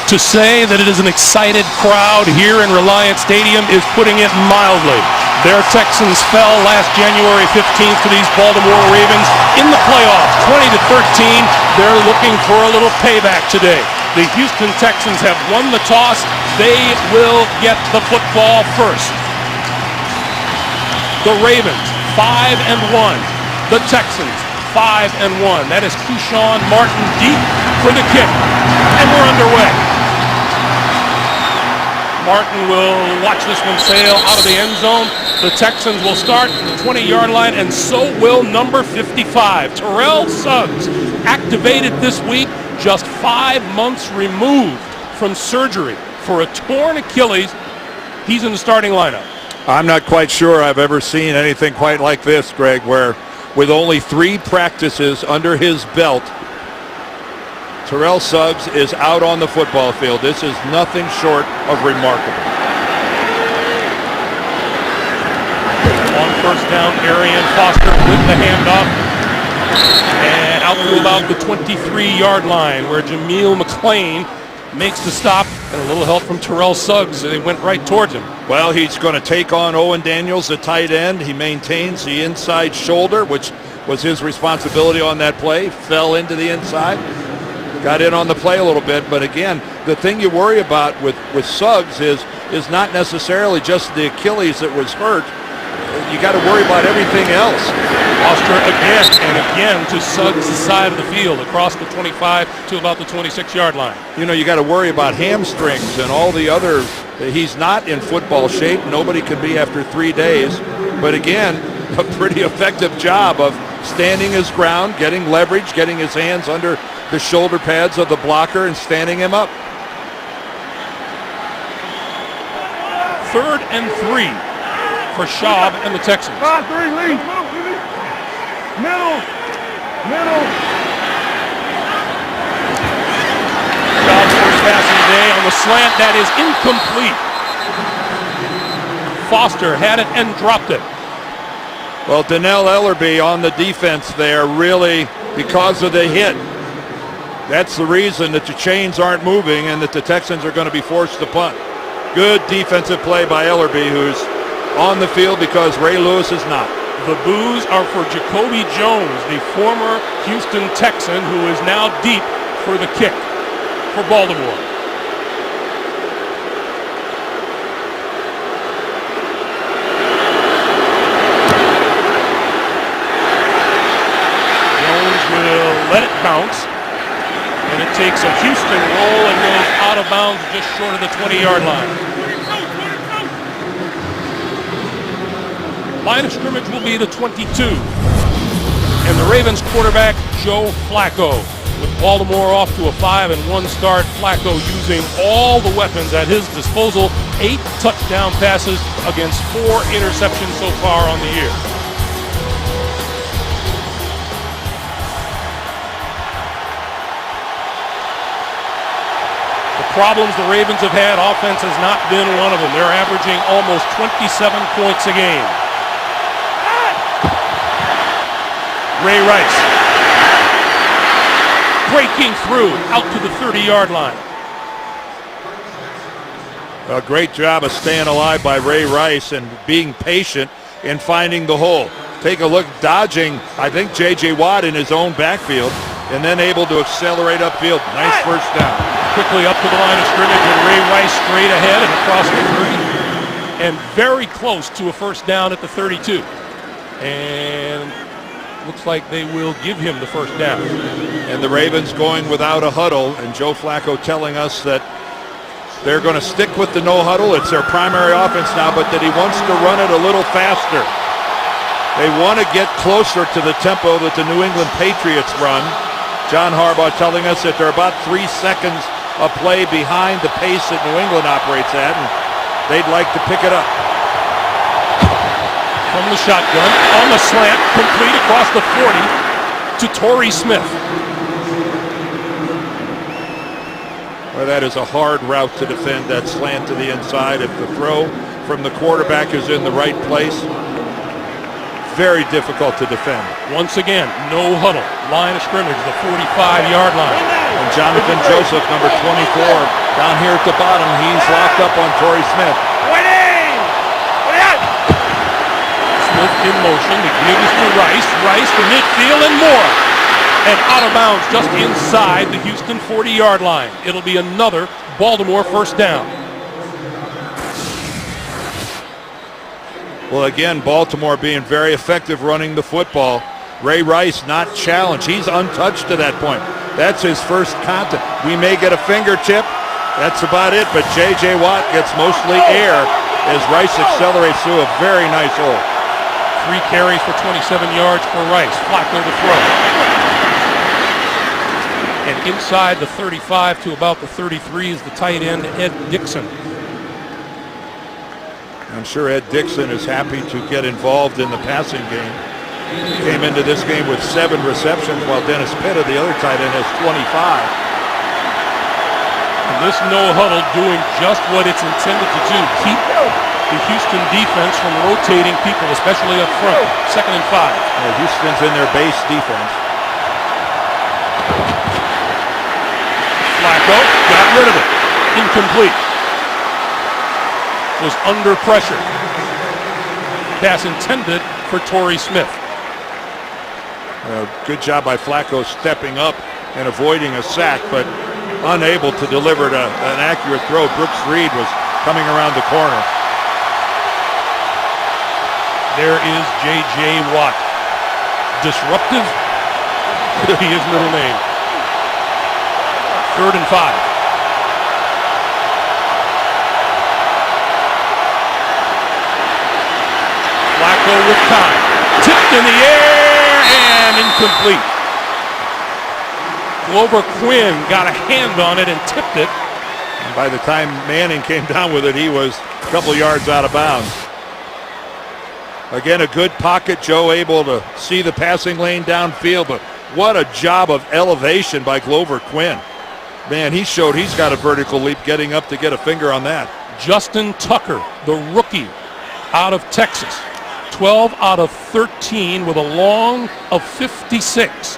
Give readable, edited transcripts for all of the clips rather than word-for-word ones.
To say that it is an excited crowd here in Reliant Stadium is putting it mildly. Their Texans fell last January 15th to these Baltimore Ravens in the playoffs, 20-13. They're looking for a little payback today. The Houston Texans have won the toss. They will get the football first. The Ravens, 5-1. The Texans, 5-1. That is Keyshawn Martin deep for the kick. And we're underway. Martin will watch this one sail out of the end zone. The Texans will start at the 20-yard line, and so will number 55. Terrell Suggs, activated this week, just 5 months removed from surgery for a torn Achilles. He's in the starting lineup. I'm not quite sure I've ever seen anything quite like this, Greg, where with only 3 practices under his belt, Terrell Suggs is out on the football field. This is nothing short of remarkable. On first down, Arian Foster with the handoff. And out to about the 23-yard line where Jameel McClain makes the stop, and a little help from Terrell Suggs. They went right towards him. Well, he's going to take on Owen Daniels, the tight end. He maintains the inside shoulder, which was his responsibility on that play. Fell into the inside. Got in on the play a little bit, but again, the thing you worry about with Suggs is not necessarily just the Achilles that was hurt. You got to worry about everything else. Foster again and again to Suggs' side of the field, across the 25 to about the 26-yard line. You know, you got to worry about hamstrings and all the other. He's not in football shape. Nobody can be after 3 days. But again, a pretty effective job of standing his ground, getting leverage, getting his hands under the shoulder pads of the blocker and standing him up. 3rd and 3 for Schaub and the Texans. 5-3 lead. Middle. Schaub's first pass of the day on the slant. That is incomplete. Foster had it and dropped it. Well, Donnell Ellerbe on the defense there, really, because of the hit. That's the reason that the chains aren't moving and that the Texans are going to be forced to punt. Good defensive play by Ellerbe, who's on the field because Ray Lewis is not. The boos are for Jacoby Jones, the former Houston Texan, who is now deep for the kick for Baltimore. Jones will let it bounce. And it takes a Houston roll and goes out of bounds just short of the 20-yard line. Line of scrimmage will be the 22. And the Ravens quarterback, Joe Flacco. With Baltimore off to a 5-1 start, Flacco using all the weapons at his disposal. 8 touchdown passes against 4 interceptions so far on the year. Problems the Ravens have had, offense has not been one of them. They're averaging almost 27 points a game. Ray Rice breaking through out to the 30-yard line. A great job of staying alive by Ray Rice and being patient in finding the hole. Take a look, dodging, I think, J.J. Watt in his own backfield, and then able to accelerate upfield. Nice first down. Quickly up to the line of scrimmage, and Ray Rice straight ahead and across the 30. And very close to a first down at the 32. And looks like they will give him the first down. And the Ravens going without a huddle, and Joe Flacco telling us that they're going to stick with the no huddle. It's their primary offense now, but that he wants to run it a little faster. They want to get closer to the tempo that the New England Patriots run. John Harbaugh telling us that they're about 3 seconds a play behind the pace that New England operates at, and they'd like to pick it up. From the shotgun, on the slant, complete across the 40 to Torrey Smith. Well, that is a hard route to defend, that slant to the inside. If the throw from the quarterback is in the right place, very difficult to defend. Once again, no huddle. Line of scrimmage, the 45-yard line. And Jonathan Joseph, number 24, down here at the bottom. He's locked up on Torrey Smith. Smith in motion. The give is to Rice. Rice to midfield and more. And out of bounds just inside the Houston 40-yard line. It'll be another Baltimore first down. Well, again, Baltimore being very effective running the football. Ray Rice not challenged. He's untouched to that point. That's his first contact. We may get a fingertip. That's about it, but J.J. Watt gets mostly air as Rice accelerates through a very nice hole. 3 carries for 27 yards for Rice. Flacco to throw. And inside the 35 to about the 33 is the tight end, Ed Dixon. I'm sure Ed Dixon is happy to get involved in the passing game. Came into this game with 7 receptions, while Dennis Pitta, the other tight end, has 25. And this no huddle doing just what it's intended to do. Keep the Houston defense from rotating people, especially up front. 2nd and 5. Houston's in their base defense. Flacco got rid of it. Incomplete. Was under pressure. Pass intended for Torrey Smith. Good job by Flacco stepping up and avoiding a sack, but unable to deliver an accurate throw. Brooks Reed was coming around the corner. There is J.J. Watt. Disruptive could be his middle name. 3rd and 5. Flacco with time. Tipped in the air and incomplete. Glover Quinn got a hand on it and tipped it. And by the time Manning came down with it, he was a couple yards out of bounds. Again, a good pocket. Joe able to see the passing lane downfield, but what a job of elevation by Glover Quinn. Man, he showed he's got a vertical leap getting up to get a finger on that. Justin Tucker, the rookie out of Texas. 12 out of 13 with a long of 56.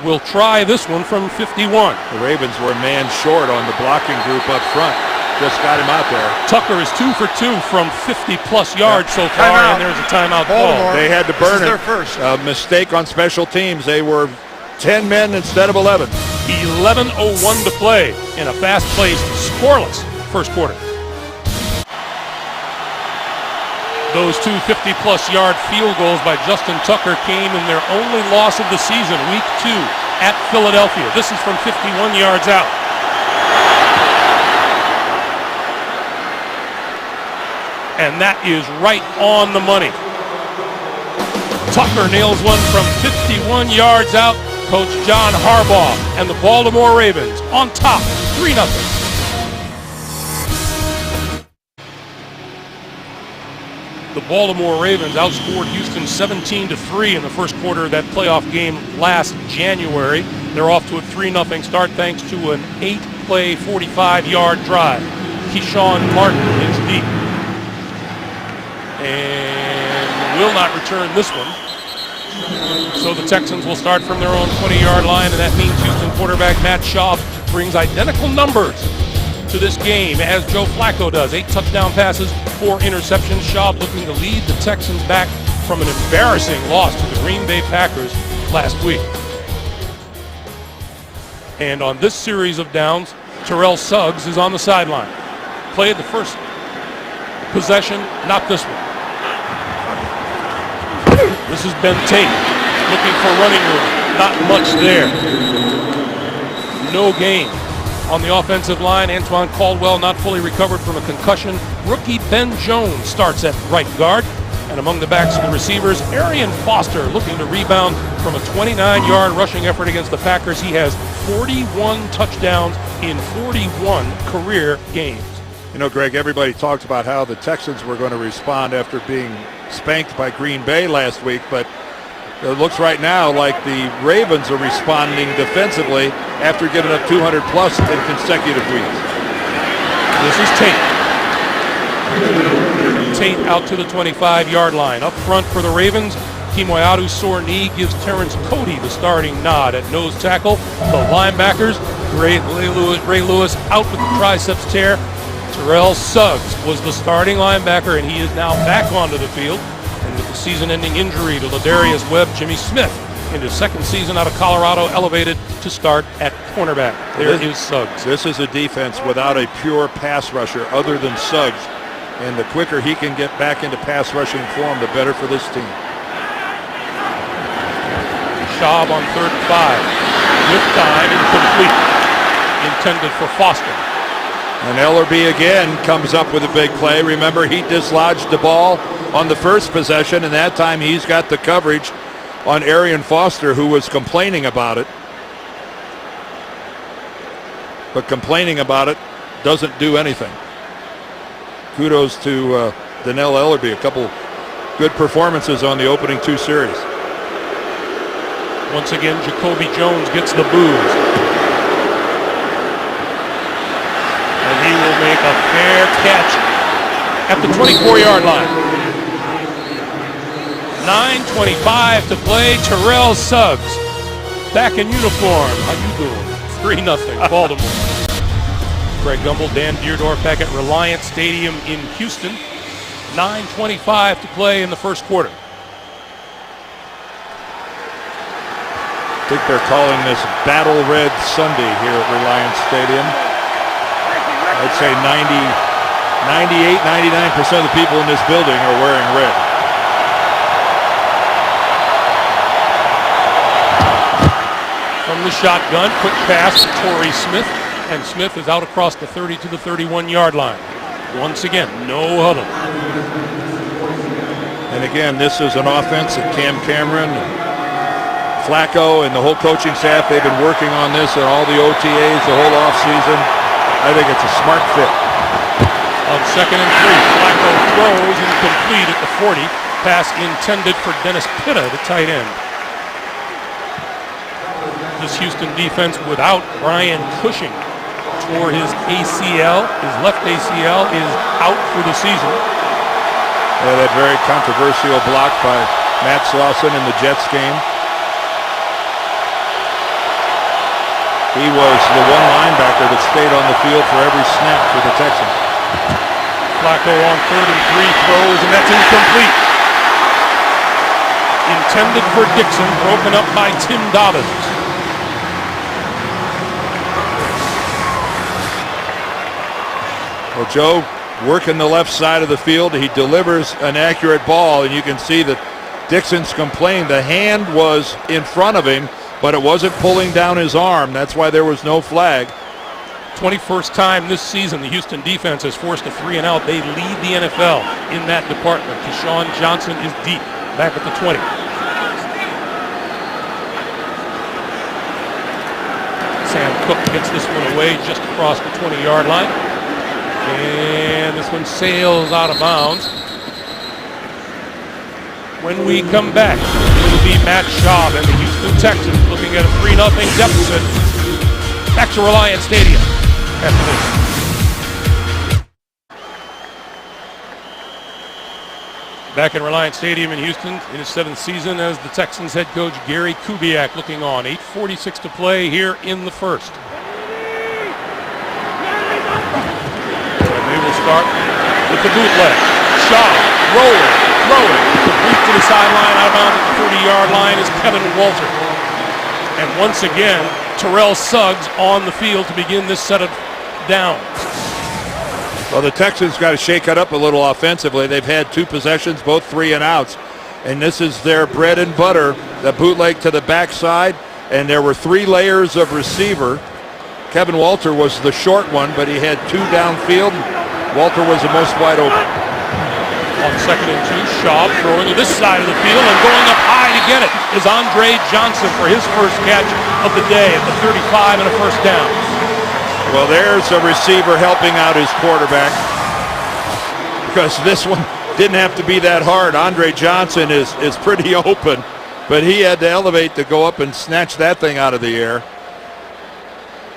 We'll try this one from 51. The Ravens were a man short on the blocking group up front. Just got him out there. Tucker is 2 for 2 from 50-plus yards so far, and there's a timeout call. They had to burn it. Their first. A mistake on special teams. They were 10 men instead of 11. 11:01 to play in a fast-paced, scoreless first quarter. Those 2 50-plus yard field goals by Justin Tucker came in their only loss of the season, week 2 at Philadelphia. This is from 51 yards out. And that is right on the money. Tucker nails one from 51 yards out. Coach John Harbaugh and the Baltimore Ravens on top, 3-0. The Baltimore Ravens outscored Houston 17-3 in the first quarter of that playoff game last January. They're off to a 3-0 start thanks to an 8-play, 45-yard drive. Keyshawn Martin is deep and will not return this one. So the Texans will start from their own 20-yard line, and that means Houston quarterback Matt Schaub brings identical numbers to this game as Joe Flacco does. 8 touchdown passes, 4 interceptions. Schaub looking to lead the Texans back from an embarrassing loss to the Green Bay Packers last week. And on this series of downs, Terrell Suggs is on the sideline. Played the first possession, not this one. This is Ben Tate looking for running room. Not much there. No gain on the offensive line. Antoine Caldwell not fully recovered from a concussion. Rookie Ben Jones starts at right guard. And among the backs and the receivers, Arian Foster looking to rebound from a 29-yard rushing effort against the Packers. He has 41 touchdowns in 41 career games. You know, Greg, everybody talked about how the Texans were going to respond after being spanked by Green Bay last week, but it looks right now like the Ravens are responding defensively after giving up 200-plus in consecutive weeks. This is Tate. Tate out to the 25-yard line. Up front for the Ravens, Kimoyadu's sore knee gives Terrence Cody the starting nod at nose tackle. The linebackers, Ray Lewis out with the triceps tear. Terrell Suggs was the starting linebacker, and he is now back onto the field. And with the season-ending injury to Ladarius Webb, Jimmy Smith, in his second season out of Colorado, elevated to start at cornerback. There is Suggs. This is a defense without a pure pass rusher other than Suggs. And the quicker he can get back into pass rushing form, the better for this team. Schaub on 3rd and 5. With time, incomplete. Intended for Foster. And Ellerby again comes up with a big play. Remember, he dislodged the ball on the first possession, and that time he's got the coverage on Arian Foster, who was complaining about it. But complaining about it doesn't do anything. Kudos to Donnell Ellerby. A couple good performances on the opening 2 series. Once again, Jacoby Jones gets the boos. And he will make a fair catch at the 24-yard line. 9:25 to play. Terrell Suggs back in uniform. How you doing? 3-0 Baltimore. Greg Gumbel, Dan Deerdorf back at Reliant Stadium in Houston. 9:25 to play in the first quarter. I think they're calling this Battle Red Sunday here at Reliant Stadium. I'd say 98, 99% of the people in this building are wearing red. From the shotgun, quick pass to Torrey Smith, and Smith is out across the 30 to the 31-yard line. Once again, no huddle. And again, this is an offense that Cam Cameron, Flacco, and the whole coaching staff, they've been working on this and all the OTAs the whole offseason. I think it's a smart fit. On 2nd and 3, Flacco throws incomplete at the 40. Pass intended for Dennis Pitta, the tight end. This Houston defense without Brian Cushing tore his ACL. His left ACL is out for the season. Yeah, that very controversial block by Matt Slauson in the Jets game. He was the one linebacker that stayed on the field for every snap for the Texans. Flacco on 3rd and 3 throws, and that's incomplete. Intended for Dixon, broken up by Tim Dobbins. Well, Joe, working the left side of the field, he delivers an accurate ball, and you can see that Dixon's complained the hand was in front of him, but it wasn't pulling down his arm. That's why there was no flag. 21st time this season the Houston defense has forced a 3-and-out. They lead the NFL in that department. Deshaun Johnson is deep, back at the 20. Sam Cook gets this one away just across the 20-yard line. And this one sails out of bounds. When we come back, it'll be Matt Schaub and the Houston Texans looking at a 3-0 deficit. Back to Reliant Stadium after this. Back in Reliant Stadium in Houston in his 7th season as the Texans head coach Gary Kubiak looking on. 8:46 to play here in the first. And they will start with the bootleg. Schaub rolling, throwing, complete to the sideline, out of bounds at the 30-yard line is Kevin Walter. And once again, Terrell Suggs on the field to begin this set of downs. Well, the Texans got to shake it up a little offensively. They've had 2 possessions, both 3-and-outs. And this is their bread and butter, the bootleg to the backside. And there were 3 layers of receiver. Kevin Walter was the short one, but he had 2 downfield. Walter was the most wide open. On 2nd and 2, Schaub throwing to this side of the field and going up high to get it is Andre Johnson for his first catch of the day at the 35 and a first down. Well, there's a receiver helping out his quarterback, because this one didn't have to be that hard. Andre Johnson is pretty open, but he had to elevate to go up and snatch that thing out of the air.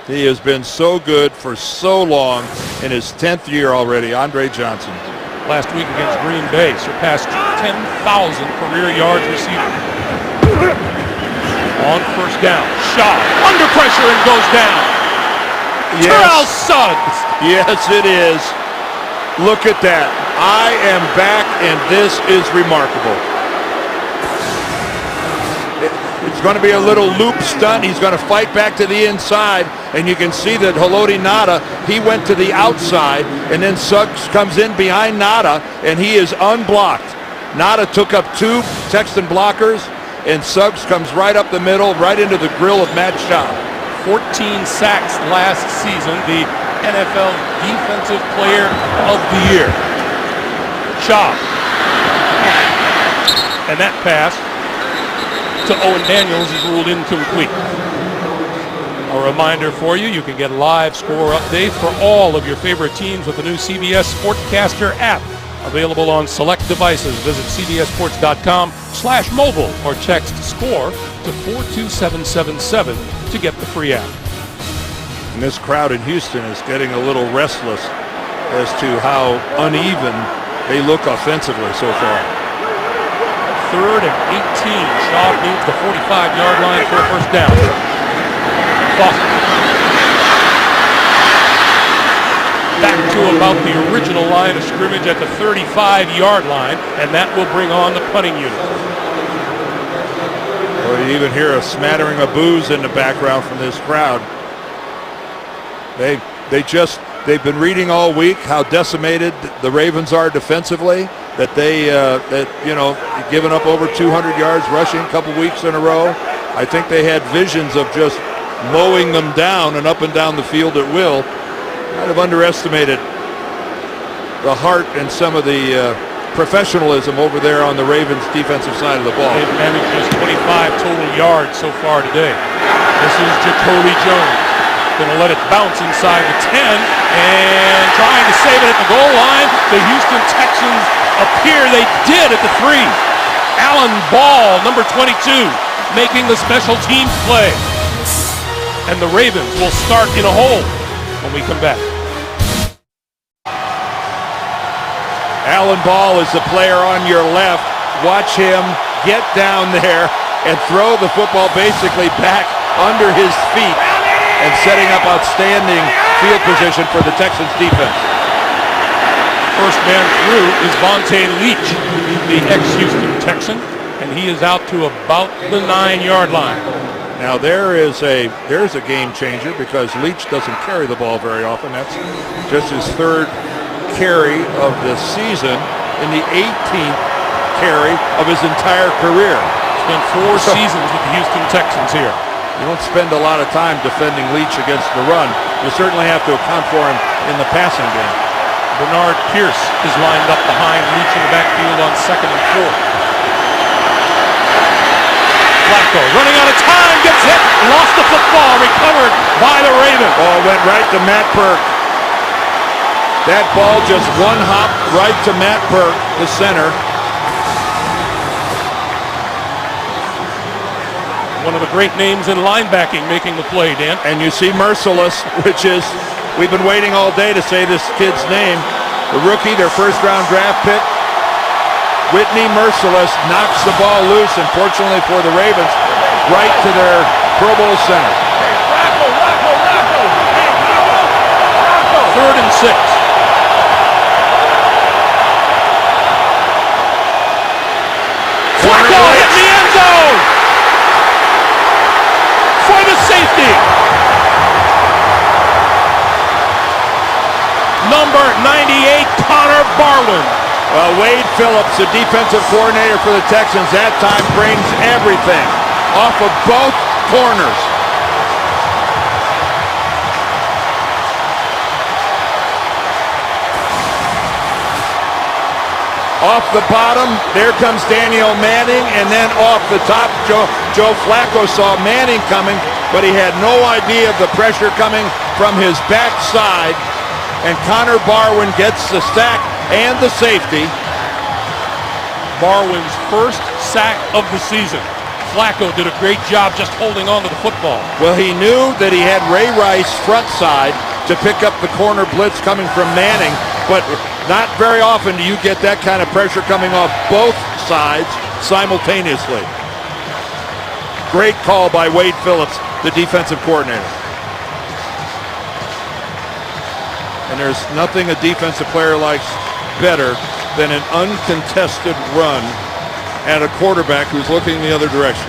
He has been so good for so long in his 10th year already, Andre Johnson. Last week against Green Bay, surpassed 10,000 career yards receiving. On first down, Schaub under pressure and goes down. Terrell Suggs. Yes, it is. Look at that. I am back, and this is remarkable. It's going to be a little loop stunt. He's going to fight back to the inside, and you can see that Haloti Ngata, he went to the outside, and then Suggs comes in behind Ngata, and he is unblocked. Ngata took up 2 Texan blockers, and Suggs comes right up the middle, right into the grill of Matt Schaub. 14 sacks last season, the NFL Defensive Player of the Year. Schaub. And that pass to Owen Daniels is ruled incomplete. A reminder for you, you can get live score updates for all of your favorite teams with the new CBS Sportcaster app. Available on select devices. Visit cbssports.com/mobile or text SCORE to 42777 to get the free app. And this crowd in Houston is getting a little restless as to how uneven they look offensively so far. 3rd and 18. Schaub needs the 45-yard line for a first down. Foster. Back to about the original line of scrimmage at the 35-yard line, and that will bring on the punting unit. Well, you even hear a smattering of boos in the background from this crowd. They've been reading all week how decimated the Ravens are defensively. That given up over 200 yards rushing a couple weeks in a row. I think they had visions of just mowing them down and up and down the field at will. Kind of underestimated the heart and some of the professionalism over there on the Ravens' defensive side of the ball. They've managed just 25 total yards so far today. This is Jacoby Jones. Going to let it bounce inside the 10 and trying to save it at the goal line. The Houston Texans appear they did at the 3. Alan Ball, number 22, making the special teams play. And the Ravens will start in a hole when we come back. Alan Ball is the player on your left. Watch him get down there and throw the football basically back under his feet and setting up outstanding field position for the Texans defense. First man through is Vontae Leach, the ex-Houston Texan, and he is out to about the 9-yard line. Now there's a game changer because Leach doesn't carry the ball very often. That's just his 3rd carry of the season and the 18th carry of his entire career. Spent 4 seasons with the Houston Texans here. You don't spend a lot of time defending Leach against the run. You certainly have to account for him in the passing game. Bernard Pierce is lined up behind Leach in the backfield on 2nd and 4. Flacco running out of time, gets hit, lost the football, recovered by the Ravens. Ball went right to Matt Burke. That ball just one hop right to Matt Burke, the center. One of the great names in linebacking making the play, Dan. And you see Merciless, which is, we've been waiting all day to say this kid's name. The rookie, their 1st-round draft pick, Whitney Merciless, knocks the ball loose, and fortunately for the Ravens, right to their Pro Bowl center. 3rd and 6. Flacco hit the end zone for the safety. Number 98, Connor Barwin. Well, Wade Phillips, the defensive coordinator for the Texans, that time brings everything off of both corners. Off the bottom, there comes Daniel Manning, and then off the top, Joe Flacco saw Manning coming, but he had no idea of the pressure coming from his backside, and Connor Barwin gets the sack and the safety. Barwin's first sack of the season. Flacco did a great job just holding on to the football. Well, he knew that he had Ray Rice front side to pick up the corner blitz coming from Manning, but not very often do you get that kind of pressure coming off both sides simultaneously. Great call by Wade Phillips, the defensive coordinator. And there's nothing a defensive player likes better than an uncontested run at a quarterback who's looking the other direction.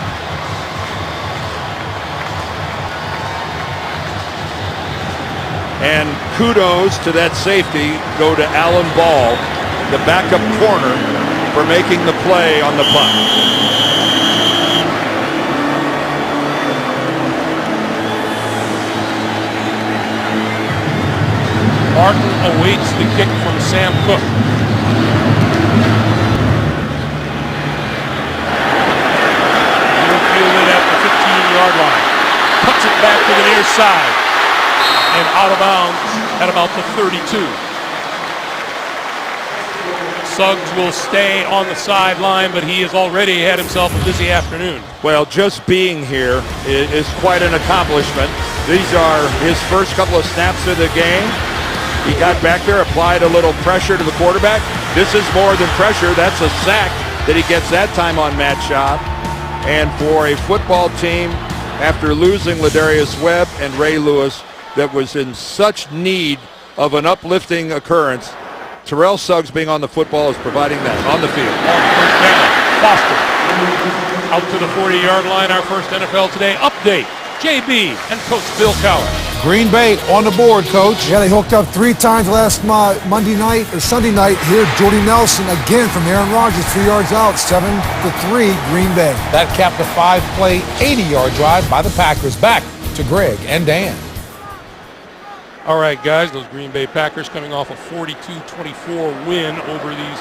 And kudos to that safety go to Alan Ball, the backup corner, for making the play on the punt. Martin awaits the kick from Sam Cook. He'll field it at the 15-yard line. Puts it back to the near side. And out of bounds at about the 32. Suggs will stay on the sideline, but he has already had himself a busy afternoon. Well, just being here is quite an accomplishment. These are his first couple of snaps of the game. He got back there, applied a little pressure to the quarterback. This is more than pressure. That's a sack that he gets that time on Matt Schaub. And for a football team, after losing Ladarius Webb and Ray Lewis, that was in such need of an uplifting occurrence, Terrell Suggs being on the football is providing that on the field. First down, Foster out to the 40-yard line. Our first NFL Today update. JB and Coach Bill Cowher. Green Bay on the board, Coach. Yeah, they hooked up 3 times last Sunday night. Here, Jordy Nelson again from Aaron Rodgers, 3 yards out, 7-3, Green Bay. That capped a 5-play, 80-yard drive by the Packers. Back to Greg and Dan. All right, guys, those Green Bay Packers coming off a 42-24 win over these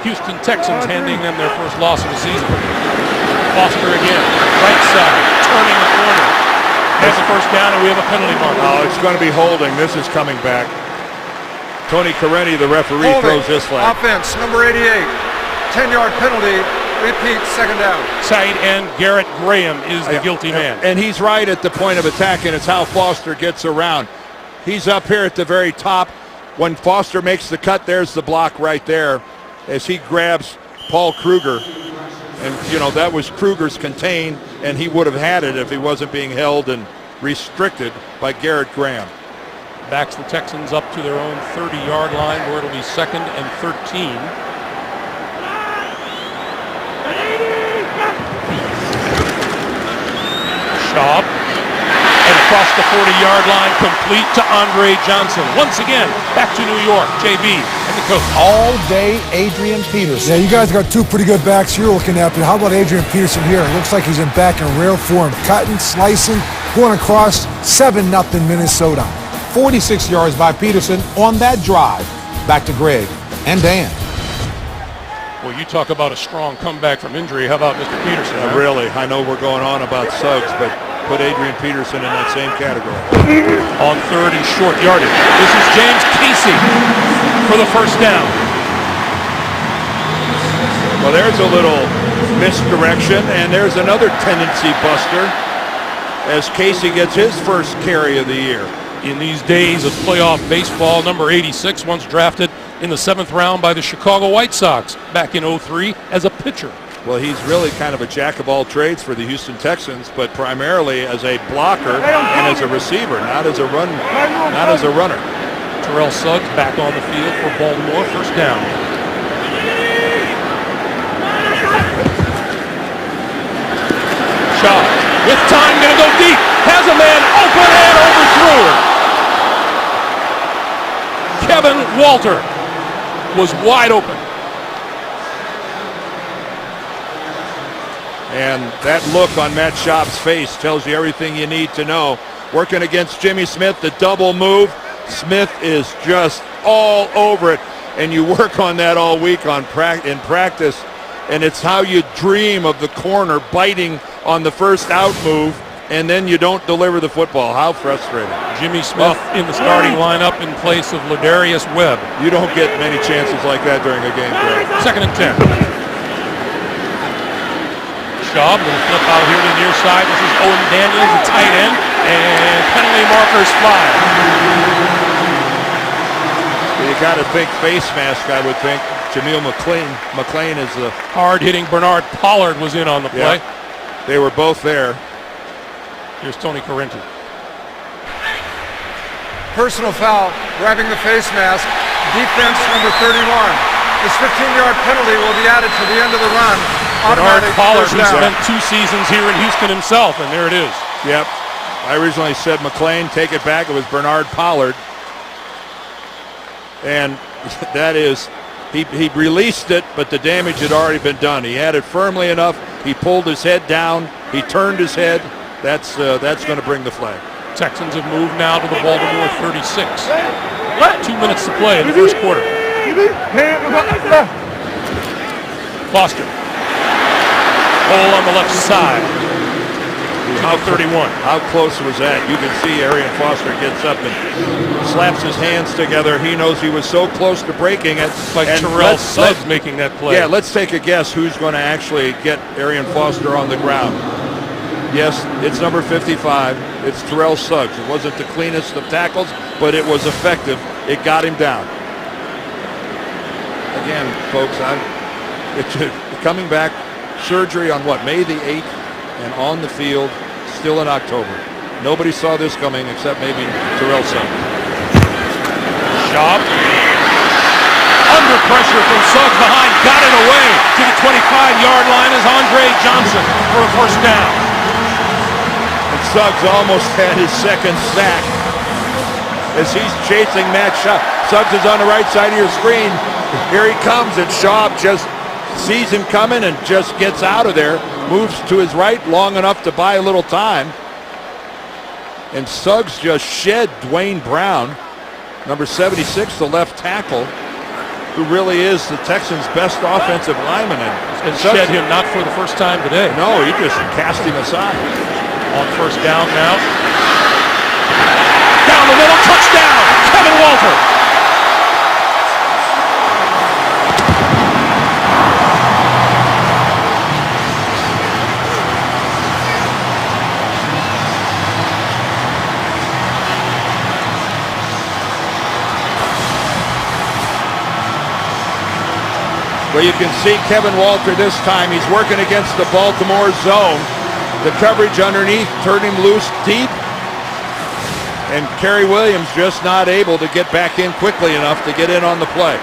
Houston Texans, handing them their first loss of the season. Foster again, right side, turning the corner. Has the first down, and we have a penalty mark. Oh, it's going to be holding. This is coming back. Tony Corretti, the referee, throws this flag. Offense, number 88. 10-yard penalty. Repeat, second down. Tight end Garrett Graham is the guilty man. And he's right at the point of attack, and it's how Foster gets around. He's up here at the very top. When Foster makes the cut, there's the block right there as he grabs Paul Kruger. And, you know, that was Kruger's contain, and he would have had it if he wasn't being held and restricted by Garrett Graham. Backs the Texans up to their own 30-yard line where it'll be 2nd and 13. Schaub. And across the 40-yard line, complete to Andre Johnson. Once again, back to New York. JB and the coach. All day, Adrian Peterson. Yeah, you guys got 2 pretty good backs you're looking at, but how about Adrian Peterson here? It looks like he's back in rare form. Cutting, slicing, going across, 7-0 Minnesota. 46 yards by Peterson on that drive. Back to Greg and Dan. Well, you talk about a strong comeback from injury. How about Mr. Peterson? Really, I know we're going on about Suggs, but put Adrian Peterson in that same category. On 3rd and short yardage. This is James Casey for the first down. Well, there's a little misdirection, and there's another tendency buster as Casey gets his first carry of the year. In these days of playoff baseball, number 86, once drafted in the 7th round by the Chicago White Sox back in '03 as a pitcher. Well, he's really kind of a jack of all trades for the Houston Texans, but primarily as a blocker and as a receiver, not as a runner. Terrell Suggs back on the field for Baltimore, first down. Schaub with time, gonna go deep, has a man open and overthrew it. Kevin Walter was wide open. And that look on Matt Schaub's face tells you everything you need to know. Working against Jimmy Smith, the double move. Smith is just all over it. And you work on that all week in practice. And it's how you dream of the corner biting on the first out move, and then you don't deliver the football. How frustrating. Jimmy Smith in the starting lineup in place of Ladarius Webb. You don't get many chances like that during a game, Greg. 2nd and 10. Schaub will flip out here to the near side. This is Owen Daniels, the tight end, and penalty markers fly. Well, you got to think face mask, I would think. Jameel McLean is the hard-hitting Bernard Pollard was in on the play. Yeah, they were both there. Here's Tony Correnti. personal foul, grabbing the face mask, defense number 31. This 15-yard penalty will be added to the end of the run. Bernard Automatic Pollard, first who down. spent 2 seasons here in Houston himself, and there it is. Yep. I originally said McLean, take it back. It was Bernard Pollard. And that is, he released it, but the damage had already been done. He had it firmly enough. He pulled his head down. He turned his head. That's going to bring the flag. Texans have moved now to the Baltimore 36. 2 minutes to play in the first quarter. Foster. Hole on the left side. How 31. How close was that? You can see Arian Foster gets up and slaps his hands together. He knows he was so close to breaking it. Like And Terrell Suggs making that play. Yeah, let's take a guess who's going to actually get Arian Foster on the ground. Yes, it's number 55. It's Terrell Suggs. It wasn't the cleanest of tackles, but it was effective. It got him down. Again, folks, it's coming back, surgery on what, May the 8th, and on the field still in October. Nobody saw this coming except maybe Terrell Suggs. Schaub. Under pressure from Suggs behind, got it away to the 25-yard line is Andre Johnson for a first down. And Suggs almost had his second sack as he's chasing Matt Schaub. Suggs is on the right side of your screen. Here he comes, and Schaub just sees him coming and just gets out of there, moves to his right long enough to buy a little time. And Suggs just shed Dwayne Brown, number 76, the left tackle, who really is the Texans' best offensive lineman. And shed him not for the first time today. No, he just cast him aside. On first down now. Down the middle, touchdown, Kevin Walter. Well, you can see Kevin Walter this time. He's working against the Baltimore zone. The coverage underneath turned him loose deep. And Kerry Williams just not able to get back in quickly enough to get in on the play.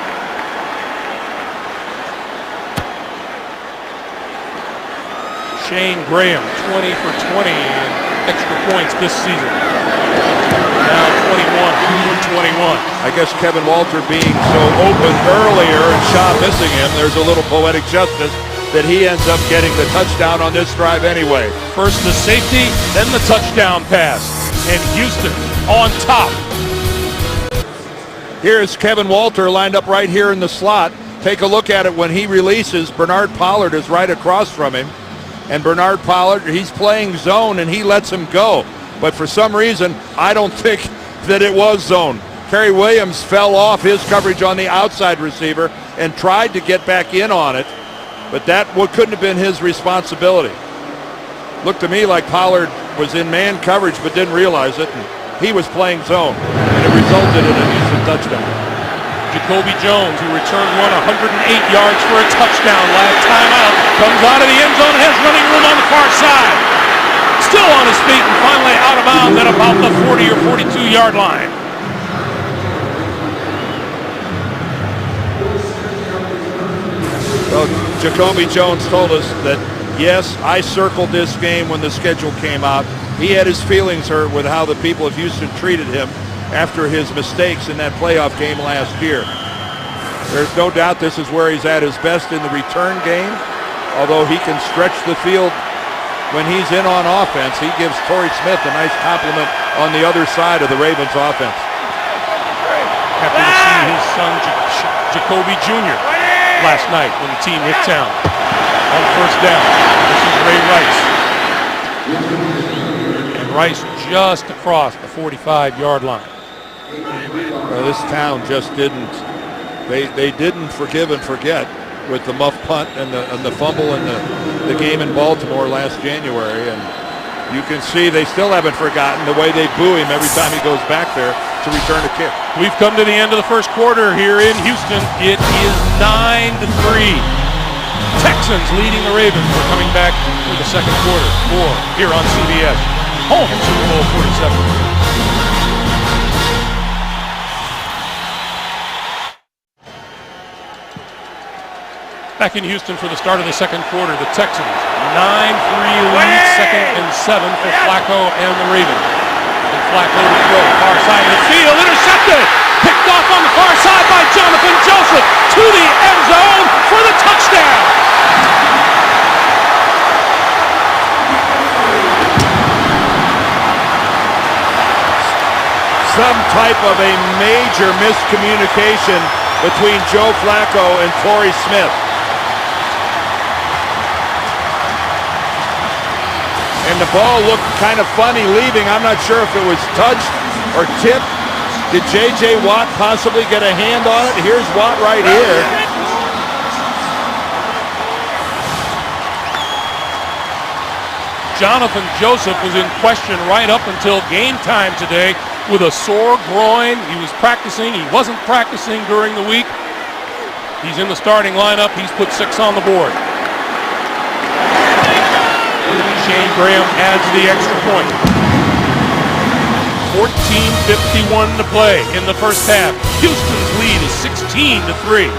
Shane Graham, 20 for 20 in extra points this season. Now 21 for 21. I guess Kevin Walter being so open earlier and Shaw missing him, there's a little poetic justice that he ends up getting the touchdown on this drive anyway. First the safety, then the touchdown pass. And Houston on top. Here's Kevin Walter lined up right here in the slot. Take a look at it when he releases. Bernard Pollard is right across from him. And Bernard Pollard, he's playing zone and he lets him go. But for some reason, I don't think that it was zone. Kerry Williams fell off his coverage on the outside receiver and tried to get back in on it. But that couldn't have been his responsibility. Looked to me like Pollard was in man coverage but didn't realize it. And he was playing zone. And it resulted in a Houston touchdown. Jacoby Jones, who returned one 108 yards for a touchdown last time out, comes out of the end zone and has running room on the far side. Still on his feet and finally out of bounds at about the 40 or 42-yard line. Well, Jacoby Jones told us that, yes, I circled this game when the schedule came out. He had his feelings hurt with how the people of Houston treated him after his mistakes in that playoff game last year. There's no doubt this is where he's at his best in the return game, although he can stretch the field when he's in on offense. He gives Torrey Smith a nice compliment on the other side of the Ravens offense. Happy to see his son Jacoby Jr. last night when the team hit town on first down. This is Ray Rice. And Rice just across the 45-yard line. Well, this town just didn't, they didn't forgive and forget with the muff punt and the fumble and the game in Baltimore last January. And you can see they still haven't forgotten the way they boo him every time he goes back there to return a kick. We've come to the end of the first quarter here in Houston. It is 9-3. Texans leading the Ravens. We're coming back for the second quarter. More here on CBS. Home Super Bowl 47. Back in Houston for the start of the second quarter, the Texans 9-3 lead, 2nd and 7 for Flacco and the Ravens. And Flacco to throw, far side of the field, intercepted! Picked off on the far side by Jonathan Joseph to the end zone for the touchdown! Some type of a major miscommunication between Joe Flacco and Torrey Smith. And the ball looked kind of funny leaving. I'm not sure if it was touched or tipped. Did J.J. Watt possibly get a hand on it? Here's Watt right here. Jonathan Joseph was in question right up until game time today with a sore groin. He was practicing. He wasn't practicing during the week. He's in the starting lineup. He's put 6 on the board. Shane Graham adds the extra point. 14:51 to play in the first half. Houston's lead is 16-3.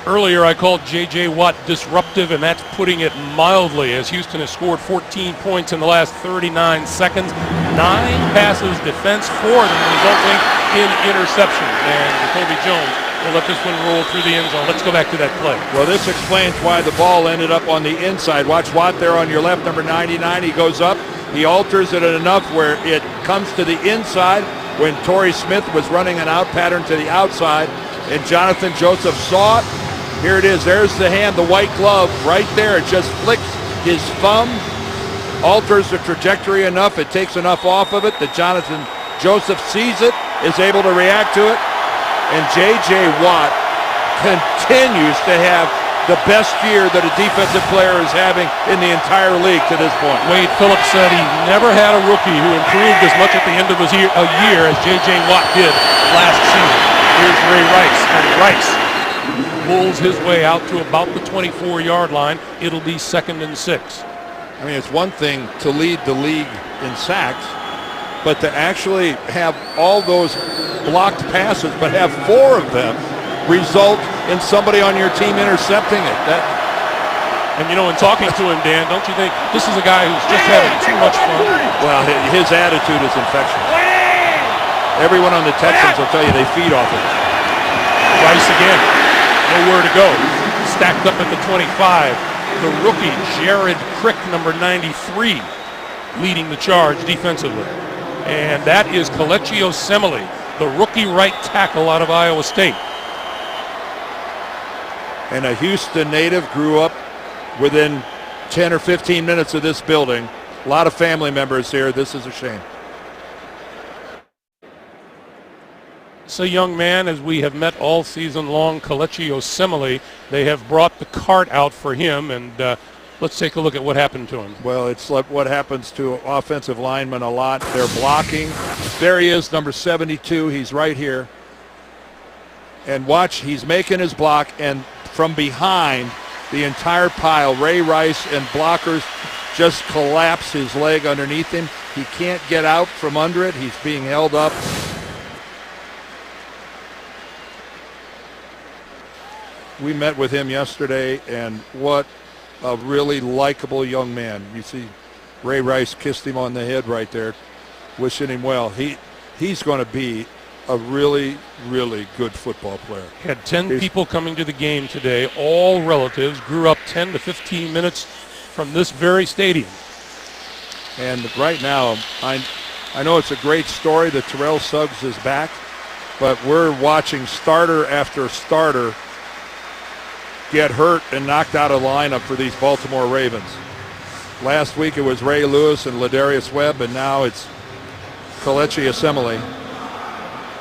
Earlier I called J.J. Watt disruptive, and that's putting it mildly, as Houston has scored 14 points in the last 39 seconds. 9 passes defense, 4 of them resulting in interceptions. And Jacoby Jones will let this one roll through the end zone. Let's go back to that play. Well, this explains why the ball ended up on the inside. Watch Watt there on your left, number 99. He goes up. He alters it enough where it comes to the inside when Torrey Smith was running an out pattern to the outside. And Jonathan Joseph saw it. Here it is. There's the hand, the white glove right there. It just flicks his thumb, alters the trajectory enough. It takes enough off of it that Jonathan Joseph sees it, is able to react to it. And J.J. Watt continues to have the best year that a defensive player is having in the entire league to this point. Wade Phillips said he never had a rookie who improved as much at the end of a year as J.J. Watt did last season. Here's Ray Rice, and Rice pulls his way out to about the 24-yard line. It'll be 2nd and 6. I mean, it's one thing to lead the league in sacks, but to actually have all those blocked passes, but have 4 of them result in somebody on your team intercepting it. And you know, in talking to him, Dan, don't you think this is a guy who's just having too much fun? Well, his attitude is infectious. Everyone on the Texans will tell you they feed off it. Rice again. Nowhere to go. Stacked up at the 25. The rookie, Jared Crick, number 93, leading the charge defensively. And that is Kelechi Osemele, the rookie right tackle out of Iowa State. And a Houston native, grew up within 10 or 15 minutes of this building. A lot of family members here. This is a shame. It's a young man, as we have met all season long, Kelechi Osemele. They have brought the cart out for him, and let's take a look at what happened to him. Well, it's like what happens to offensive linemen a lot. They're blocking. There he is, number 72. He's right here. And watch, he's making his block, and from behind, the entire pile, Ray Rice and blockers just collapse his leg underneath him. He can't get out from under it. He's being held up. We met with him yesterday, and what a really likable young man. You see Ray Rice kissed him on the head right there, wishing him well. He's going to be a really, really good football player. Had 10 people coming to the game today, all relatives, grew up 10 to 15 minutes from this very stadium. And right now, I know it's a great story that Terrell Suggs is back, but we're watching starter after starter get hurt and knocked out of lineup for these Baltimore Ravens. Last week it was Ray Lewis and Ladarius Webb, and now it's Kelechi Osemele.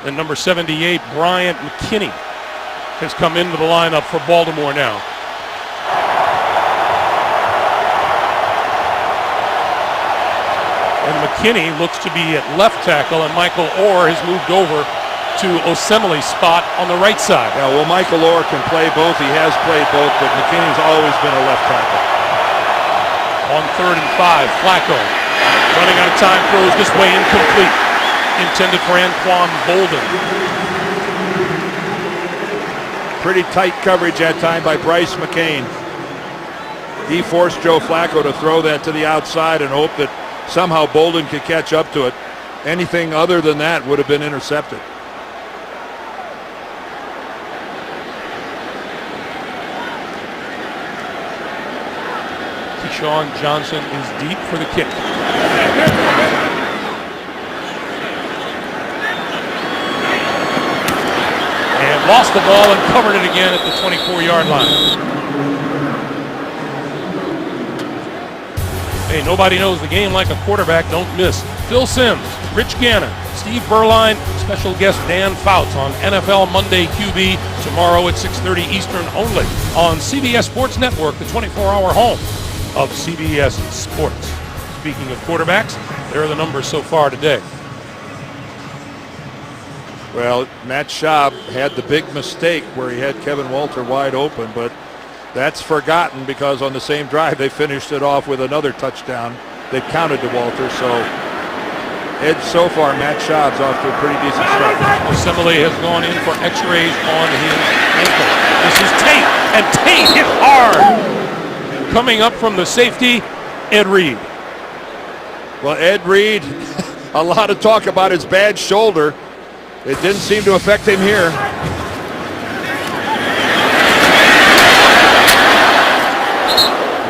And number 78, Bryant McKinney, has come into the lineup for Baltimore now. And McKinney looks to be at left tackle, and Michael Orr has moved over to Osemele's spot on the right side. Yeah, well, Michael Orr can play both. He has played both, but McKinney's always been a left tackle. On 3rd and 5, Flacco running out of time, throws this way incomplete. Intended for Anquan Bolden. Pretty tight coverage that time by Bryce McCain. He forced Joe Flacco to throw that to the outside and hope that somehow Bolden could catch up to it. Anything other than that would have been intercepted. Keyshawn Johnson is deep for the kick. And lost the ball and covered it again at the 24-yard line. Hey, nobody knows the game like a quarterback. Don't miss Phil Simms, Rich Gannon, Steve Berline, special guest Dan Fouts on NFL Monday QB tomorrow at 6:30 Eastern only on CBS Sports Network, the 24-hour home of CBS Sports. Speaking of quarterbacks, there are the numbers so far today. Well, Matt Schaub had the big mistake where he had Kevin Walter wide open, but that's forgotten because on the same drive they finished it off with another touchdown that counted to Walter. So so far, Matt Schaub's off to a pretty decent start. Assembly has gone in for x-rays on his ankle. This is Tate, and Tate hit hard. Coming up from the safety, Ed Reed. Well, Ed Reed, a lot of talk about his bad shoulder. It didn't seem to affect him here.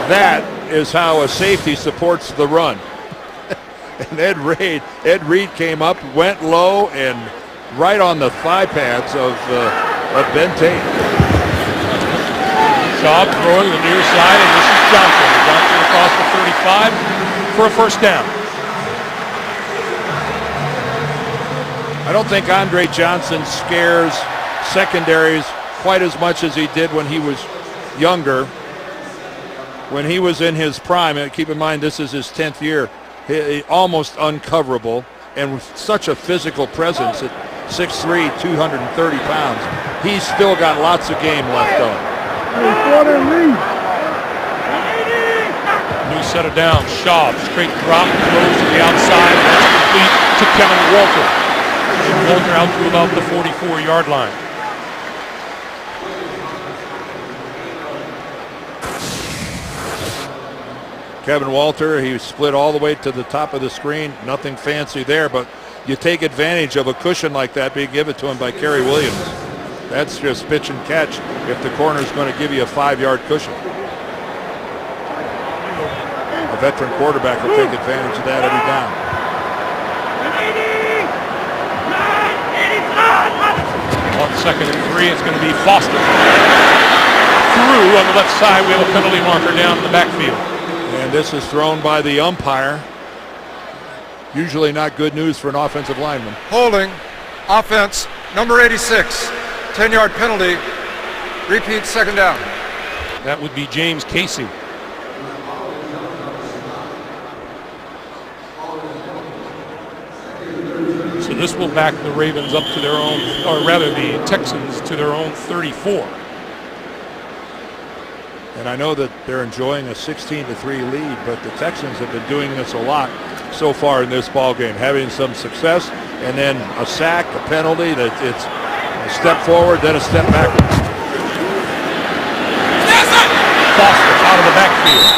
That is how a safety supports the run. And Ed Reed came up, went low, and right on the thigh pads of Ben Tate. Schaub throwing the near side, and this is Johnson. Johnson across the 35 for a first down. I don't think Andre Johnson scares secondaries quite as much as he did when he was younger. When he was in his prime, and keep in mind this is his 10th year, he almost uncoverable, and with such a physical presence at 6'3", 230 pounds, he's still got lots of game left on. New set of downs. Schaub, straight drop, throws to the outside, that's complete to Kevin Walter. And Walter out to about the 44-yard line. Kevin Walter, he split all the way to the top of the screen. Nothing fancy there, but you take advantage of a cushion like that being given to him by Kerry Williams. That's just pitch and catch if the corner's going to give you a 5-yard cushion. A veteran quarterback will take advantage of that every down. On 2nd and 3, it's going to be Foster. Through on the left side, we have a penalty marker down in the backfield. And this is thrown by the umpire. Usually not good news for an offensive lineman. Holding, offense, number 86. 10-yard penalty, repeat second down. That would be James Casey. So this will back the Ravens up to their own, or rather the Texans to their own 34. And I know that they're enjoying a 16-3 lead, but the Texans have been doing this a lot so far in this ball game, having some success, and then a sack, a penalty, that it's a step forward, then a step backward. Foster out of the backfield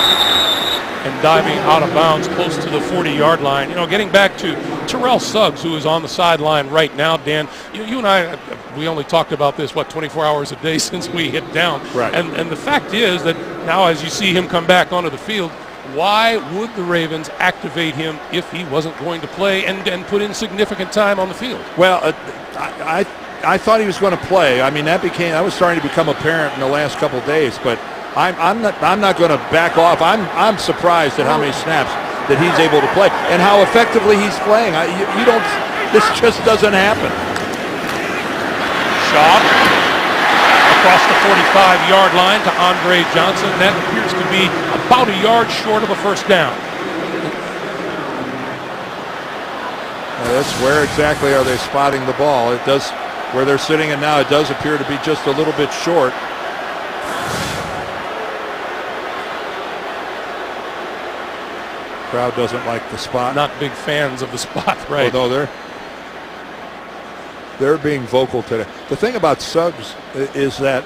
and diving out of bounds close to the 40-yard line. You know, getting back to Terrell Suggs, who is on the sideline right now. Dan, you and I, we only talked about this, 24 hours a day since we hit down. Right. And the fact is that now as you see him come back onto the field, why would the Ravens activate him if he wasn't going to play and put in significant time on the field? Well, I thought he was going to play. I mean, that was starting to become apparent in the last couple of days, but I'm not going to back off. I'm surprised at how many snaps that he's able to play and how effectively he's playing. This just doesn't happen. Schaub across the 45-yard line to Andre Johnson. That appears to be about a yard short of a first down. That's where exactly are they spotting the ball? It does, where they're sitting and now, it does appear to be just a little bit short. Crowd doesn't like the spot. Not big fans of the spot, right? Although they're They're being vocal today. The thing about Suggs is that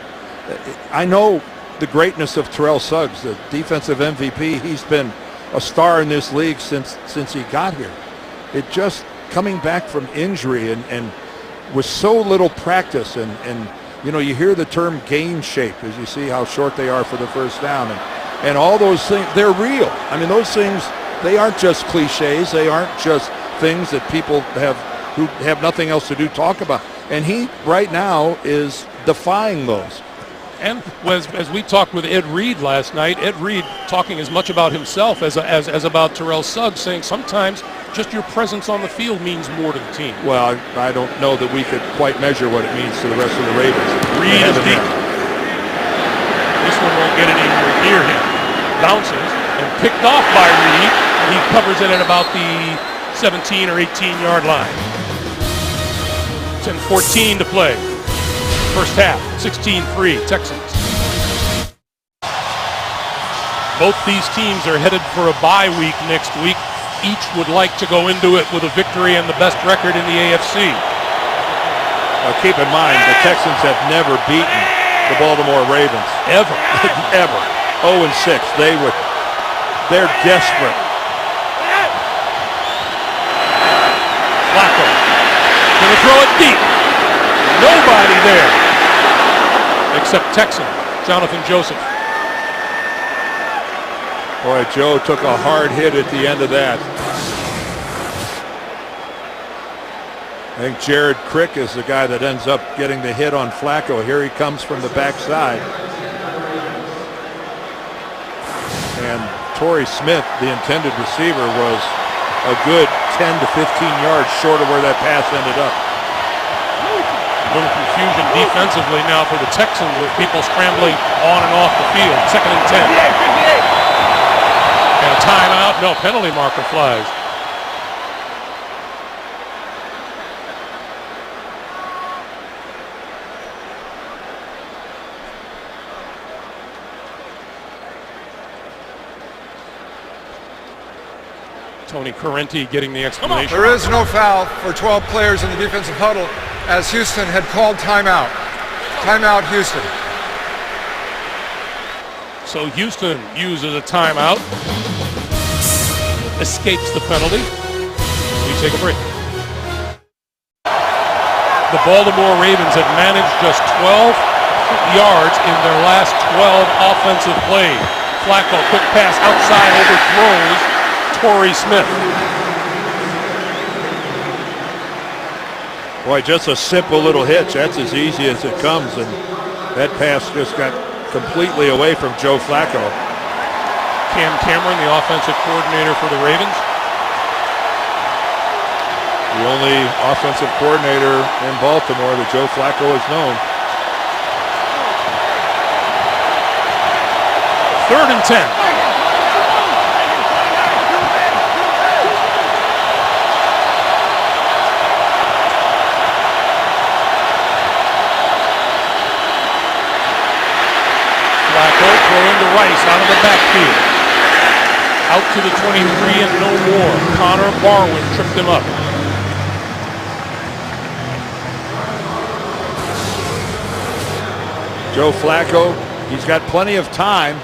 I know the greatness of Terrell Suggs, the defensive MVP. He's been a star in this league since he got here. It just coming back from injury and with so little practice and you know, you hear the term game shape as you see how short they are for the first down and all those things, they're real. I mean, those things, they aren't just cliches. They aren't just things that people who have nothing else to do talk about. And he right now is defying those. And as we talked with Ed Reed last night, Ed Reed talking as much about himself as about Terrell Suggs, saying sometimes just your presence on the field means more to the team. Well, I don't know that we could quite measure what it means to the rest of the Ravens. Reed is deep. This one won't get anywhere near him. Bounces and picked off by Reed. And he covers it at about the 17 or 18-yard line. 10-14 to play. First half, 16-3, Texans. Both these teams are headed for a bye week next week. Each would like to go into it with a victory and the best record in the AFC. Keep in mind, the Texans have never beaten the Baltimore Ravens. Ever. Ever. 0-6. They're desperate. Flacco. Gonna throw it deep. Nobody there. Except Texan, Jonathan Joseph. Boy, Joe took a hard hit at the end of that. I think Jared Crick is the guy that ends up getting the hit on Flacco. Here he comes from the backside. And Torrey Smith, the intended receiver, was a good 10 to 15 yards short of where that pass ended up. A little confusion defensively now for the Texans with people scrambling on and off the field. 2nd and 10. And a timeout. No, penalty marker flies. Tony Correnti getting the explanation. There is no foul for 12 players in the defensive huddle as Houston had called timeout. Timeout, Houston. So Houston uses a timeout, escapes the penalty. We take a break. The Baltimore Ravens have managed just 12 yards in their last 12 offensive plays. Flacco, quick pass outside, overthrows Torrey Smith. Boy, just a simple little hitch. That's as easy as it comes. And that pass just got completely away from Joe Flacco. Cam Cameron, the offensive coordinator for the Ravens. The only offensive coordinator in Baltimore that Joe Flacco has known. 3rd and 10. Throwing to Rice out of the backfield. Out to the 23 and no more. Connor Barwin tripped him up. Joe Flacco, he's got plenty of time,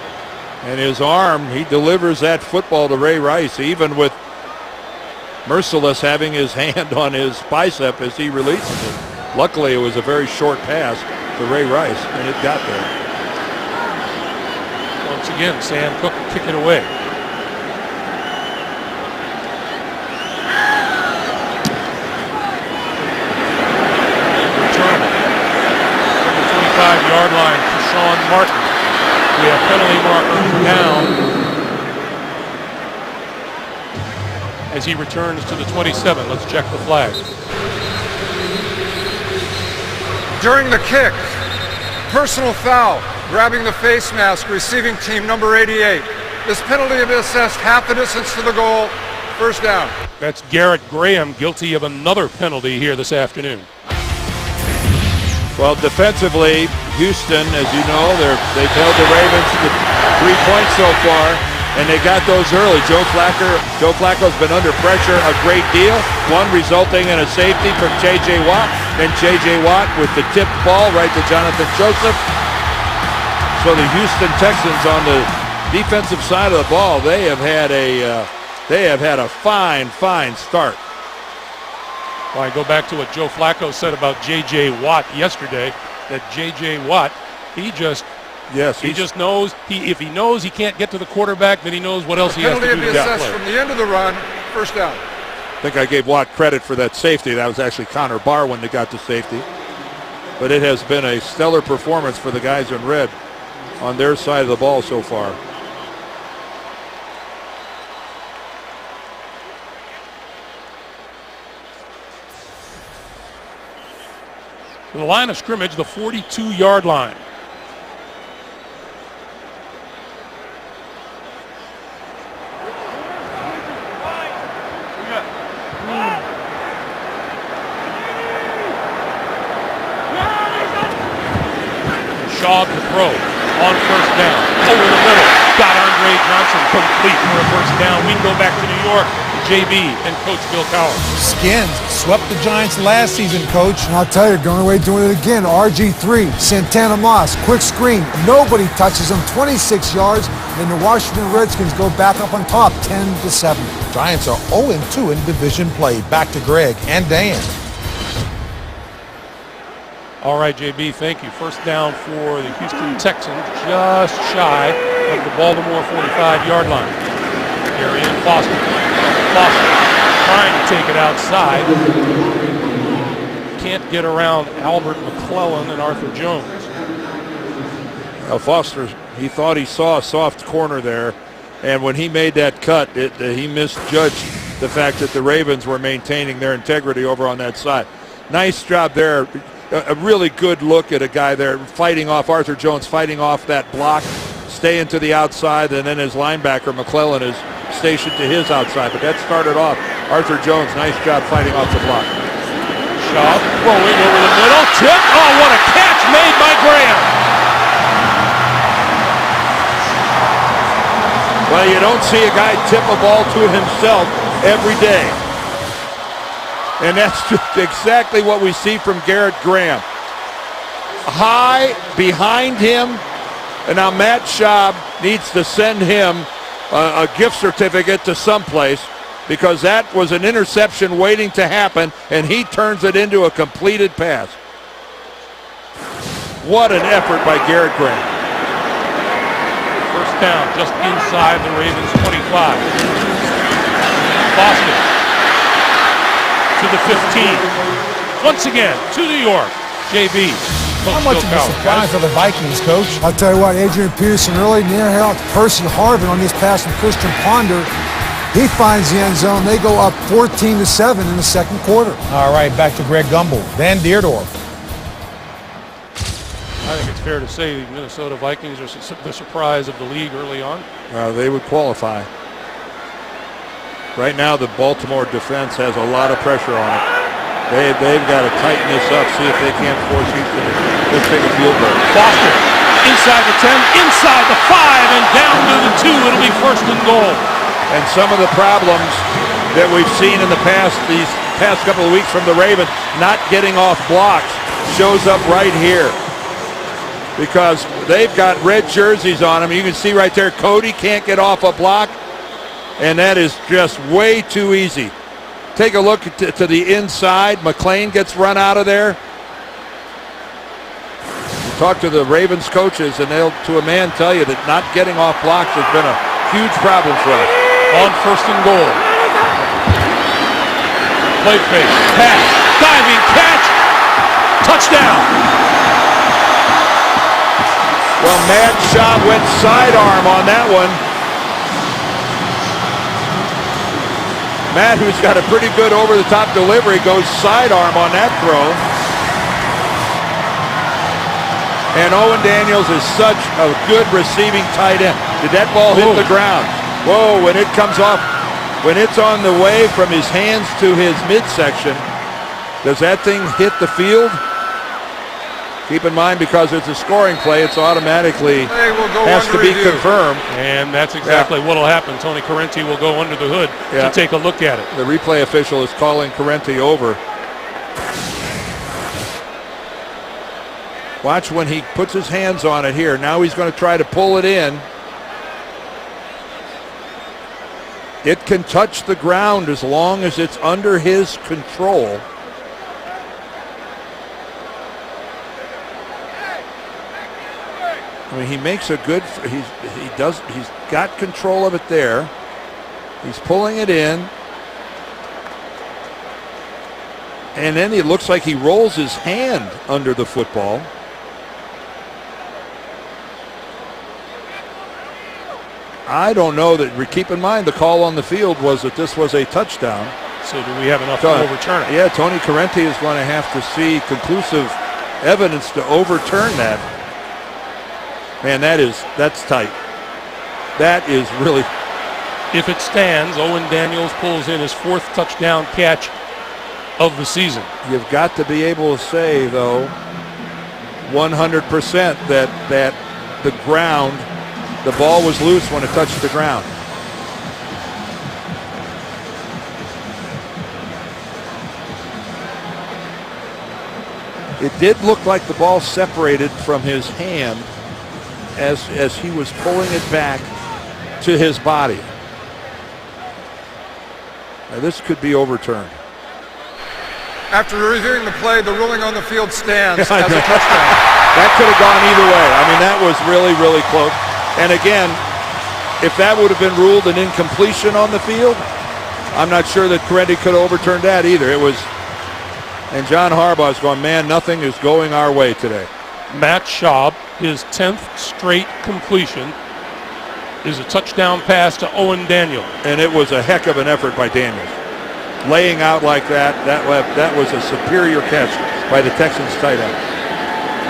and his arm, he delivers that football to Ray Rice, even with Merciless having his hand on his bicep as he releases it. Luckily, it was a very short pass to Ray Rice, and it got there. Once again, Sam Cook will kick it away. Return. From the 25-yard line, Sean Martin. We have penalty markers down as he returns to the 27. Let's check the flag. During the kick, personal foul. Grabbing the face mask, receiving team number 88. This penalty will be assessed half the distance to the goal. First down. That's Garrett Graham guilty of another penalty here this afternoon. Well, defensively, Houston, as you know, they've held the Ravens to 3 points so far, and they got those early. Joe Flacco's been under pressure a great deal, one resulting in a safety from J.J. Watt. Then J.J. Watt with the tipped ball right to Jonathan Joseph. So the Houston Texans on the defensive side of the ball, they have had a fine start. Well, I go back to what Joe Flacco said about J.J. Watt yesterday, that J.J. Watt, he just knows, if he knows he can't get to the quarterback, then he knows what else he has to do. Penalty to be assessed from the end of the run, first down. I think I gave Watt credit for that safety. That was actually Connor Barwin that got the safety. But it has been a stellar performance for the guys in red on their side of the ball so far. The line of scrimmage, the 42-yard line. Shaw to throw on first down. Over the middle. Got Andre Johnson complete for a first down. We can go back to New York. JB and Coach Bill Cowher. Skins swept the Giants last season, Coach. And I'll tell you, going away doing it again. RG3, Santana Moss, quick screen. Nobody touches him, 26 yards, and the Washington Redskins go back up on top, 10-7. Giants are 0-2 in division play. Back to Greg and Dan. All right, JB, thank you. First down for the Houston Texans, just shy of the Baltimore 45-yard line. Arian Foster trying to take it outside. Can't get around Albert McClellan and Arthur Jones. Now Foster, he thought he saw a soft corner there, and when he made that cut, he misjudged the fact that the Ravens were maintaining their integrity over on that side. Nice job there. A really good look at a guy there fighting off Arthur Jones, fighting off that block, staying to the outside, and then his linebacker McClellan is stationed to his outside. But that started off Arthur Jones. Nice job fighting off the block. Shaw throwing over the middle. Tip. Oh, what a catch made by Graham. Well, you don't see a guy tip a ball to himself every day. And that's just exactly what we see from Garrett Graham. High behind him. And now Matt Schaub needs to send him a gift certificate to someplace, because that was an interception waiting to happen, and he turns it into a completed pass. What an effort by Garrett Graham. First down, just inside the Ravens 25. Boston to the 15. Once again, to New York. JB. How much of a surprise for the Vikings, Coach? I'll tell you what, Adrian Peterson really near out Percy Harvin on this pass from Christian Ponder. He finds the end zone. They go up 14-7 in the second quarter. All right, back to Greg Gumbel. Dan Deerdorf. I think it's fair to say the Minnesota Vikings are the surprise of the league early on. They would qualify. Right now, the Baltimore defense has a lot of pressure on it. They've got to tighten this up, see if they can't force Houston to take a field goal. Foster inside the 10, inside the 5, and down to the 2. It'll be first and goal. And some of the problems that we've seen in the past, these past couple of weeks from the Ravens, not getting off blocks, shows up right here. Because they've got red jerseys on them. You can see right there, Cody can't get off a block, and that is just way too easy. Take a look to the inside. McLean gets run out of there. You talk to the Ravens coaches, and they'll, to a man, tell you that not getting off blocks has been a huge problem for us. On first and goal. Play fake. Pass. Diving catch. Touchdown. Well, Matt Schaub went sidearm on that one. Matt, who's got a pretty good over-the-top delivery, goes sidearm on that throw. And Owen Daniels is such a good receiving tight end. Did that ball hit the ground? Whoa, when it comes off, when it's on the way from his hands to his midsection, does that thing hit the field? Keep in mind, because it's a scoring play, it's automatically has to be confirmed. And that's exactly what will happen. Tony Correnti will go under the hood to take a look at it. The replay official is calling Correnti over. Watch when he puts his hands on it here. Now he's going to try to pull it in. It can touch the ground as long as it's under his control. I mean, he makes a good, he's got control of it there. He's pulling it in. And then it looks like he rolls his hand under the football. I don't know that, keep in mind the call on the field was that this was a touchdown. So do we have enough to overturn it? Yeah, Tony Correnti is going to have to see conclusive evidence to overturn that. Man, that's tight. That is really. If it stands, Owen Daniels pulls in his 4th touchdown catch of the season. You've got to be able to say, though, 100% that the ground, the ball was loose when it touched the ground. It did look like the ball separated from his hand as he was pulling it back to his body. Now this could be overturned. After reviewing the play, the ruling on the field stands as a touchdown. That could have gone either way. I mean, that was really, really close. And again, if that would have been ruled an incompletion on the field, I'm not sure that Correnti could have overturned that either. It was, and John Harbaugh's going, man, nothing is going our way today. Matt Schaub, his 10th straight completion, is a touchdown pass to Owen Daniels. And it was a heck of an effort by Daniels. Laying out like that was a superior catch by the Texans tight end.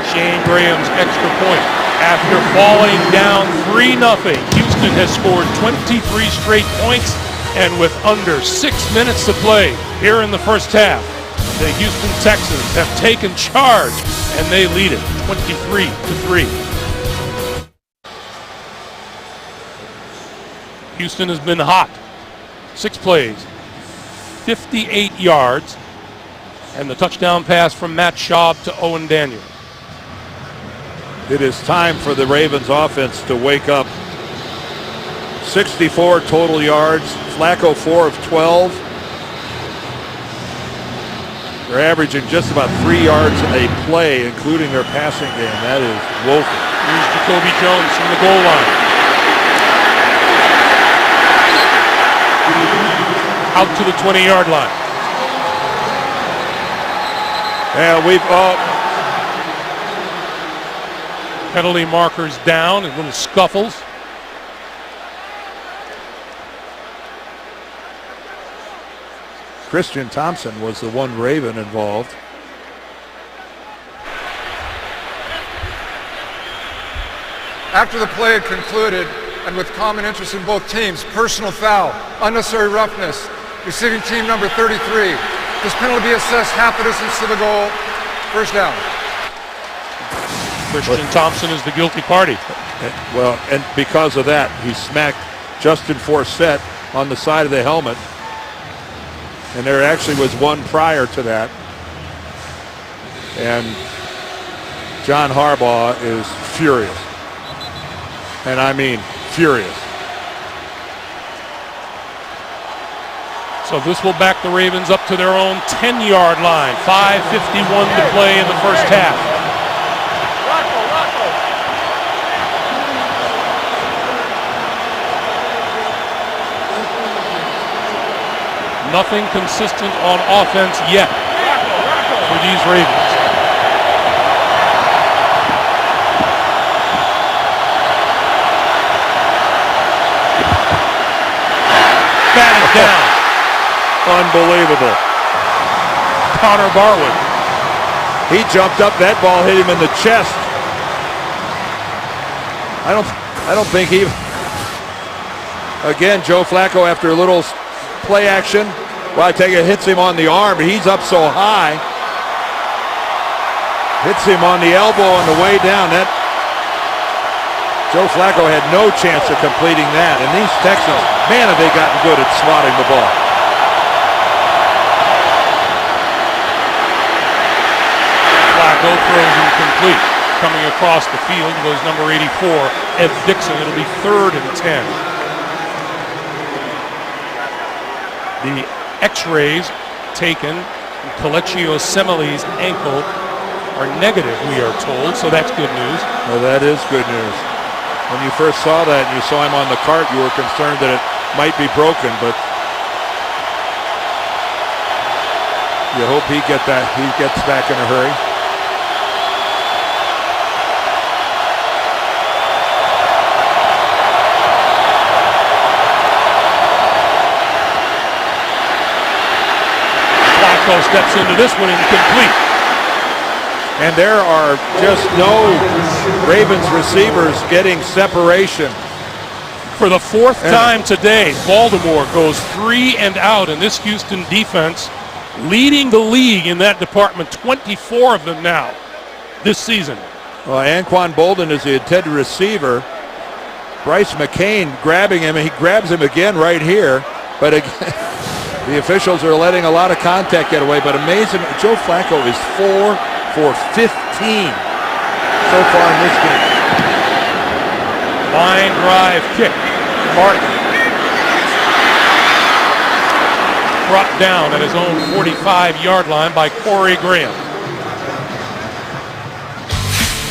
Shane Graham's extra point. After falling down 3-0, Houston has scored 23 straight points, and with under 6 minutes to play here in the first half, the Houston Texans have taken charge, and they lead it 23-3. Houston has been hot. 6 plays, 58 yards, and the touchdown pass from Matt Schaub to Owen Daniels. It is time for the Ravens offense to wake up. 64 total yards, Flacco 4 of 12. They're averaging just about 3 yards a play, including their passing game. That is woeful. Here's Jacoby Jones from the goal line. Out to the 20-yard line. Yeah, Penalty markers down and little scuffles. Christian Thompson was the one Raven involved. After the play had concluded, and with common interest in both teams, personal foul, unnecessary roughness, receiving team number 33. This penalty be assessed half the distance to the goal. First down. Christian Thompson is the guilty party. Well, and because of that, he smacked Justin Forsett on the side of the helmet. And there actually was one prior to that. And John Harbaugh is furious. And I mean furious. So this will back the Ravens up to their own 10-yard line. 5:51 to play in the first half. Nothing consistent on offense yet for these Ravens. Batted down. Unbelievable. Connor Barwood. He jumped up, that ball hit him in the chest. I don't think he, again, Joe Flacco after a little play action. Well, I take it hits him on the arm. He's up so high. Hits him on the elbow on the way down. That Joe Flacco had no chance of completing that. And these Texans, man, have they gotten good at swatting the ball. Flacco throws incomplete. coming across the field goes number 84, Ed Dixon. It'll be 3rd and 10. The X-rays taken from Kelechi Osemele's ankle are negative, we are told, so that's good news. Well, that is good news. When you first saw that and you saw him on the cart, you were concerned that it might be broken, but you hope he gets back in a hurry. Flacco steps into this one incomplete. And there are just no Ravens receivers getting separation. For the 4th time today, Baltimore goes 3 and out, and this Houston defense leading the league in that department, 24 of them now this season. Well, Anquan Bolden is the intended receiver. Bryce McCain grabbing him, and he grabs him again right here. But again, the officials are letting a lot of contact get away. But amazing, Joe Flacco is 4 for 15 so far in this game. Line drive kick. Martin brought down at his own 45-yard line by Corey Graham.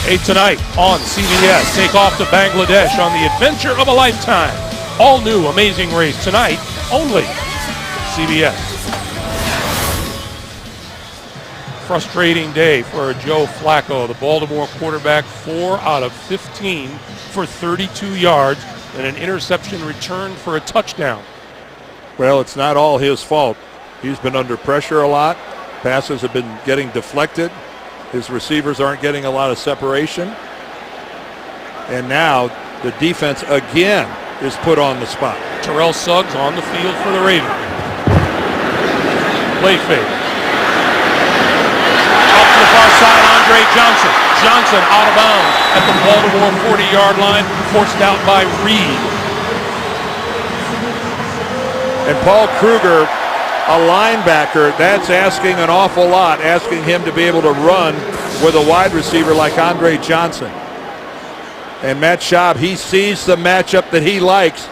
8 tonight on CBS. Take off to Bangladesh on the adventure of a lifetime. All new Amazing Race tonight, only CBS. Frustrating day for Joe Flacco. The Baltimore quarterback, 4 out of 15 for 32 yards and an interception return for a touchdown. Well, it's not all his fault. He's been under pressure a lot. Passes have been getting deflected. His receivers aren't getting a lot of separation. And now the defense again is put on the spot. Terrell Suggs on the field for the Ravens. Play fake. Out to the far side, Andre Johnson. Johnson out of bounds at the Baltimore 40-yard line, forced out by Reed. And Paul Kruger, a linebacker, that's asking an awful lot, asking him to be able to run with a wide receiver like Andre Johnson. And Matt Schaub, he sees the matchup that he likes,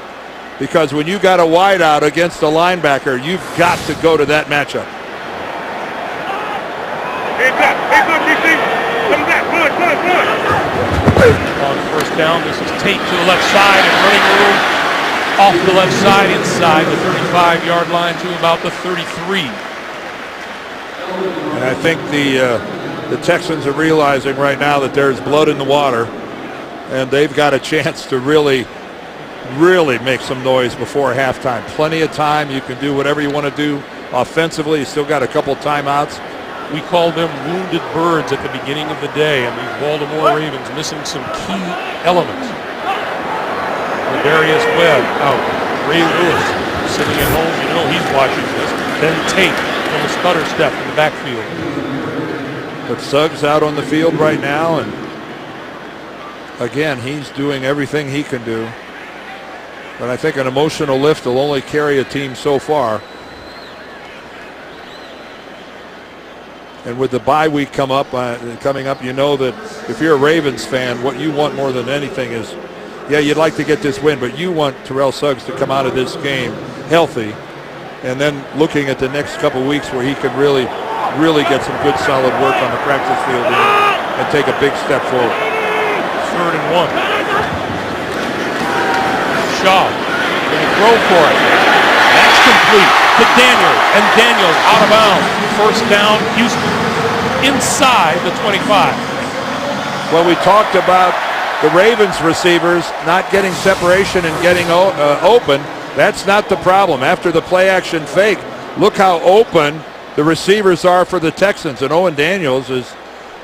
because when you got a wide out against a linebacker, you've got to go to that matchup. On first down, this is Tate to the left side and running room off the left side inside the 35-yard line to about the 33. And I think the Texans are realizing right now that there's blood in the water, and they've got a chance to really make some noise before halftime. Plenty of time. You can do whatever you want to do offensively. You still got a couple timeouts. We called them wounded birds at the beginning of the day, and these Baltimore Ravens missing some key elements. Darius Webb out. Ray Lewis sitting at home. You know he's watching this. Then Tate from a stutter step in the backfield. But Suggs out on the field right now, and again, he's doing everything he can do. But I think an emotional lift will only carry a team so far. And with the bye week coming up, you know that if you're a Ravens fan, what you want more than anything is, yeah, you'd like to get this win, but you want Terrell Suggs to come out of this game healthy, and then looking at the next couple weeks where he can really get some good solid work on the practice field and take a big step forward. 3rd and 1. Shaw going to throw for it. That's complete to Daniels, and Daniels out of bounds. First down, Houston, inside the 25. Well, we talked about the Ravens receivers not getting separation and getting open. That's not the problem. After the play action fake, look how open the receivers are for the Texans. And Owen Daniels has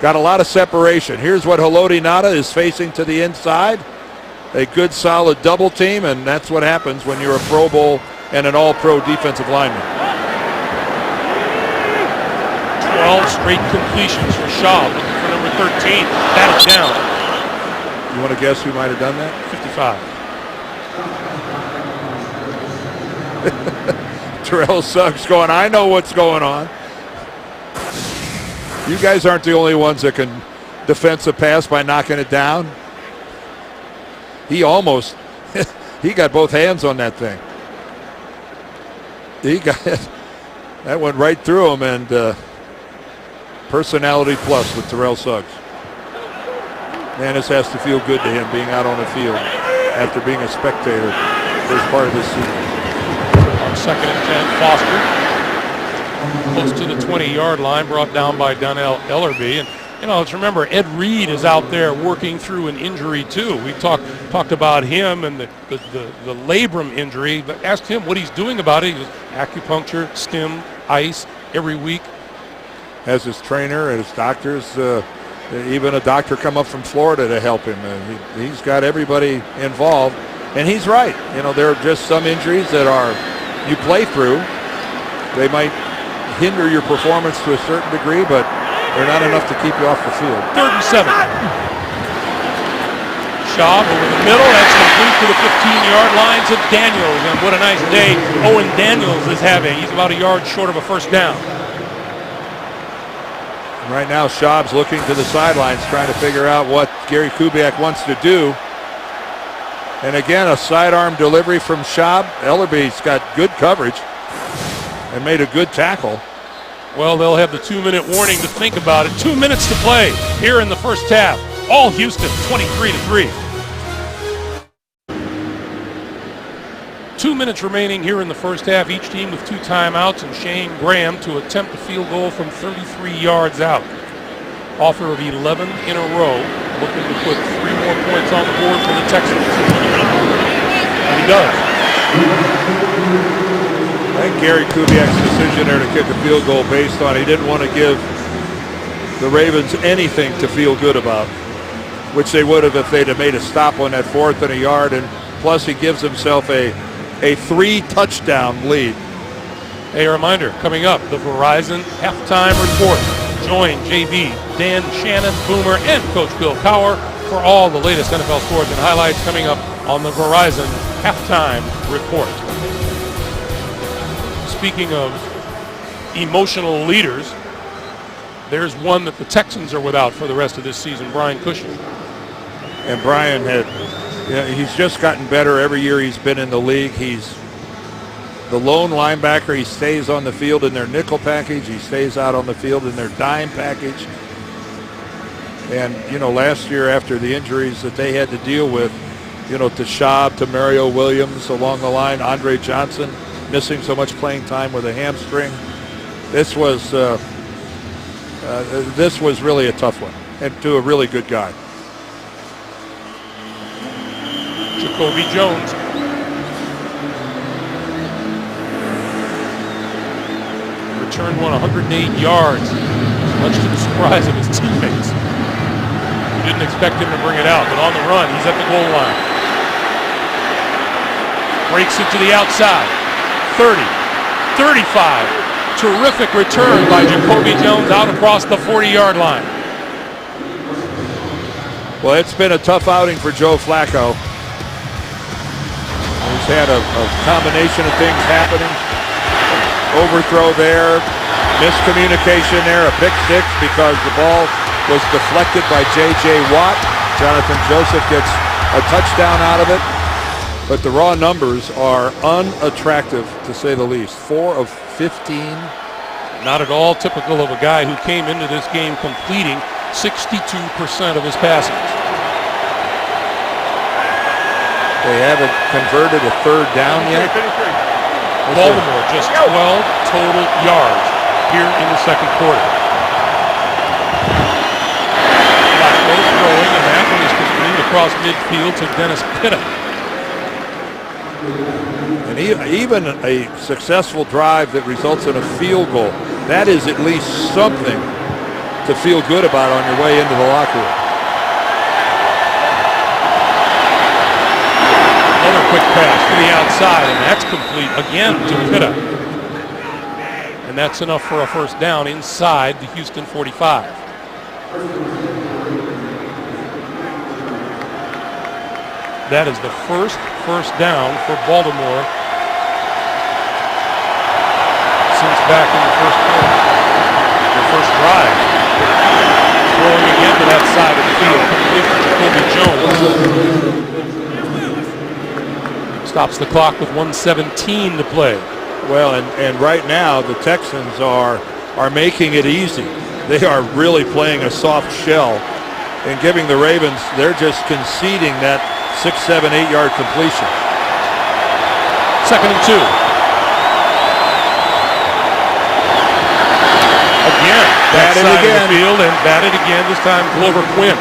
got a lot of separation. Here's what Haloti Ngata is facing to the inside. A good solid double team, and that's what happens when you're a Pro Bowl and an all-pro defensive lineman. 12 straight completions for Shaw, looking for number 13. Batted down. You want to guess who might have done that? 55. Terrell Suggs going, I know what's going on. You guys aren't the only ones that can defensive pass by knocking it down. He almost, he got both hands on that thing. He got it. That went right through him, and personality plus with Terrell Suggs. Man, this has to feel good to him being out on the field after being a spectator first part of this season. On 2nd and 10, Foster close to the 20-yard line, brought down by Donnell Ellerby. And let's remember, Ed Reed is out there working through an injury too. We talked about him and the labrum injury, but asked him what he's doing about it. He was acupuncture, stim, ice every week. Has his trainer and his doctors, even a doctor come up from Florida to help him. He's got everybody involved, and he's right. There are just some injuries that you play through. They might hinder your performance to a certain degree, but they're not enough to keep you off the field. 3rd and 7. Schaub over the middle. That's complete to the 15-yard line to Daniels. And what a nice day Owen Daniels is having. He's about a yard short of a first down. Right now, Schaub's looking to the sidelines, trying to figure out what Gary Kubiak wants to do. And again, a sidearm delivery from Schaub. Ellerby's got good coverage and made a good tackle. Well, they'll have the 2-minute warning to think about it. 2 minutes to play here in the first half. All Houston, 23-3. 2 minutes remaining here in the first half. Each team with 2 timeouts, and Shane Graham to attempt a field goal from 33 yards out. Author of 11 in a row, looking to put 3 more points on the board for the Texans. And he does. I think Gary Kubiak's decision there to kick a field goal based on he didn't want to give the Ravens anything to feel good about, which they would have if they'd have made a stop on that 4th and a yard, and plus he gives himself a 3-touchdown lead. A reminder, coming up, the Verizon Halftime Report. Join JB, Dan, Shannon, Boomer, and Coach Bill Cowher for all the latest NFL scores and highlights coming up on the Verizon Halftime Report. Speaking of emotional leaders, there's one that the Texans are without for the rest of this season, Brian Cushing. And Brian he's just gotten better every year he's been in the league. He's the lone linebacker. He stays on the field in their nickel package. He stays out on the field in their dime package. And, last year after the injuries that they had to deal with, to Schaub, to Mario Williams along the line, Andre Johnson missing so much playing time with a hamstring. This was really a tough one, and to a really good guy. Jacoby Jones. Returned 108 yards, much to the surprise of his teammates. You didn't expect him to bring it out, but on the run, he's at the goal line. Breaks it to the outside. 30, 35. Terrific return by Jacoby Jones out across the 40-yard line. Well, it's been a tough outing for Joe Flacco. He's had a combination of things happening. Overthrow there, miscommunication there, a pick six because the ball was deflected by J.J. Watt. Jonathan Joseph gets a touchdown out of it. But the raw numbers are unattractive, to say the least. 4 of 15. Not at all typical of a guy who came into this game completing 62% of his passes. They haven't converted a 3rd down yet. Baltimore just 12 total yards here in the second quarter. Flacco throwing, and that one is complete across midfield to Dennis Pitta. And even a successful drive that results in a field goal, that is at least something to feel good about on your way into the locker room. Another quick pass to the outside, and that's complete again to Pitta. And that's enough for a first down inside the Houston 45. That is the first down for Baltimore since back in the first quarter, the first drive. Throwing again to that Stops the clock with 1:17 to play. Well, and right now the Texans are making it easy. They are really playing a soft shell and giving the Ravens, they're just conceding that 6, 7, 8-yard completion. 2nd and 2. Again, batted side again. of the field and batted again. This time, Glover Quinn.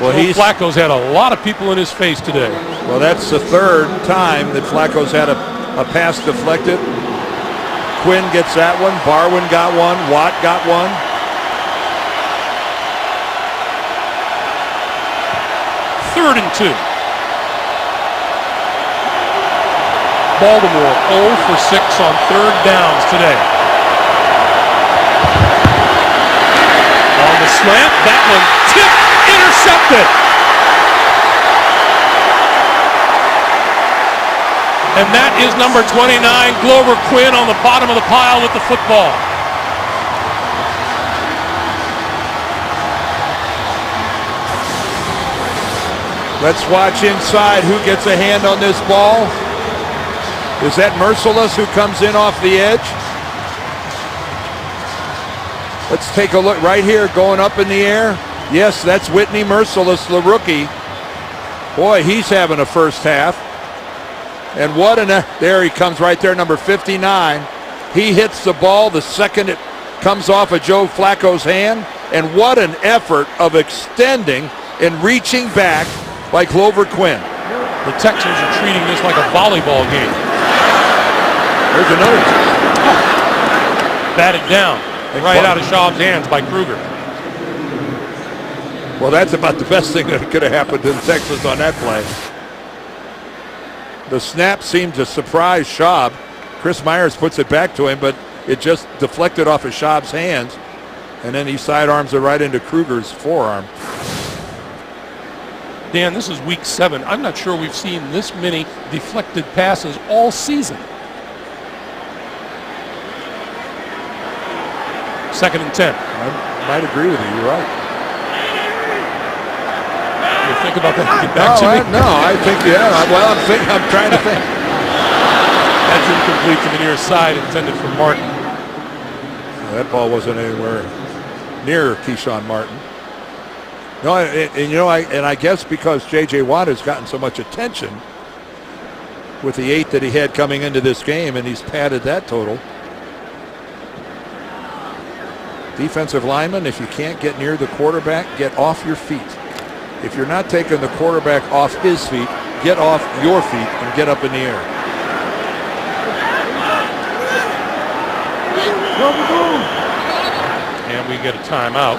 Well, Flacco's had a lot of people in his face today. Well, that's the 3rd time that Flacco's had a pass deflected. Quinn gets that one. Barwin got one. Watt got one. Third and 2. Baltimore 0 for 6 on 3rd downs today. On the slant, that one tipped, intercepted. And that is number 29, Glover Quinn, on the bottom of the pile with the football. Let's watch inside who gets a hand on this ball. Is that Merciless who comes in off the edge? Let's take a look right here, going up in the air. Yes, that's Whitney Merciless, the rookie. Boy, he's having a first half. And there he comes right there, number 59. He hits the ball the second it comes off of Joe Flacco's hand. And what an effort of extending and reaching back by Glover Quinn. The Texans are treating this like a volleyball game. There's another. Batted down right out of Schaub's hands by Kruger. Well, that's about the best thing that could have happened to the Texans on that play. The snap seemed to surprise Schaub. Chris Myers puts it back to him, but it just deflected off of Schaub's hands. And then he sidearms it right into Kruger's forearm. Dan, this is week 7. I'm not sure we've seen this many deflected passes all season. 2nd and 10. I might agree with you. You're right. You think about that? Get back to me. I think, yeah. Well, I'm trying to think. That's incomplete to the near side, intended for Martin. That ball wasn't anywhere near Keyshawn Martin. No, and I guess because J.J. Watt has gotten so much attention with the 8 that he had coming into this game, and he's padded that total. Defensive lineman, if you can't get near the quarterback, get off your feet. If you're not taking the quarterback off his feet, get off your feet and get up in the air. And we get a timeout.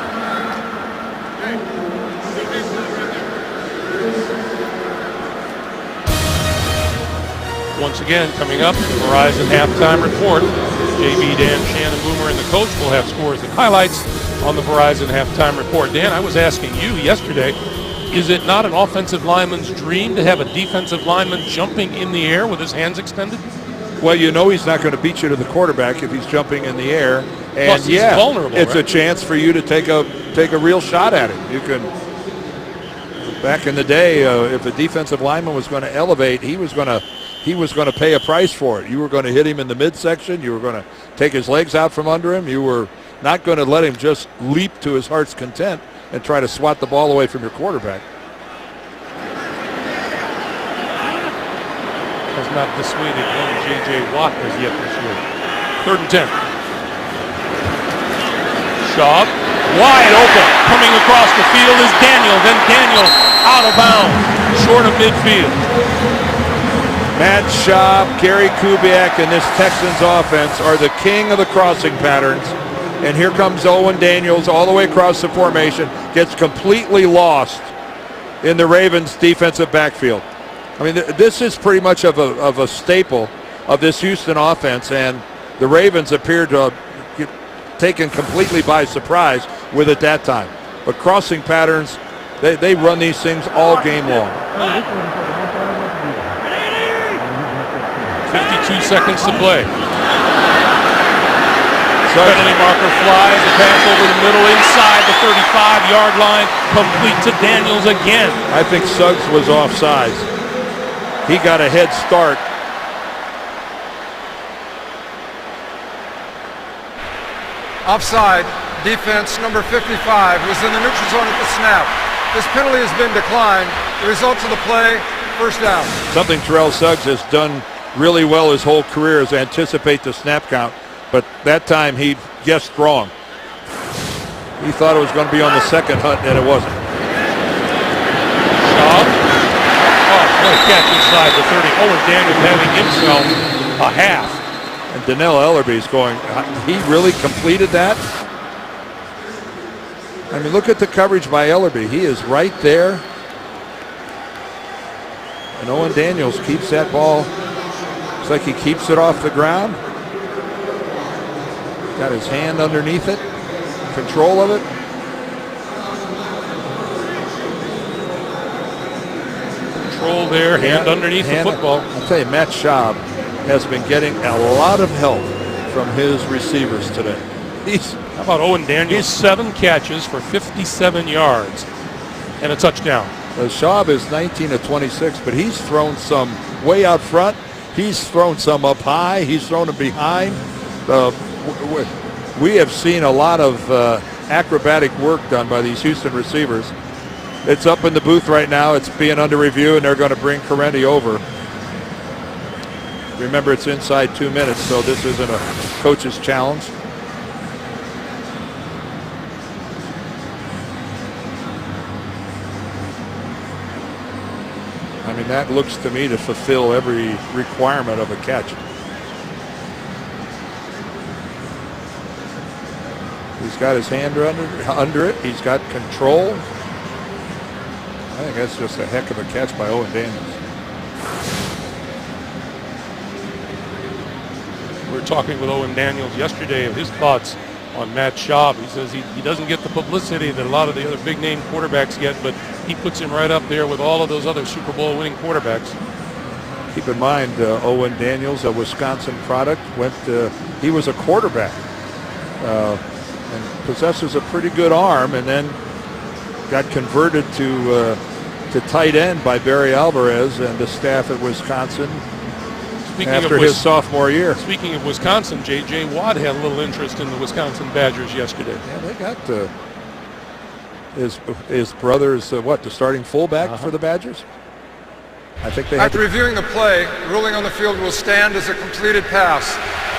Once again, coming up, the Verizon halftime report. JB, Dan, Shannon, Boomer, and the coach will have scores and highlights on the Verizon halftime report. Dan, I was asking you yesterday, is it not an offensive lineman's dream to have a defensive lineman jumping in the air with his hands extended? Well, you know he's not going to beat you to the quarterback if he's jumping in the air. And plus, he's vulnerable, it's right? a chance for you to take a real shot at him. You can. Back in the day, if a defensive lineman was going to elevate, he was going to pay a price for it. You were going to hit him in the midsection. You were going to take his legs out from under him. You were not going to let him just leap to his heart's content and try to swat the ball away from your quarterback. Has not dissuaded one J.J. Watt as yet this year. 3rd and 10. Schaub, wide open. Coming across the field is Daniels, and Daniels out of bounds, short of midfield. Matt Schaub, Gary Kubiak, and this Texans offense are the king of the crossing patterns. And here comes Owen Daniels all the way across the formation, gets completely lost in the Ravens' defensive backfield. I mean, this is pretty much of a staple of this Houston offense, and the Ravens appear to get taken completely by surprise with it that time. But crossing patterns, they run these things all game long. 52 seconds to play. penalty marker flies. The pass over the middle inside the 35-yard line. Complete to Daniels again. I think Suggs was offsides. He got a head start. Offside. Defense number 55 was in the neutral zone at the snap. This penalty has been declined. The results of the play, first down. Something Terrell Suggs has done really well his whole career is anticipate the snap count. But that time he guessed wrong. He thought it was going to be on the second hunt, and it wasn't. Shaw. Oh, what a catch inside the 30. Owen Daniels having himself a half. And Donnell Ellerby's going, he really completed that? I mean, look at the coverage by Ellerby. He is right there. And Owen Daniels keeps that ball. Looks like he keeps it off the ground. Got his hand underneath it. Control of it. Control there, hand underneath the football. I'll tell you, Matt Schaub has been getting a lot of help from his receivers today. How about Owen Daniels? 7 catches for 57 yards and a touchdown. Schaub is 19 of 26, but he's thrown some way out front. He's thrown some up high. He's thrown them behind. We have seen a lot of acrobatic work done by these Houston receivers. It's up in the booth right now. It's being under review, and they're going to bring Correnti over. Remember, it's inside 2 minutes, so this isn't a coach's challenge. I mean, that looks to me to fulfill every requirement of a catch. He's got his hand under it. He's got control. I think that's just a heck of a catch by Owen Daniels. We were talking with Owen Daniels yesterday of his thoughts on Matt Schaub. He says he doesn't get the publicity that a lot of the other big-name quarterbacks get, but he puts him right up there with all of those other Super Bowl winning quarterbacks. Keep in mind, Owen Daniels, a Wisconsin product, he was a quarterback and possesses a pretty good arm, and then got converted to tight end by Barry Alvarez and the staff at Wisconsin after his sophomore year. Speaking of Wisconsin, J.J. Watt had a little interest in the Wisconsin Badgers yesterday. Yeah, they got his brother's the starting fullback for the Badgers. I think they. After reviewing the play, ruling on the field will stand as a completed pass.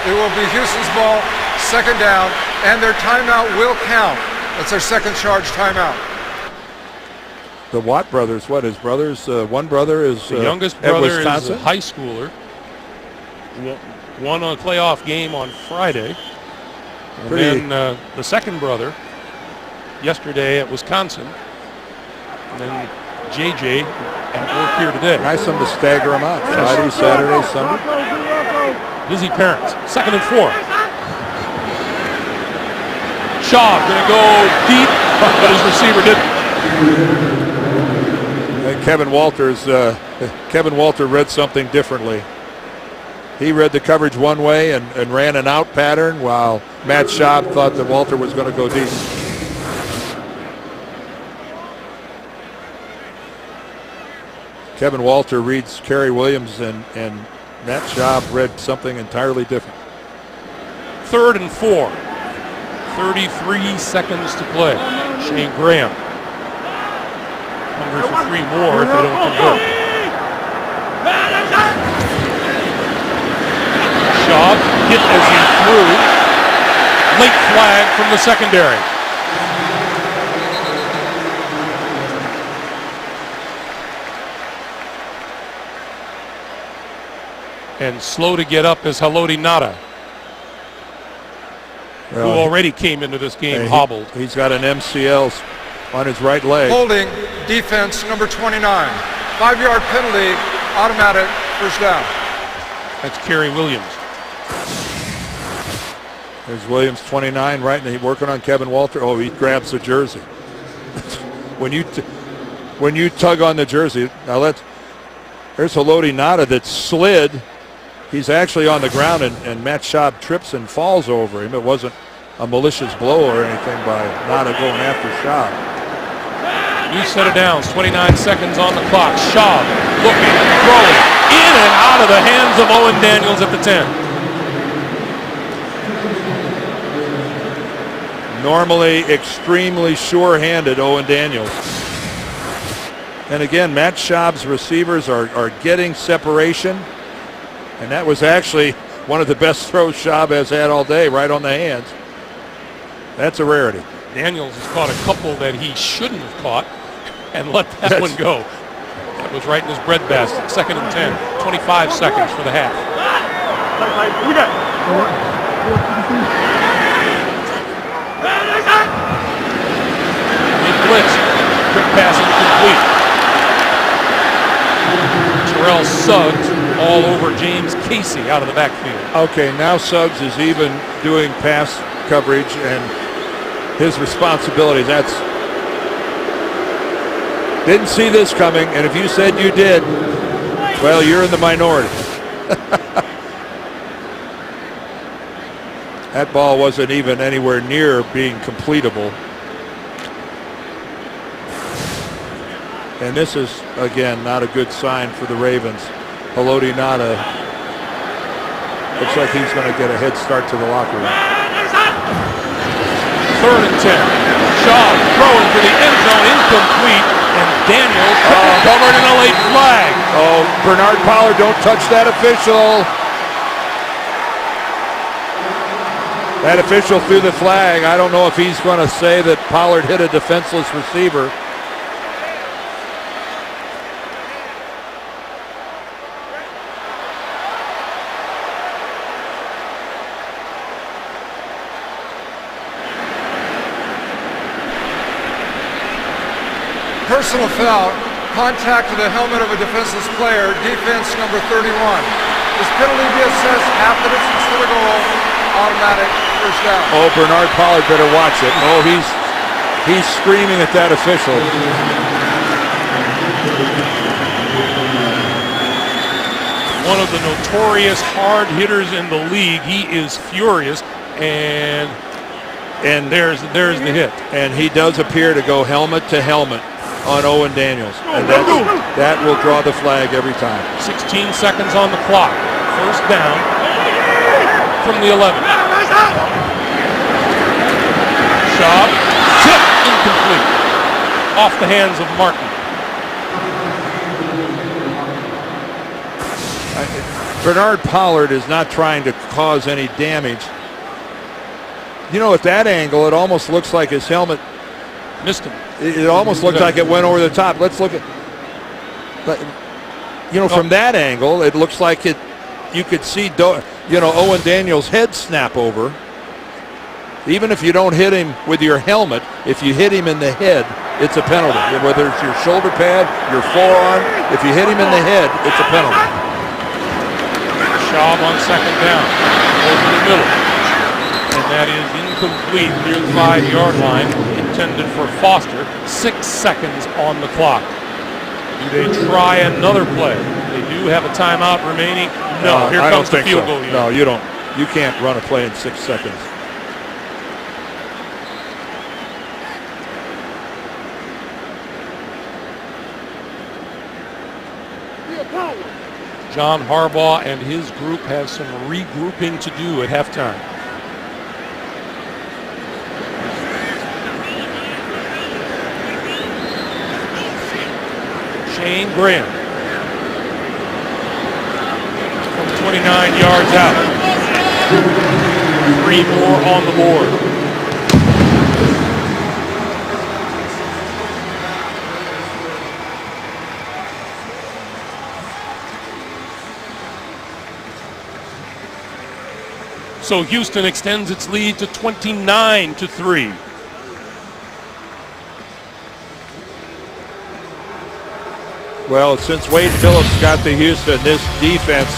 It will be Houston's ball, second down, and their timeout will count. That's their second charge timeout. The Watt brothers, his brothers, one brother is the youngest brother is a high schooler. Won a playoff game on Friday. And then the second brother yesterday at Wisconsin. And then JJ at work here today. Nice of them to stagger them out. Friday, Saturday, Sunday. Busy parents. 2nd and 4. Shaw going to go deep, but his receiver didn't. And Kevin Walter read something differently. He read the coverage one way and ran an out pattern, while Matt Schaub thought that Walter was going to go deep. Kevin Walter reads Kerry Williams, and Matt Schaub read something entirely different. 3rd and 4. 33 seconds to play. Shane Graham hungry for 3 more if they don't convert. Schaub hit as he threw. Late flag from the secondary. And slow to get up is Haloti Ngata, who already came into this game hobbled. He's got an MCL on his right leg. Holding defense number 29. 5-yard penalty, automatic first down. That's Kerry Williams. There's Williams, 29, right, and he's working on Kevin Walter. Oh, he grabs the jersey. when you tug on the jersey, now there's Haloti Ngata that slid. He's actually on the ground, and Matt Schaub trips and falls over him. It wasn't a malicious blow or anything by Nada going after Schaub. New set of downs, 29 seconds on the clock. Schaub looking, throwing, in and out of the hands of Owen Daniels at the 10. Normally extremely sure-handed Owen Daniels. And again, Matt Schaub's receivers are getting separation. And that was actually one of the best throws Schaub has had all day, right on the hands. That's a rarity. Daniels has caught a couple that he shouldn't have caught and let that one go. That was right in his breadbasket. 2nd and 10, 25 seconds for the half. Blitz, quick pass incomplete. Terrell Suggs all over James Casey out of the backfield. Okay, now Suggs is even doing pass coverage and his responsibilities. Didn't see this coming, and if you said you did, well, you're in the minority. That ball wasn't even anywhere near being completable. And this is, again, not a good sign for the Ravens. Haloti Ngata looks like he's going to get a head start to the locker room. 3rd and 10. Schaub throwing for the end zone, incomplete, and Daniels covered in a late flag. Oh, Bernard Pollard, don't touch that official. That official threw the flag. I don't know if he's going to say that Pollard hit a defenseless receiver. Personal foul, contact to the helmet of a defenseless player, defense number 31. This penalty be assessed half the distance to the goal, automatic first down. Oh, Bernard Pollard better watch it. Oh, he's screaming at that official. One of the notorious hard hitters in the league. He is furious, and there's the hit. And he does appear to go helmet to helmet on Owen Daniels, and that will draw the flag every time. 16 seconds on the clock. First down from the 11. Schaub, tip, incomplete. Off the hands of Martin. Bernard Pollard is not trying to cause any damage. You know, at that angle, it almost looks like his helmet missed him. It almost looked like it went over the top. Let's look at, from that angle, it looks like it. You could see, Owen Daniels' head snap over. Even if you don't hit him with your helmet, if you hit him in the head, it's a penalty. Whether it's your shoulder pad, your forearm, if you hit him in the head, it's a penalty. Schaub on 2nd down, over the middle, and that is incomplete near the 5-yard line, intended for Foster. 6 seconds on the clock. Do they try another play? They do have a timeout remaining. No, here comes the field goal unit. No, you don't. You can't run a play in 6 seconds. John Harbaugh and his group have some regrouping to do at halftime. Shane Graham from 29 yards out. 3 more on the board. So Houston extends its lead to 29-3. Well, since Wade Phillips got to Houston, this defense,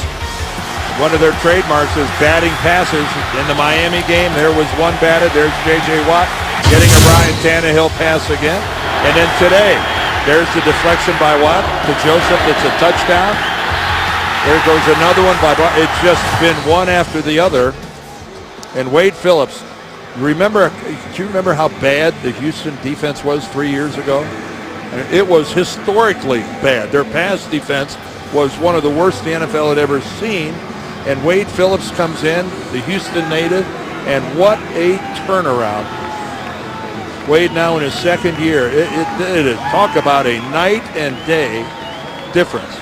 one of their trademarks is batting passes. In the Miami game, there was one batted. There's J.J. Watt getting a Ryan Tannehill pass again. And then today, there's the deflection by Watt to Joseph. It's a touchdown. There goes another one by Watt. It's just been one after the other. And Wade Phillips Remember, do you remember how bad the Houston defense was 3 years ago? And it was historically bad. Their pass defense was one of the worst the NFL had ever seen. And Wade Phillips comes in, the Houston native, and what a turnaround. Wade now in his second year. It is talk about a night and day difference.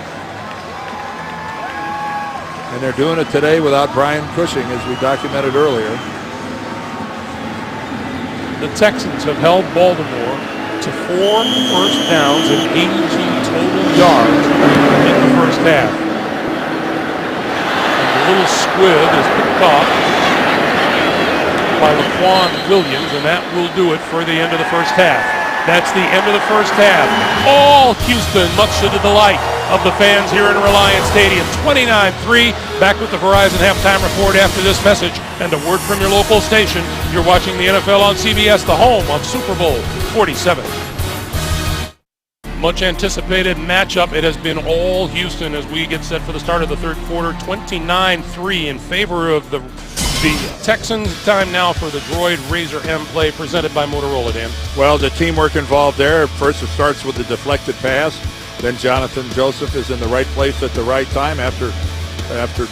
And they're doing it today without Brian Cushing, as we documented earlier. The Texans have held Baltimore to 4 first downs and 82 total yards in the first half. And the little squib is picked off by Laquan Williams, and that will do it for the end of the first half. That's the end of the first half. All Houston, much to the delight of the fans here in Reliant Stadium. 29-3. Back with the Verizon halftime report after this message and a word from your local station. You're watching the NFL on CBS, the home of Super Bowl 47. Much anticipated matchup. It has been all Houston as we get set for the start of the third quarter. 29-3 in favor of the Texans. Time now for the Droid Razor M play presented by Motorola, Dan. Well, the teamwork involved there. First, it starts with the deflected pass. Then Jonathan Joseph is in the right place at the right time after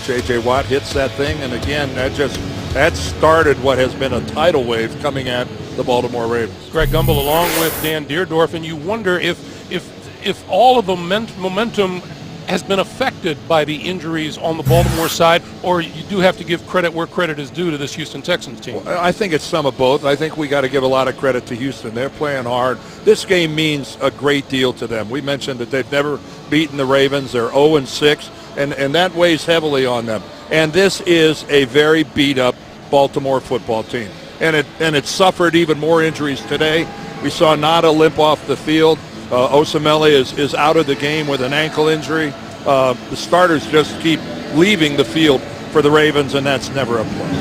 J.J. Watt hits that thing. And again, that started what has been a tidal wave coming at the Baltimore Ravens. Greg Gumbel along with Dan Deerdorf, and you wonder if all of the momentum has been affected by the injuries on the Baltimore side, or you do have to give credit where credit is due to this Houston Texans team. Well, I think it's some of both. I think we got to give a lot of credit to Houston. They're playing hard. This game means a great deal to them. We mentioned that they've never beaten the Ravens. They're 0-6, and that weighs heavily on them. And this is a very beat-up Baltimore football team. And it suffered even more injuries today. We saw Nada limp off the field. Osamele is out of the game with an ankle injury. The starters just keep leaving the field for the Ravens, and that's never a plus.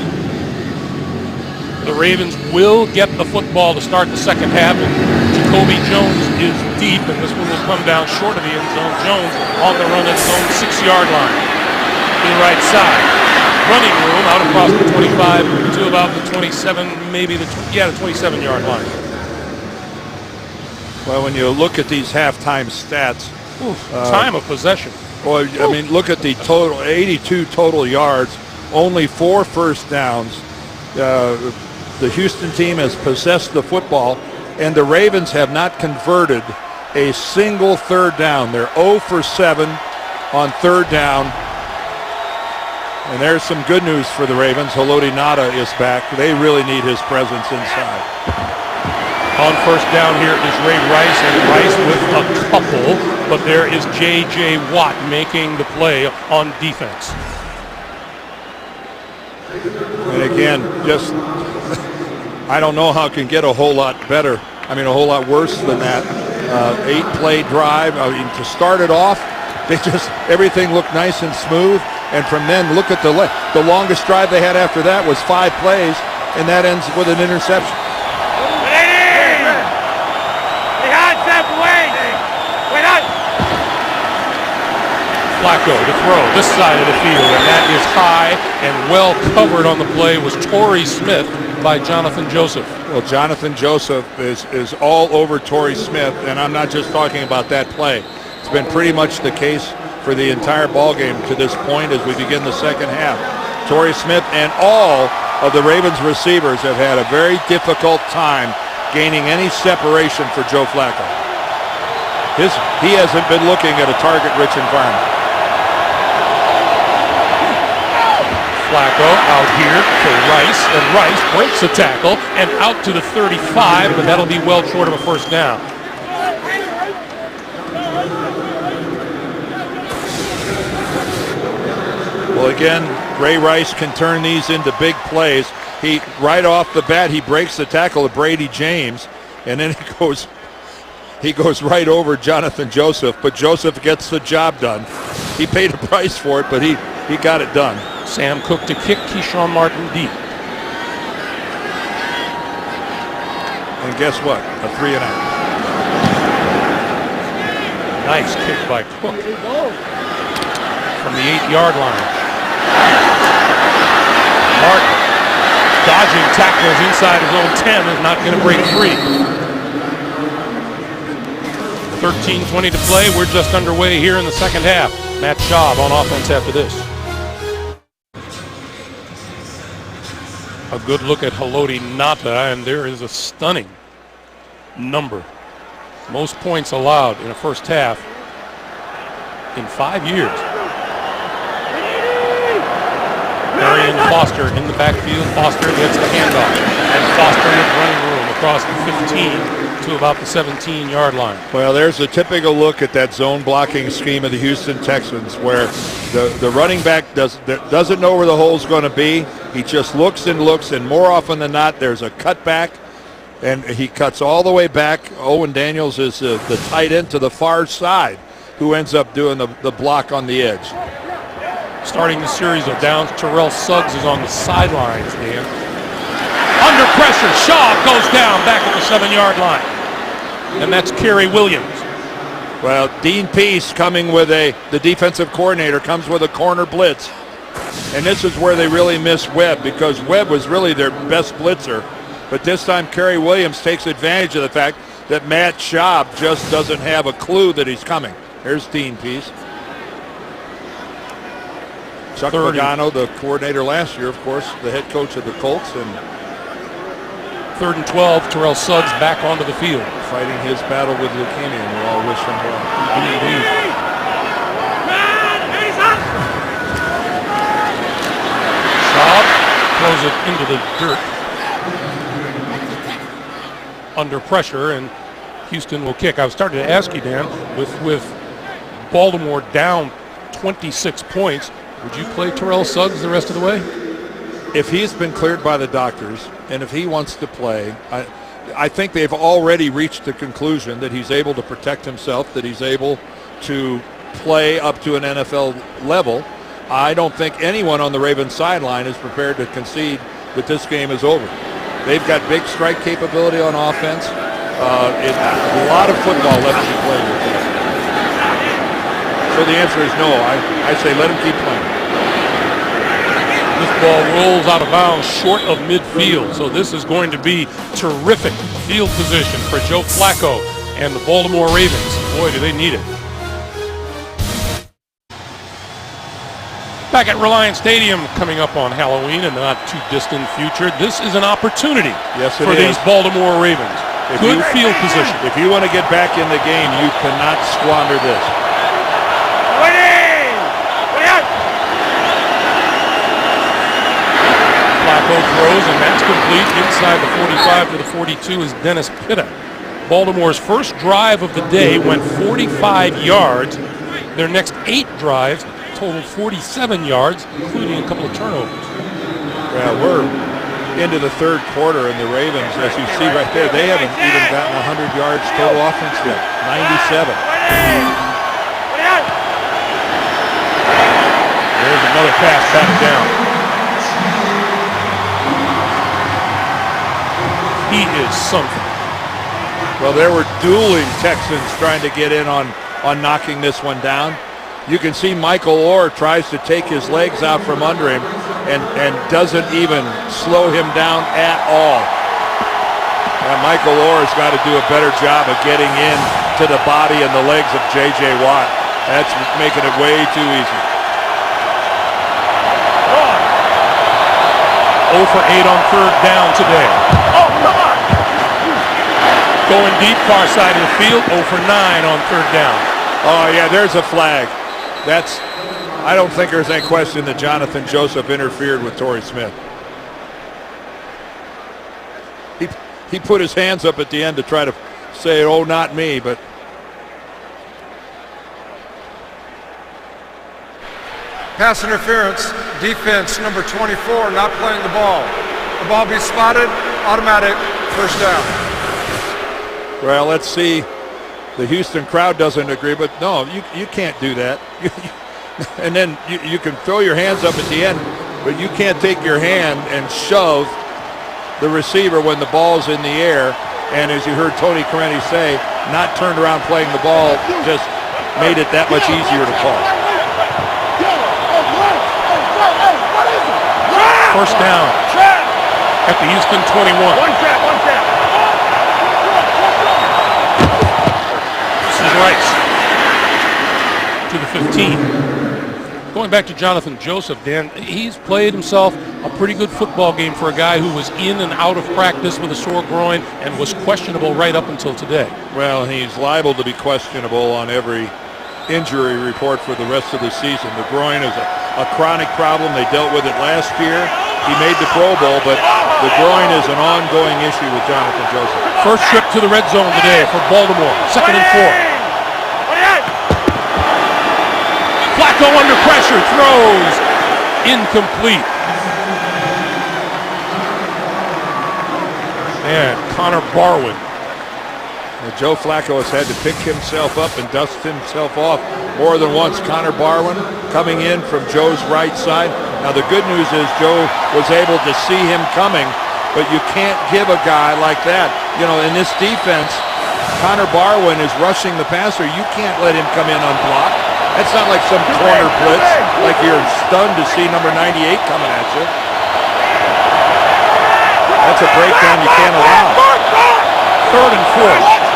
The Ravens will get the football to start the second half, and Jacoby Jones is deep, and this one will come down short of the end zone. Jones on the run at his own 6-yard line to the right side. Running room out across the 25 to about the 27, maybe the 27-yard line. Well, when you look at these halftime stats, time of possession. Well, I mean, look at the total, 82 total yards, only 4 first downs. The Houston team has possessed the football, and the Ravens have not converted a single third down. They're 0 for 7 on third down. And there's some good news for the Ravens. Haloti Ngata is back. They really need his presence inside. On first down here is Ray Rice, and Rice with a couple, but there is J.J. Watt making the play on defense. And again, just, I don't know how it can get a whole lot better. I mean, a whole lot worse than that. 8-play drive. I mean, to start it off, everything looked nice and smooth. And from then, look at the longest drive they had after that was 5 plays, and that ends with an interception. Flacco to throw this side of the field, and that is high and well covered on the play was Torrey Smith by Jonathan Joseph. Well, Jonathan Joseph is all over Torrey Smith, and I'm not just talking about that play. It's been pretty much the case for the entire ball game to this point as we begin the second half. Torrey Smith and all of the Ravens receivers have had a very difficult time gaining any separation for Joe Flacco. He hasn't been looking at a target-rich environment. Flacco out here to Rice, and Rice breaks the tackle and out to the 35, but that'll be well short of a first down. Well, again, Ray Rice can turn these into big plays. Right off the bat, he breaks the tackle of Brady James, and then he goes right over Jonathan Joseph, but Joseph gets the job done. He paid a price for it, but he got it done. Sam Cook to kick, Keyshawn Martin deep. And guess what? A 3-and-out. Nice kick by Cook from the 8-yard line. Martin dodging tacklers inside his own 10 is not going to break free. 13:20 to play. We're just underway here in the second half. Matt Schaub on offense after this. A good look at Haloti Ngata, and there is a stunning number. Most points allowed in a first half in 5 years. Marion Foster in the backfield. Foster gets the handoff, and Foster with running room across the 15 to about the 17-yard line. Well, there's a typical look at that zone blocking scheme of the Houston Texans, where the running back doesn't know where the hole's going to be. He just looks, and more often than not, there's a cutback, and he cuts all the way back. Owen Daniels is the tight end to the far side, who ends up doing the block on the edge. Starting the series of downs, Terrell Suggs is on the sidelines, Dan. Under pressure, Shaw goes down back at the 7-yard line. And that's Kerry Williams. Well, Dean Peace coming with the defensive coordinator comes with a corner blitz. And this is where they really miss Webb, because Webb was really their best blitzer. But this time Kerry Williams takes advantage of the fact that Matt Schaub just doesn't have a clue that he's coming. Here's Dean Peace. Chuck Pagano, the coordinator last year, of course, the head coach of the Colts. And 3rd and 12, Terrell Suggs back onto the field. Fighting his battle with leukemia, and we all wish him well. Indeed. Schaub throws it into the dirt. Under pressure, and Houston will kick. I was starting to ask you, Dan, with Baltimore down 26 points, would you play Terrell Suggs the rest of the way? If he's been cleared by the doctors, and if he wants to play, I think they've already reached the conclusion that he's able to protect himself, that he's able to play up to an NFL level. I don't think anyone on the Ravens sideline is prepared to concede that this game is over. They've got big strike capability on offense. A lot of football left to be played with them. So the answer is no. I say let him keep playing. This ball rolls out of bounds short of midfield, so this is going to be terrific field position for Joe Flacco and the Baltimore Ravens. Boy, do they need it. Back at Reliant Stadium coming up on Halloween in the not too distant future. This is an opportunity for these Baltimore Ravens. Good field position. If you want to get back in the game, you cannot squander this. Flacco throws, and that's complete. Inside the 45 to the 42 is Dennis Pitta. Baltimore's first drive of the day went 45 yards. Their next 8 drives totaled 47 yards, including a couple of turnovers. Well, we're into the third quarter, and the Ravens, as you see right there, they haven't even gotten 100 yards total offense yet. 97. There's another pass back down. He is something. Well, there were dueling Texans trying to get in on knocking this one down. You can see Michael Orr tries to take his legs out from under him and doesn't even slow him down at all. And Michael Orr has got to do a better job of getting in to the body and the legs of J.J. Watt. That's making it way too easy. 0 for 8 on 3rd down today. Going deep, far side of the field, 0 for 9 on 3rd down. Oh, yeah, there's a flag. I don't think there's any question that Jonathan Joseph interfered with Torrey Smith. He put his hands up at the end to try to say, oh, not me, but Pass interference, defense number 24 not playing the ball. The ball be spotted, automatic, first down. Well, let's see. The Houston crowd doesn't agree, but no, you can't do that. And then you can throw your hands up at the end, but you can't take your hand and shove the receiver when the ball's in the air. And as you heard Tony Correnti say, not turned around playing the ball just made it that much easier to call. First down. at the Houston 21. One tap, one tap. This is Rice to the 15. Going back to Jonathan Joseph, Dan, he's played himself a pretty good football game for a guy who was in and out of practice with a sore groin and was questionable right up until today. Well, he's liable to be questionable on every injury report for the rest of the season. The groin is a chronic problem. They dealt with it last year. He made the Pro Bowl, but the groin is an ongoing issue with Jonathan Joseph. First trip to the red zone today for Baltimore. 2nd and 4. Flacco under pressure, throws incomplete. And Connor Barwin. Well, Joe Flacco has had to pick himself up and dust himself off more than once. Connor Barwin coming in from Joe's right side. Now the good news is Joe was able to see him coming, but you can't give a guy like that. You know, in this defense, Connor Barwin is rushing the passer. You can't let him come in unblocked. That's not like some corner blitz, like you're stunned to see number 98 coming at you. That's a breakdown you can't allow. 3rd and 4.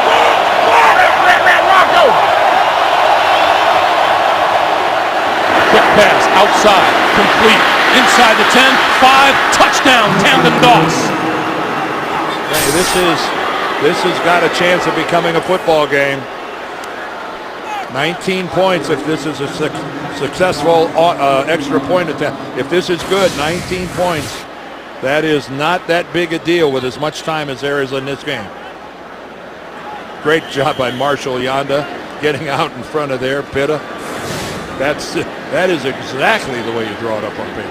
Quick pass outside, complete, inside the 10, 5, touchdown, Camden Doss. Hey, this has got a chance of becoming a football game. 19 points if this is a successful extra point attempt. If this is good, 19 points. That is not that big a deal with as much time as there is in this game. Great job by Marshall Yanda getting out in front of there, Pitta. That is exactly the way you draw it up on paper.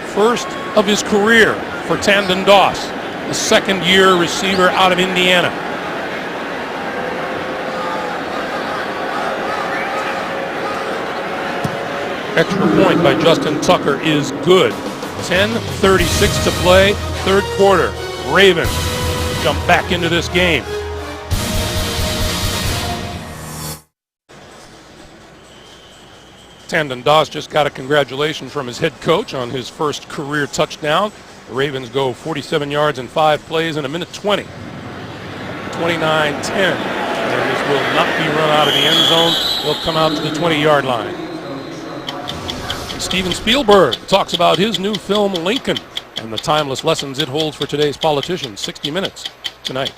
First of his career for Camden Doss, a second-year receiver out of Indiana. Extra point by Justin Tucker is good. 10:36 to play, 3rd quarter. Ravens jump back into this game. Camden Doss just got a congratulation from his head coach on his first career touchdown. The Ravens go 47 yards in 5 plays in a minute 20. 29-10. And this will not be run out of the end zone. They'll come out to the 20-yard line. Steven Spielberg talks about his new film Lincoln and the timeless lessons it holds for today's politicians. 60 Minutes tonight.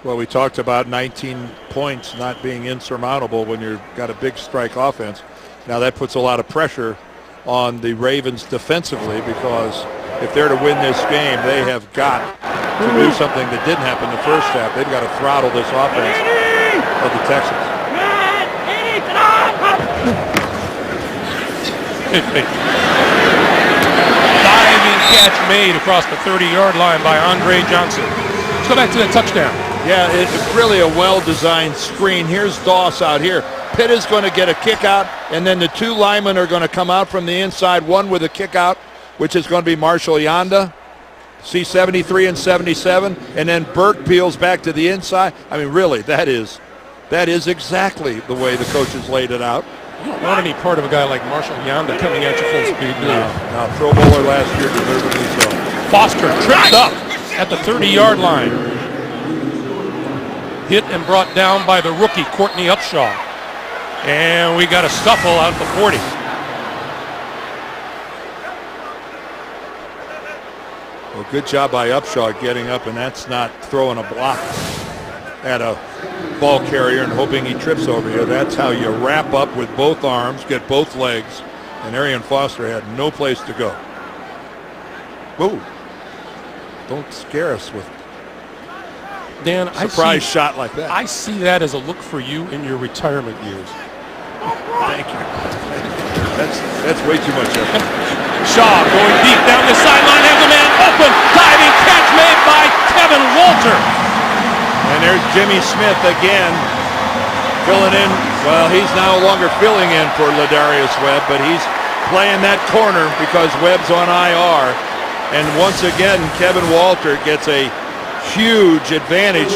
Well, we talked about 19 points not being insurmountable when you've got a big strike offense. Now that puts a lot of pressure on the Ravens defensively, because if they're to win this game, they have got to do something that didn't happen the first half. They've got to throttle this offense of the Texans. Diving catch made across the 30-yard line by Andre Johnson. Let's go back to that touchdown. Yeah, it's really a well-designed screen. Here's Doss out here. Pitt is going to get a kick out, and then the 2 linemen are going to come out from the inside, one with a kick out, which is going to be Marshall Yanda, C73 and 77, and then Burke peels back to the inside. I mean, really, that is exactly the way the coaches laid it out. You don't want any part of a guy like Marshall Yanda coming at you full speed. No, Pro Bowler last year, deservedly so. Foster tripped up at the 30-yard line. Hit and brought down by the rookie, Courtney Upshaw. And we got a scuffle out at the 40. Well, good job by Upshaw getting up, and that's not throwing a block at a ball carrier and hoping he trips over you. That's how you wrap up with both arms, get both legs, and Arian Foster had no place to go. Whoa. Don't scare us with Dan, surprise shot like that. I see that as a look for you in your retirement years. Thank you. That's way too much effort. Shaw going deep down the sideline, has a man open, diving catch made by Kevin Walter. And there's Jimmy Smith again, filling in. Well, he's no longer filling in for Ladarius Webb, but he's playing that corner because Webb's on IR. And once again, Kevin Walter gets a huge advantage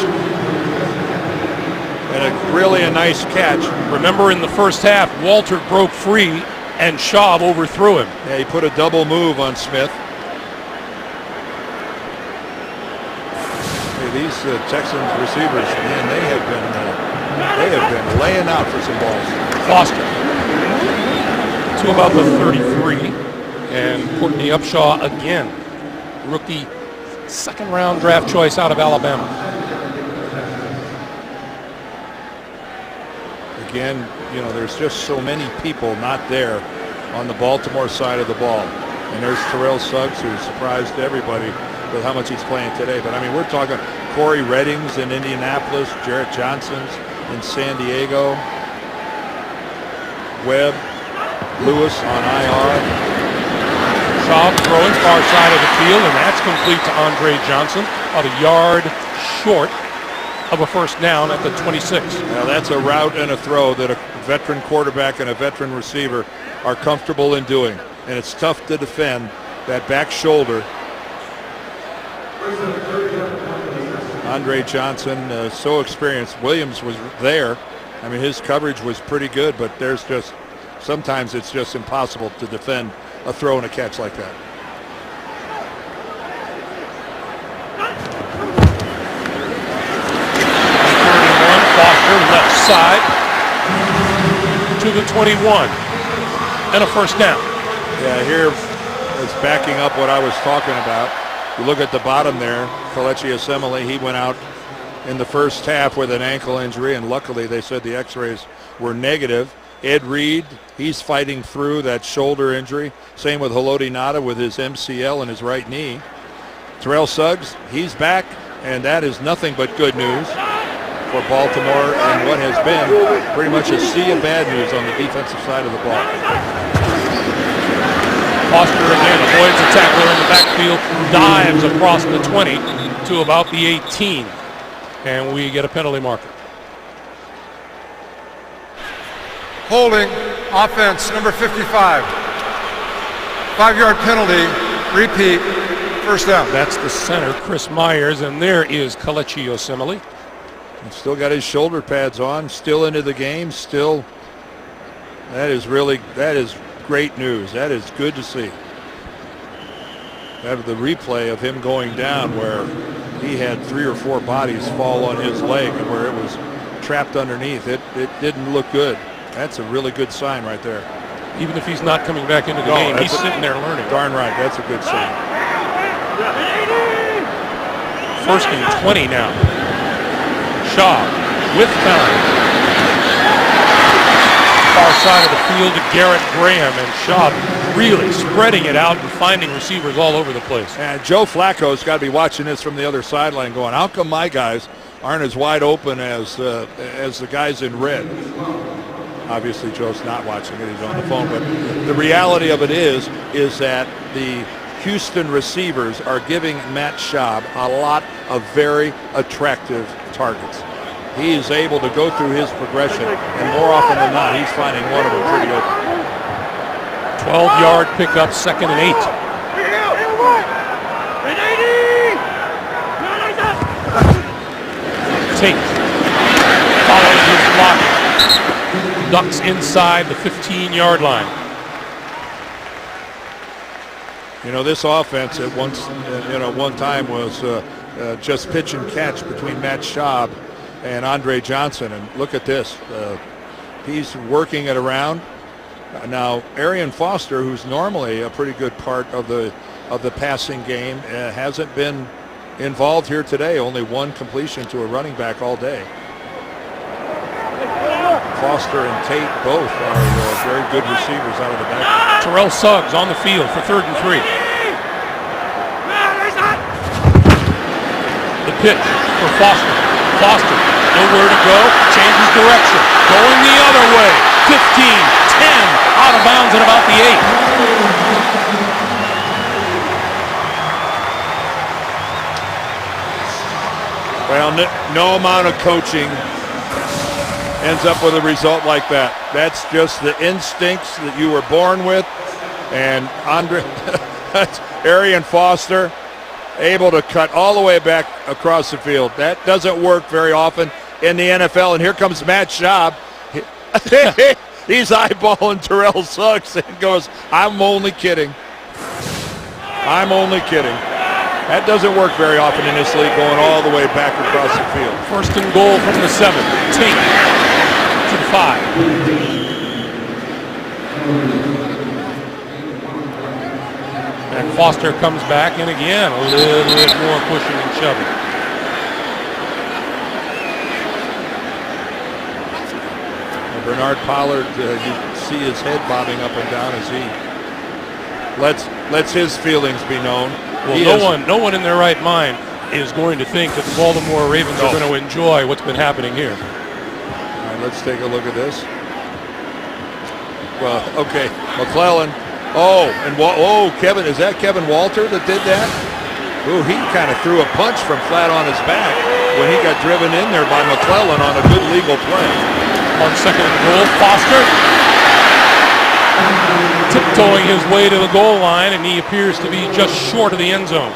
and really a nice catch. Remember in the first half, Walter broke free and Schaub overthrew him. Yeah, he put a double move on Smith. Hey, these Texans receivers, man, they have been laying out for some balls. Foster to about the 33, and Courtney Upshaw again, rookie second-round draft choice out of Alabama. Again, you know, there's just so many people not there on the Baltimore side of the ball. And there's Terrell Suggs, who surprised everybody with how much he's playing today. But, I mean, we're talking Corey Reddings in Indianapolis, Jarrett Johnson's in San Diego, Webb, Lewis on IR. Schaub throwing far side of the field, and that's complete to Andre Johnson, about a yard short of a first down at the 26. Now that's a route and a throw that a veteran quarterback and a veteran receiver are comfortable in doing. And it's tough to defend that back shoulder. Andre Johnson, so experienced. Williams was there. I mean, his coverage was pretty good, but there's just, sometimes it's just impossible to defend a throw and a catch like that. Foster left side to the 21 and a first down. Yeah, here is backing up what I was talking about. You look at the bottom there, Kelechi Osemele, he went out in the first half with an ankle injury, and luckily they said the x-rays were negative. Ed Reed, he's fighting through that shoulder injury. Same with Haloti Ngata with his MCL in his right knee. Terrell Suggs, he's back, and that is nothing but good news for Baltimore and what has been pretty much a sea of bad news on the defensive side of the ball. Foster again avoids a tackler in the backfield, dives across the 20 to about the 18, and we get a penalty marker. Holding, offense, number 55. 5-yard penalty, repeat, first down. That's the center, Chris Myers, and there is Kelechi Osemele. He's still got his shoulder pads on, still into the game, still. That is great news. That is good to see. Have the replay of him going down where he had 3 or 4 bodies fall on his leg and where it was trapped underneath. It didn't look good. That's a really good sign right there. Even if he's not coming back into the game, he's sitting there learning. Darn right, that's a good sign. First and 20 now. Schaub with time. Far side of the field to Garrett Graham, and Schaub really spreading it out and finding receivers all over the place. And Joe Flacco's got to be watching this from the other sideline going, how come my guys aren't as wide open as the guys in red? Obviously, Joe's not watching it. He's on the phone. But the reality of it is that the Houston receivers are giving Matt Schaub a lot of very attractive targets. He is able to go through his progression, and more often than not, he's finding one of them pretty open. 12-yard pickup, 2nd and 8. Tate following his block. Ducks inside the 15-yard line. You know, this offense at one time was just pitch and catch between Matt Schaub and Andre Johnson. And look at this. He's working it around. Now, Arian Foster, who's normally a pretty good part of the passing game, hasn't been involved here today. Only one completion to a running back all day. Foster and Tate both are very good receivers out of the back. Terrell Suggs on the field for 3rd and 3. The pitch for Foster. Foster, nowhere to go, changes direction. Going the other way. 15, 10, out of bounds at about the 8. Well, no amount of coaching ends up with a result like that. That's just the instincts that you were born with. And Arian Foster able to cut all the way back across the field. That doesn't work very often in the NFL. And here comes Matt Schaub. He's eyeballing Terrell Suggs and goes, I'm only kidding. I'm only kidding. That doesn't work very often in this league, going all the way back across the field. First and goal from the 7. Tate to the 5. And Foster comes back in again, a little bit more pushing and shoving. Bernard Pollard, you see his head bobbing up and down as he lets his feelings be known. Well, no one in their right mind is going to think that the Baltimore Ravens are going to enjoy what's been happening here. All right, let's take a look at this. Well, okay, McClellan. Kevin, is that Kevin Walter that did that? Ooh, he kind of threw a punch from flat on his back when he got driven in there by McClellan on a good legal play. On second and goal, Foster tiptoeing his way to the goal line, and he appears to be just short of the end zone.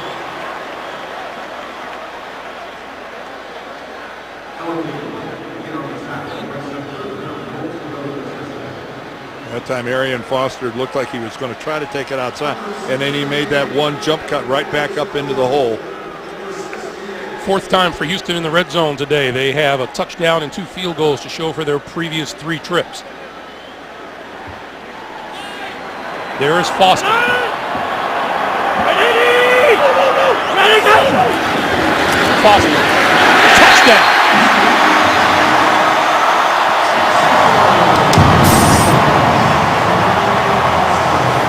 That time Arian Foster looked like he was going to try to take it outside, and then he made that one jump cut right back up into the hole. Fourth time for Houston in the red zone today. They have a touchdown and 2 field goals to show for their previous 3 trips. There is Foster. Foster. Touchdown.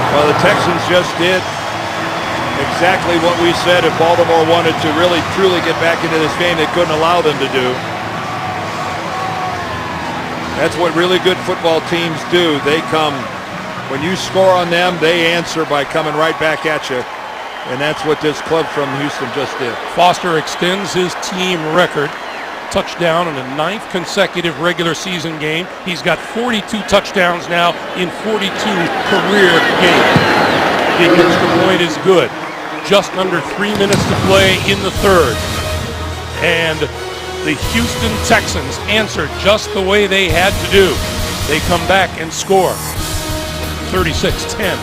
Well, the Texans just did exactly what we said if Baltimore wanted to really truly get back into this game, they couldn't allow them to do. That's what really good football teams do. They come, when you score on them, they answer by coming right back at you. And that's what this club from Houston just did. Foster extends his team record. Touchdown in the 9th consecutive regular season game. He's got 42 touchdowns now in 42 career games. The extra point is good. Just under 3 minutes to play in the 3rd. And the Houston Texans answered just the way they had to do. They come back and score. 36-10.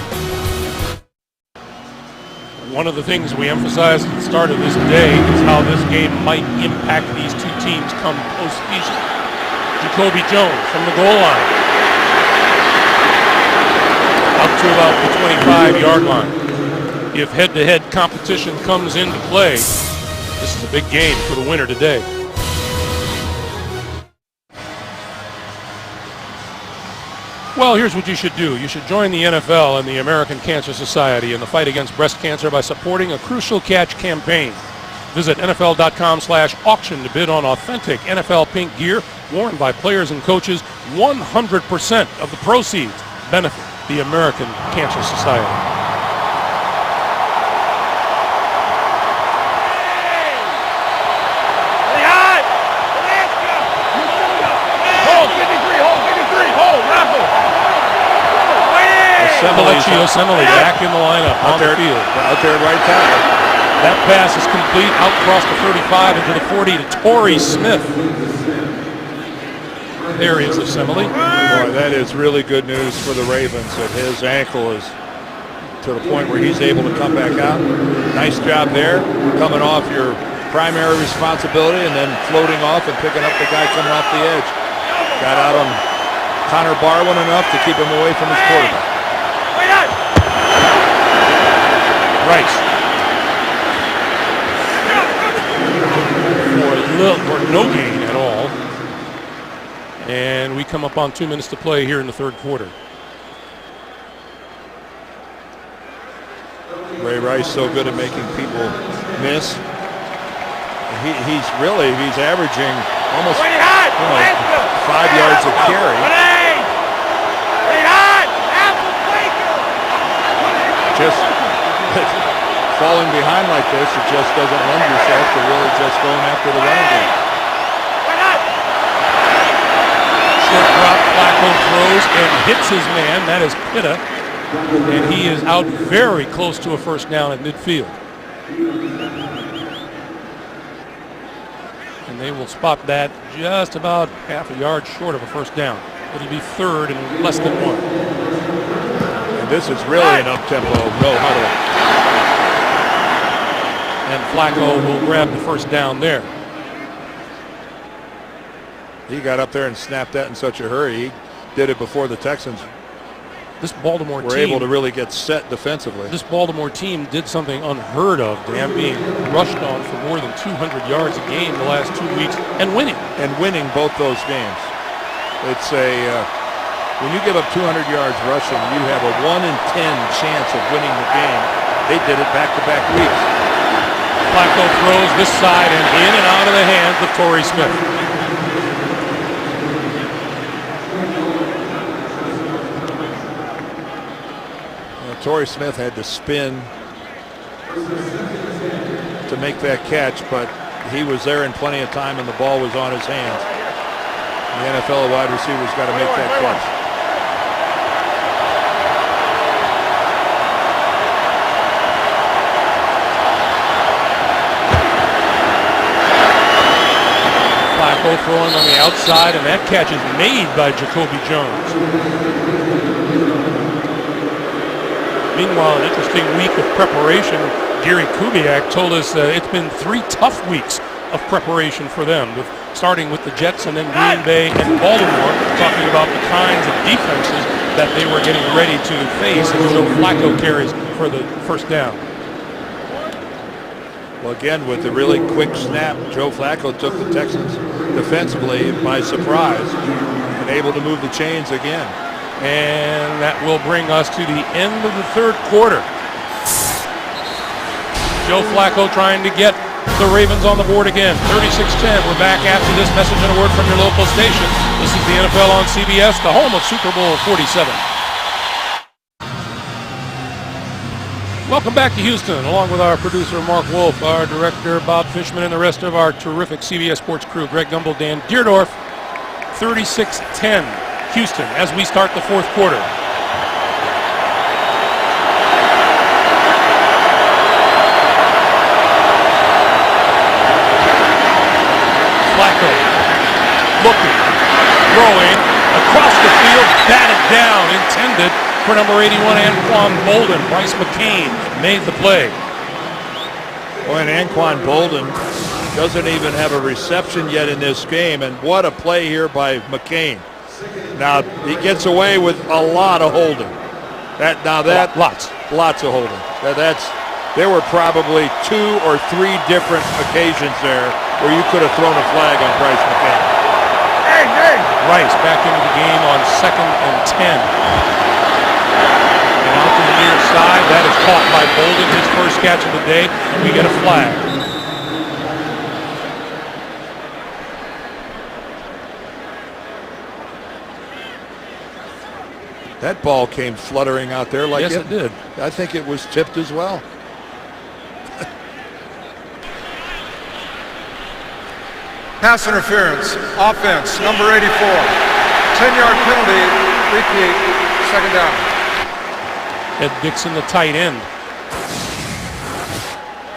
One of the things we emphasized at the start of this day is how this game might impact these 2 teams come postseason. Jacoby Jones from the goal line. Up to about the 25-yard line. If head-to-head competition comes into play, this is a big game for the winner today. Well, here's what you should do. You should join the NFL and the American Cancer Society in the fight against breast cancer by supporting a Crucial Catch campaign. Visit NFL.com/auction to bid on authentic NFL pink gear worn by players and coaches. 100% of the proceeds benefit the American Cancer Society. Assembly back in the lineup on the field. Out there at right tackle. That pass is complete out across the 35 into the 40 to Torrey Smith. There is Assembly. Boy, that is really good news for the Ravens that his ankle is to the point where he's able to come back out. Nice job there, coming off your primary responsibility and then floating off and picking up the guy coming off the edge. Got out on Connor Barwin enough to keep him away from his quarterback. Rice. For no gain at all. And we come up on 2 minutes to play here in the 3rd quarter. Ray Rice so good at making people miss. He's averaging almost 5 yards a carry. Just falling behind like this, it just doesn't lend yourself to really just going after the running game. Short drop, Flacco throws and hits his man. That is Pitta. And he is out very close to a first down at midfield. And they will spot that just about half a yard short of a first down. It'll be third and less than 1. And this is really an up-tempo no huddle. And Flacco will grab the first down there. He got up there and snapped that in such a hurry. He did it before the Texans This Baltimore were team able to really get set defensively. This Baltimore team did something unheard of, Dan, being rushed on for more than 200 yards a game the last 2 weeks and winning. And winning both those games. It's when you give up 200 yards rushing, you have a 1 in 10 chance of winning the game. They did it back-to-back weeks. Flacco throws this side and in and out of the hands of Torrey Smith. Torrey Smith had to spin to make that catch, but he was there in plenty of time and the ball was on his hands. The NFL wide receiver's got to make that catch. Flacco throwing on the outside, and that catch is made by Jacoby Jones. Meanwhile, an interesting week of preparation. Gary Kubiak told us it's been 3 tough weeks of preparation for them, starting with the Jets and then Green Bay and Baltimore, talking about the kinds of defenses that they were getting ready to face as Joe Flacco carries for the first down. Well, again, with the really quick snap, Joe Flacco took the Texans defensively by surprise and able to move the chains again. And that will bring us to the end of the third quarter. Joe Flacco trying to get the Ravens on the board again. 36-10. We're back after this message and a word from your local station. This is the NFL on CBS, the home of Super Bowl 47. Welcome back to Houston, along with our producer Mark Wolf, our director Bob Fishman, and the rest of our terrific CBS Sports crew. Greg Gumbel, Dan Deerdorf. 36-10. Houston as we start the fourth quarter. Flacco looking, throwing across the field, batted down, intended for number 81 Anquan Bolden. Bryce McCain made the play. Boy, and Anquan Bolden doesn't even have a reception yet in this game, and what a play here by McCain. Now, he gets away with a lot of holding. Lots of holding. There were probably 2 or 3 different occasions there where you could have thrown a flag on Bryce McCain. Hey! Rice back into the game on 2nd and 10. And out to the near side, that is caught by Bolden, his first catch of the day, and we get a flag. That ball came fluttering out there like yes, it did. I think it was tipped as well. Pass interference, offense, number 84. 10-yard penalty, repeat, second down. Ed Dixon, the tight end.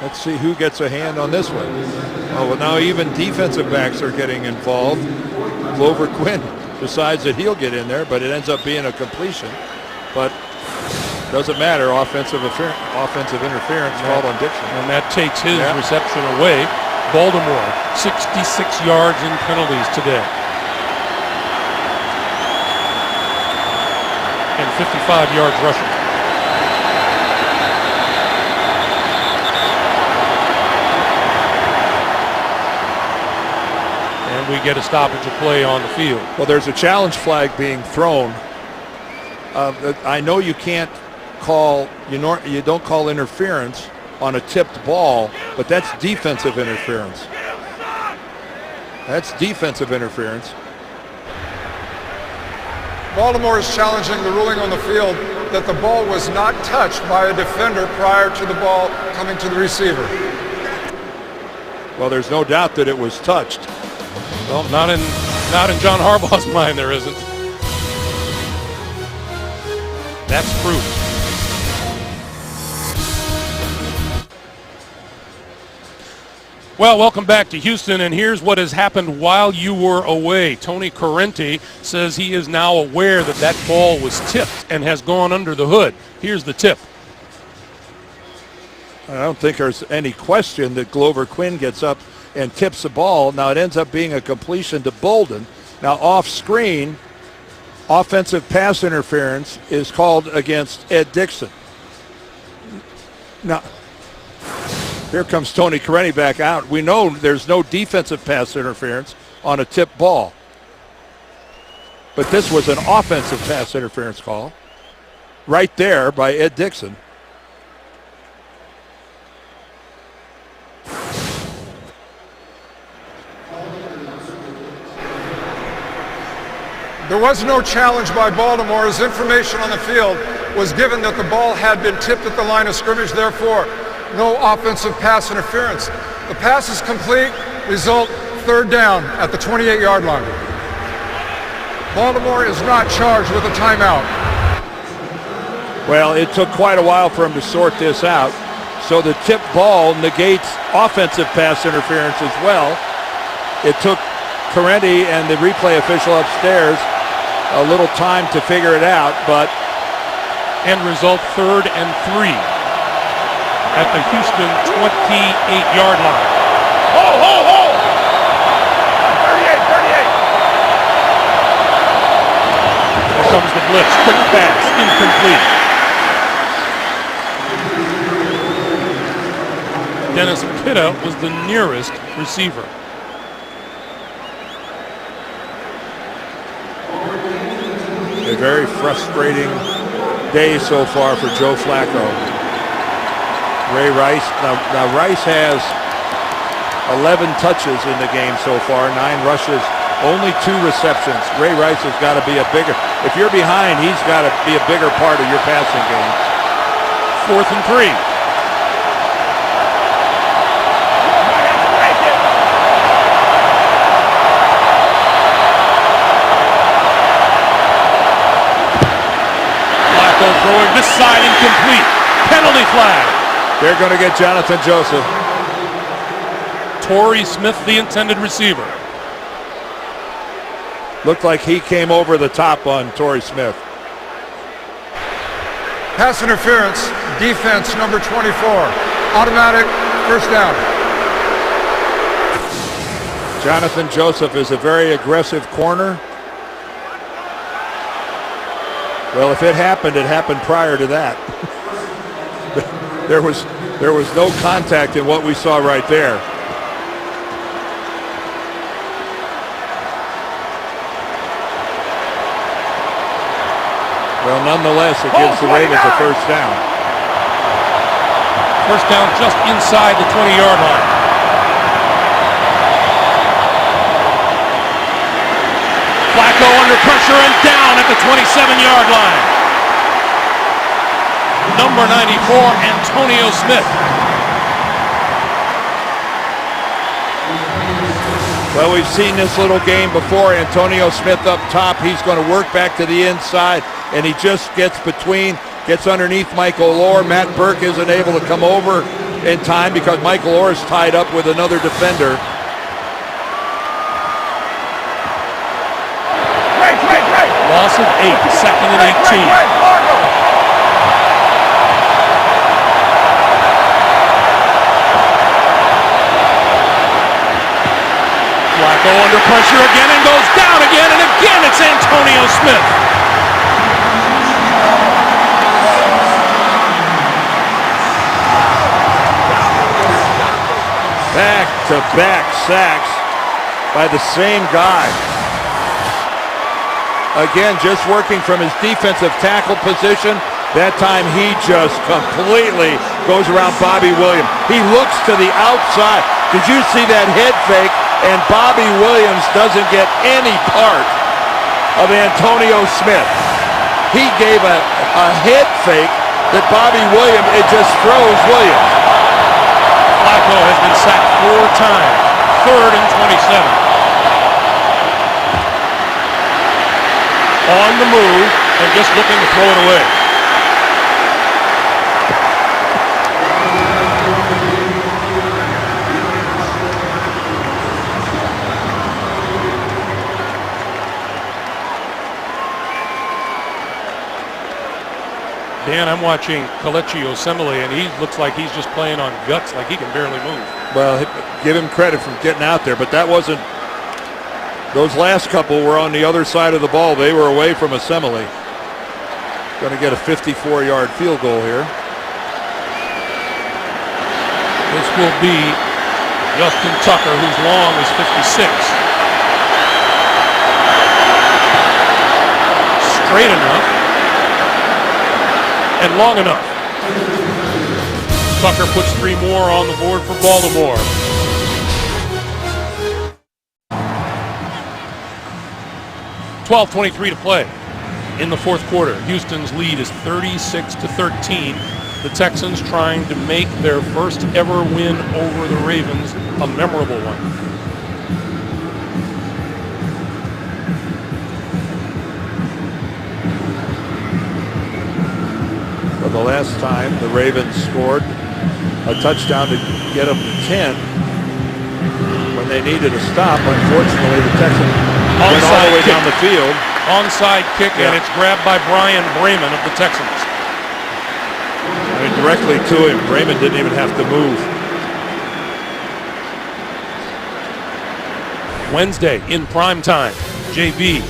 Let's see who gets a hand on this one. Oh, well, now even defensive backs are getting involved. Glover Quinn decides that he'll get in there, but it ends up being a completion. But doesn't matter. Offensive interference called on Dixon. And that takes his reception away. Baltimore, 66 yards in penalties today. And 55 yards rushing. And we get a stoppage of play on the field. Well, there's a challenge flag being thrown. I know you can't call, you don't call interference on a tipped ball, but that's defensive interference. That's defensive interference. Baltimore is challenging the ruling on the field that the ball was not touched by a defender prior to the ball coming to the receiver. Well, there's no doubt that it was touched. Well, not in John Harbaugh's mind, there isn't. That's proof. Well, welcome back to Houston, and here's what has happened while you were away. Tony Correnti says he is now aware that that ball was tipped and has gone under the hood. Here's the tip. I don't think there's any question that Glover Quinn gets up and tips the ball. Now it ends up being a completion to Bolden. Now off screen, offensive pass interference is called against Ed Dixon. Now, here comes Tony Correnti back out. We know there's no defensive pass interference on a tip ball. But this was an offensive pass interference call right there by Ed Dixon. There was no challenge by Baltimore as information on the field was given that the ball had been tipped at the line of scrimmage, therefore no offensive pass interference. The pass is complete, result third down at the 28-yard line. Baltimore is not charged with a timeout. Well, it took quite a while for him to sort this out. So the tip ball negates offensive pass interference as well. It took Correnti and the replay official upstairs a little time to figure it out, but end result 3rd and 3 at the Houston 28-yard line. Ho, ho, ho! 38. Here comes the blitz. Quick pass, incomplete. Dennis Pitta was the nearest receiver. a very frustrating day so far for Joe Flacco. Ray Rice, now Rice has 11 touches in the game so far, 9 rushes, only 2 receptions. Ray Rice has got to be a bigger, if you're behind, he's got to be a bigger part of your passing game. 4th and 3. Flacco throwing this side incomplete. Penalty flag. They're going to get Jonathan Joseph. Torrey Smith, the intended receiver. Looked like he came over the top on Torrey Smith. Pass interference, defense number 24. Automatic, first down. Jonathan Joseph is a very aggressive corner. Well, if it happened prior to that. There was no contact in what we saw right there. Well, nonetheless, it gives the Ravens a first down. First down just inside the 20-yard line. Flacco under pressure and down at the 27-yard line. Number 94, Antonio Smith. Well, we've seen this little game before. Antonio Smith up top. He's going to work back to the inside, and he just gets underneath Michael Orr. Matt Burke isn't able to come over in time because Michael Orr is tied up with another defender. Loss of 8, 2nd and 18. Flacco under pressure again and goes down again, and again it's Antonio Smith. Back-to-back sacks by the same guy. Again, just working from his defensive tackle position. That time he just completely goes around Bobby Williams. He looks to the outside. Did you see that head fake? And Bobby Williams doesn't get any part of Antonio Smith. He gave a head fake that Bobby Williams, it just throws Williams. Flacco has been sacked 4 times. 3rd and 27. On the move and just looking to throw it away. Dan, I'm watching Kelechi Osemele, and he looks like he's just playing on guts, like he can barely move. Well, give him credit for getting out there, but that wasn't. Those last couple were on the other side of the ball. They were away from Osemele. Going to get a 54-yard field goal here. This will be Justin Tucker, whose long is 56. Straight enough and long enough. Tucker puts 3 more on the board for Baltimore. .23 to play in the fourth quarter. Houston's lead is 36-13. The Texans trying to make their first ever win over the Ravens a memorable one. For the last time, the Ravens scored a touchdown to get them to 10 when they needed a stop. Unfortunately, the Texans went all the way down the field. Onside kick, and it's grabbed by Brian Bremen of the Texans. I mean, directly to him. Bremen didn't even have to move. Wednesday in prime time, JV,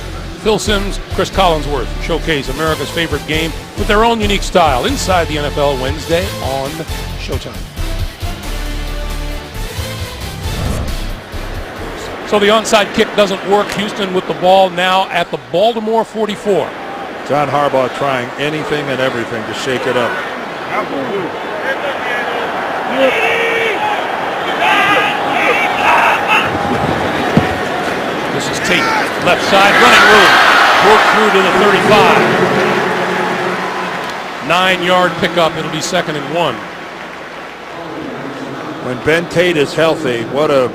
Phil Simms, Chris Collinsworth showcase America's favorite game with their own unique style inside the NFL Wednesday on Showtime. So the onside kick doesn't work. Houston with the ball now at the Baltimore 44. John Harbaugh trying anything and everything to shake it up. This is Tate, left side, running room. Work through to the 35. 9-yard pickup. It'll be 2nd and 1. When Ben Tate is healthy, what a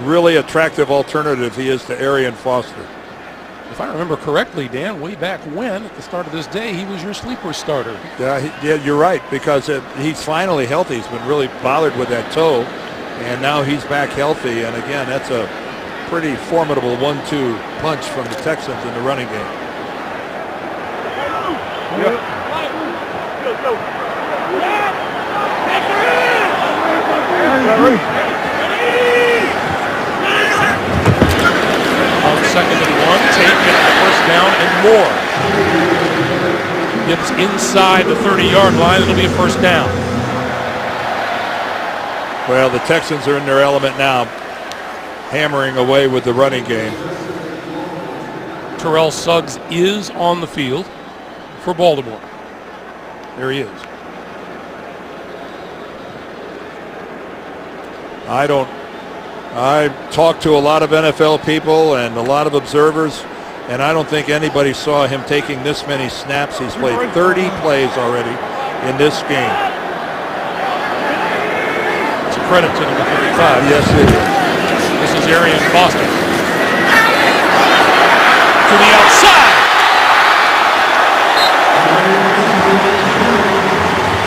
really attractive alternative he is to Arian Foster. If I remember correctly, Dan, way back when, at the start of this day, he was your sleeper starter. Yeah, you're right, because he's finally healthy. He's been really bothered with that toe, and now he's back healthy. And again, that's a pretty formidable 1-2 punch from the Texans in the running game. On 2nd and 1, Tate gets the first down and more. Gets inside the 30-yard line. It'll be a first down. Well, the Texans are in their element now, hammering away with the running game. Terrell Suggs is on the field for Baltimore. There he is. I talked to a lot of NFL people and a lot of observers, and I don't think anybody saw him taking this many snaps. He's played 30 plays already in this game. It's a credit to number 55. Yes, it is. This is Arian Foster. To the outside.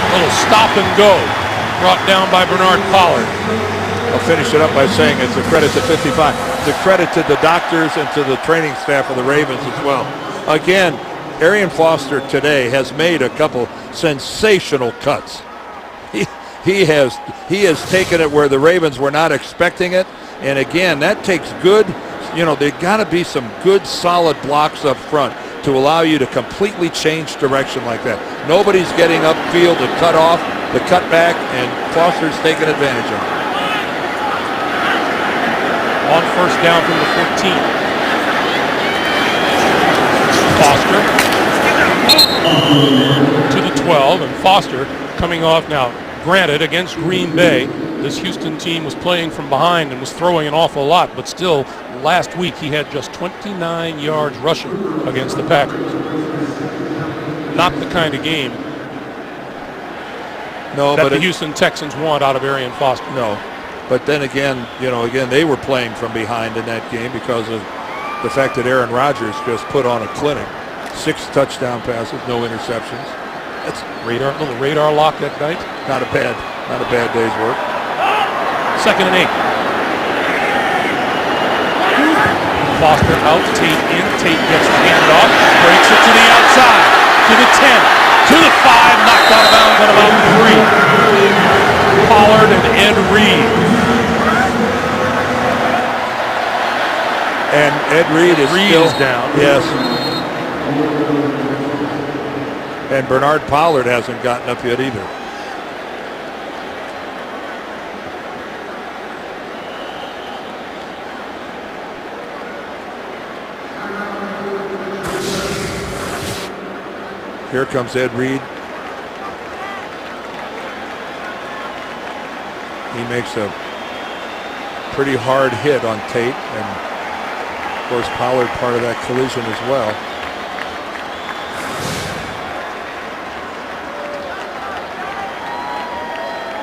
A little stop and go. Brought down by Bernard Pollard. I'll finish it up by saying it's a credit to 55. It's a credit to the doctors and to the training staff of the Ravens as well. Again, Arian Foster today has made a couple sensational cuts. He has taken it where the Ravens were not expecting it. And again, that takes good, there's got to be some good solid blocks up front to allow you to completely change direction like that. Nobody's getting upfield to cut off the cutback, and Foster's taking advantage of it. On first down from the 14. Foster to the 12, and Foster coming off now. Granted, against Green Bay, this Houston team was playing from behind and was throwing an awful lot, but still, last week he had just 29 yards rushing against the Packers. Not the kind of game that the Houston Texans want out of Arian Foster. No. But then again, they were playing from behind in that game because of the fact that Aaron Rodgers just put on a clinic. 6 touchdown passes, no interceptions. That's little radar lock that night. Not a bad day's work. 2nd and 8. Foster out, Tate in. Tate gets the handoff, breaks it to the outside, to the 10, to the 5, knocked out of bounds at about 3. Pollard and Ed Reed. And Ed Reed is still down. Yes. And Bernard Pollard hasn't gotten up yet either. Here comes Ed Reed. He makes a pretty hard hit on Tate, and of course Pollard part of that collision as well.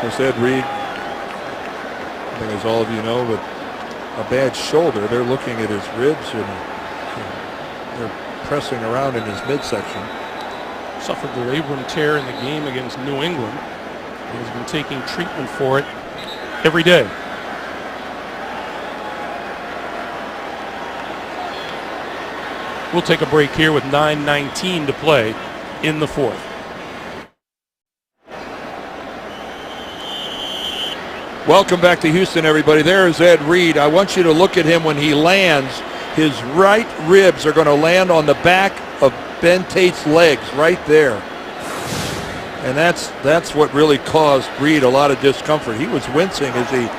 As Ed Reed, I think as all of you know, with a bad shoulder, they're looking at his ribs and they're pressing around in his midsection. Suffered the labrum tear in the game against New England. He's been taking treatment for it every day. We'll take a break here with 9:19 to play in the fourth. Welcome back to Houston, everybody. There's Ed Reed. I want you to look at him when he lands. His right ribs are going to land on the back of Ben Tate's legs right there. And that's what really caused Reed a lot of discomfort. He was wincing as he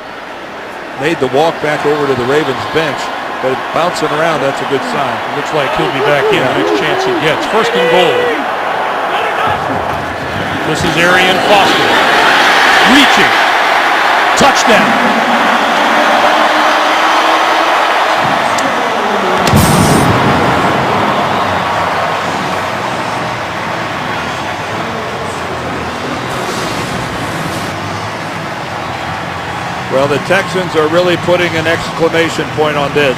made the walk back over to the Ravens bench. But bouncing around, that's a good sign. Looks like he'll be back in the next chance he gets. First and goal. This is Arian Foster. Reaching. Touchdown. Well, the Texans are really putting an exclamation point on this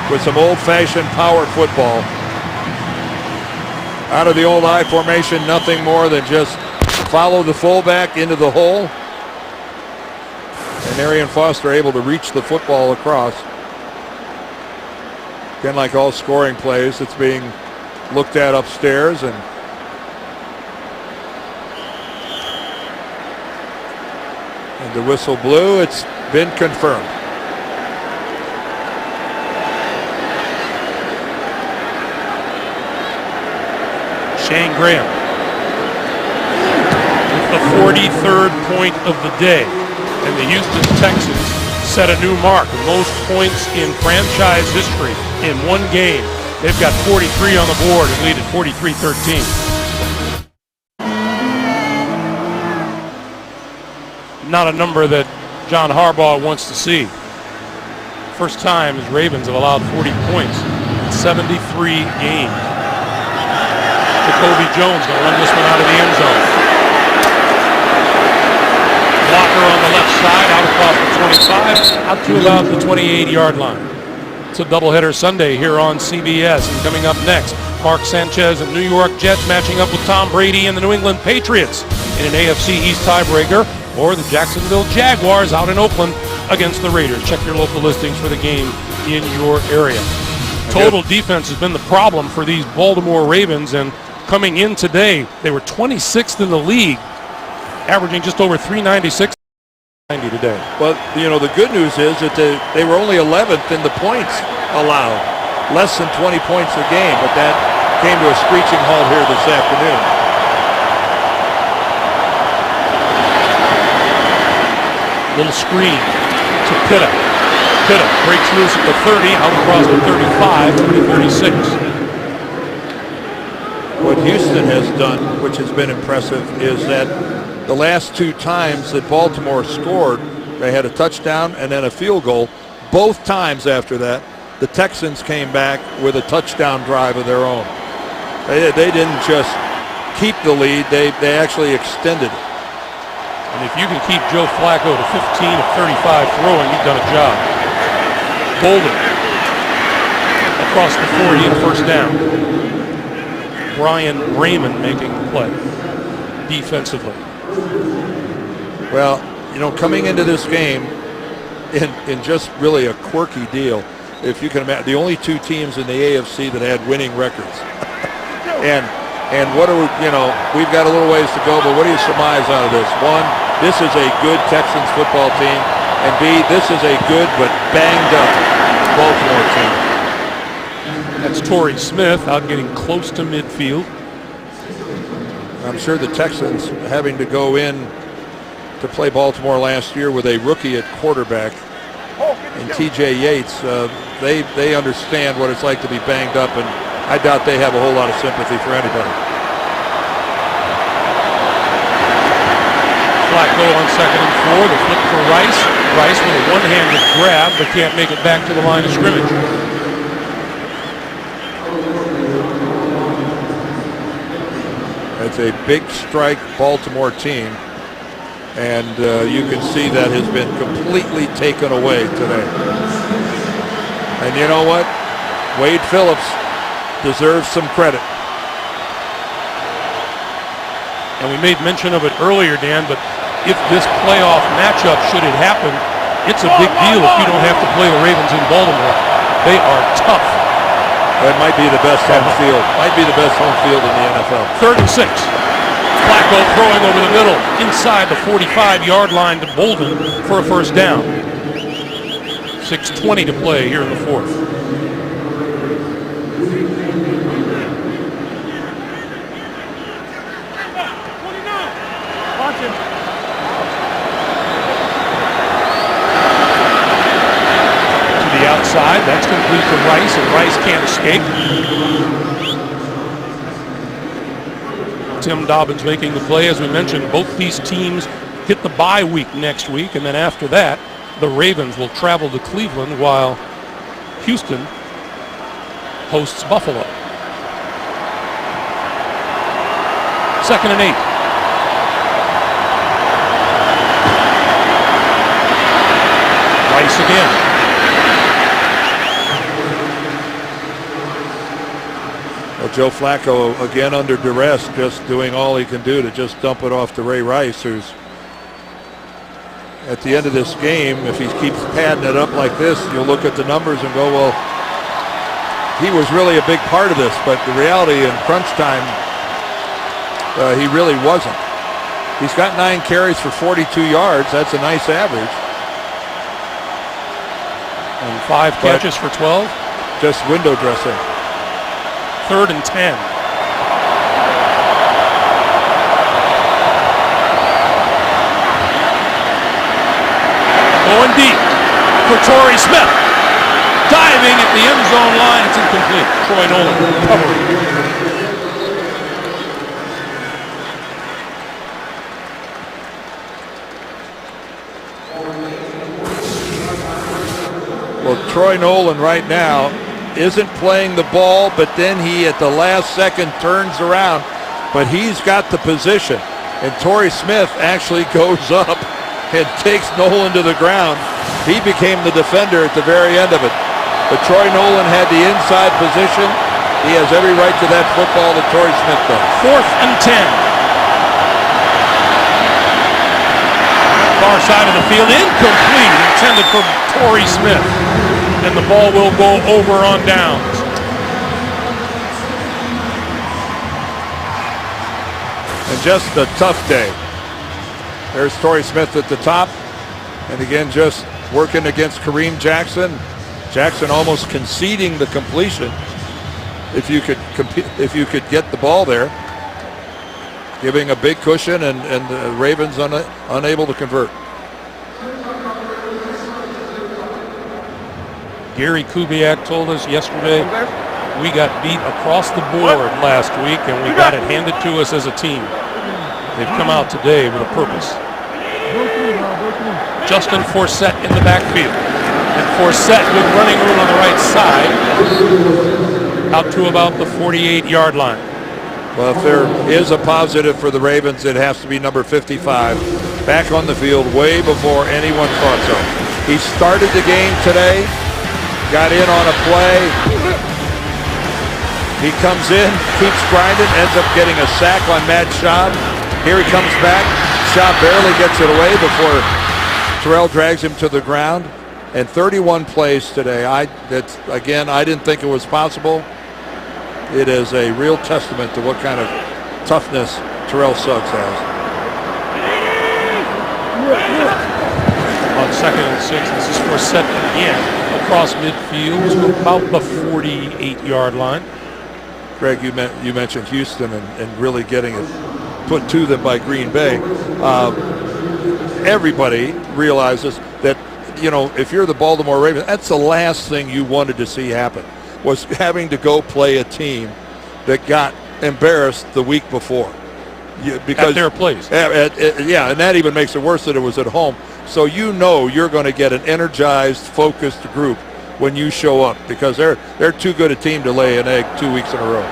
with some old-fashioned power football. Out of the old I formation, nothing more than just follow the fullback into the hole. And Arian Foster able to reach the football across. Again, like all scoring plays, it's being looked at upstairs, and the whistle blew. It's been confirmed. Shane Graham with the 43rd point of the day. And the Houston Texans set a new mark. Most points in franchise history in one game. They've got 43 on the board and lead at 43-13. Not a number that John Harbaugh wants to see. First time his Ravens have allowed 40 points in 73 games. Jacoby Jones going to run this one out of the end zone. Walker on the left side, out across the 25, out to about the 28-yard line. It's a doubleheader Sunday here on CBS. And coming up next, Mark Sanchez and New York Jets matching up with Tom Brady and the New England Patriots in an AFC East tiebreaker, or the Jacksonville Jaguars out in Oakland against the Raiders. Check your local listings for the game in your area. Total defense has been the problem for these Baltimore Ravens, and coming in today, they were 26th in the league, averaging just over 396 today. Well, you know, the good news is that they were only 11th in the points allowed, less than 20 points a game, but that came to a screeching halt here this afternoon. Little screen to Pitta. Pitta breaks loose at the 30, out across the 35 to the 36. What Houston has done, which has been impressive, is that the last two times that Baltimore scored, they had a touchdown and then a field goal. Both times after that, the Texans came back with a touchdown drive of their own. They didn't just keep the lead, they actually extended it. And if you can keep Joe Flacco to 15 of 35 throwing, you've done a job. Bolden across the 40 and first down. Brian Raymond making the play defensively. Well, you know, coming into this game in just really a quirky deal, if you can imagine, the only two teams in the AFC that had winning records. And And what are we, we've got a little ways to go, but what do you surmise out of this? One, this is a good Texans football team. And B, this is a good but banged up Baltimore team. That's Torrey Smith out getting close to midfield. I'm sure the Texans, having to go in to play Baltimore last year with a rookie at quarterback and TJ Yates, they understand what it's like to be banged up, and I doubt they have a whole lot of sympathy for anybody. Flacco on 2nd and 4. The flip for Rice. Rice with a one-handed grab, but can't make it back to the line of scrimmage. It's a big strike Baltimore team, and you can see that has been completely taken away today. And you know what? Wade Phillips deserves some credit. And we made mention of it earlier, Dan, but if this playoff matchup, should it happen, it's a big deal if you don't have to play the Ravens in Baltimore. They are tough. That might be the best home field. Might be the best home field in the NFL. 3rd and 6. Flacco throwing over the middle, inside the 45-yard line to Bolden for a first down. 6:20 to play here in the 4th. Outside, that's complete to Rice, and Rice can't escape. Tim Dobbins making the play. As we mentioned, both these teams hit the bye week next week, and then after that, the Ravens will travel to Cleveland while Houston hosts Buffalo. 2nd and 8. Rice again. Well, Joe Flacco, again under duress, just doing all he can do to just dump it off to Ray Rice, who's at the end of this game, if he keeps padding it up like this, you'll look at the numbers and go, well, he was really a big part of this, but the reality in crunch time, he really wasn't. He's got 9 carries for 42 yards. That's a nice average. And 5 catches for 12. Just window dressing. 3rd and 10. Going deep for Torrey Smith. Diving at the end zone line. It's incomplete. Troy Nolan covering. Well, Troy Nolan right now isn't playing the ball, but then he at the last second turns around, but he's got the position, and Torrey Smith actually goes up and takes Nolan to the ground. He became the defender at the very end of it, but Troy Nolan had the inside position. He has every right to that football that Torrey Smith does. 4th and 10. Far side of the field, incomplete, intended for Torrey Smith. And the ball will go over on downs. And just a tough day. There's Torrey Smith at the top. And again, just working against Kareem Jackson. Jackson almost conceding the completion. If you could get the ball there. Giving a big cushion, and the Ravens unable to convert. Gary Kubiak told us yesterday we got beat across the board last week, and we got it handed to us as a team. They've come out today with a purpose. Justin Forsett in the backfield. And Forsett with running room on the right side. Out to about the 48-yard line. Well, if there is a positive for the Ravens, it has to be number 55. Back on the field way before anyone thought so. He started the game today. Got in on a play. He comes in, keeps grinding, ends up getting a sack on Matt Schaub. Here he comes back. Schaub barely gets it away before Terrell drags him to the ground. And 31 plays today. I didn't think it was possible. it is a real testament to what kind of toughness Terrell Suggs has. On 2nd and 6, this is Forsett again across midfield to about the 48-yard line. Greg, you mentioned Houston and really getting it put to them by Green Bay. Everybody realizes that, you know, if you're the Baltimore Ravens, that's the last thing you wanted to see happen, was having to go play a team that got embarrassed the week before. Because at their place. Yeah, and that even makes it worse that it was at home. So you know you're going to get an energized, focused group when you show up, because they're too good a team to lay an egg 2 weeks in a row.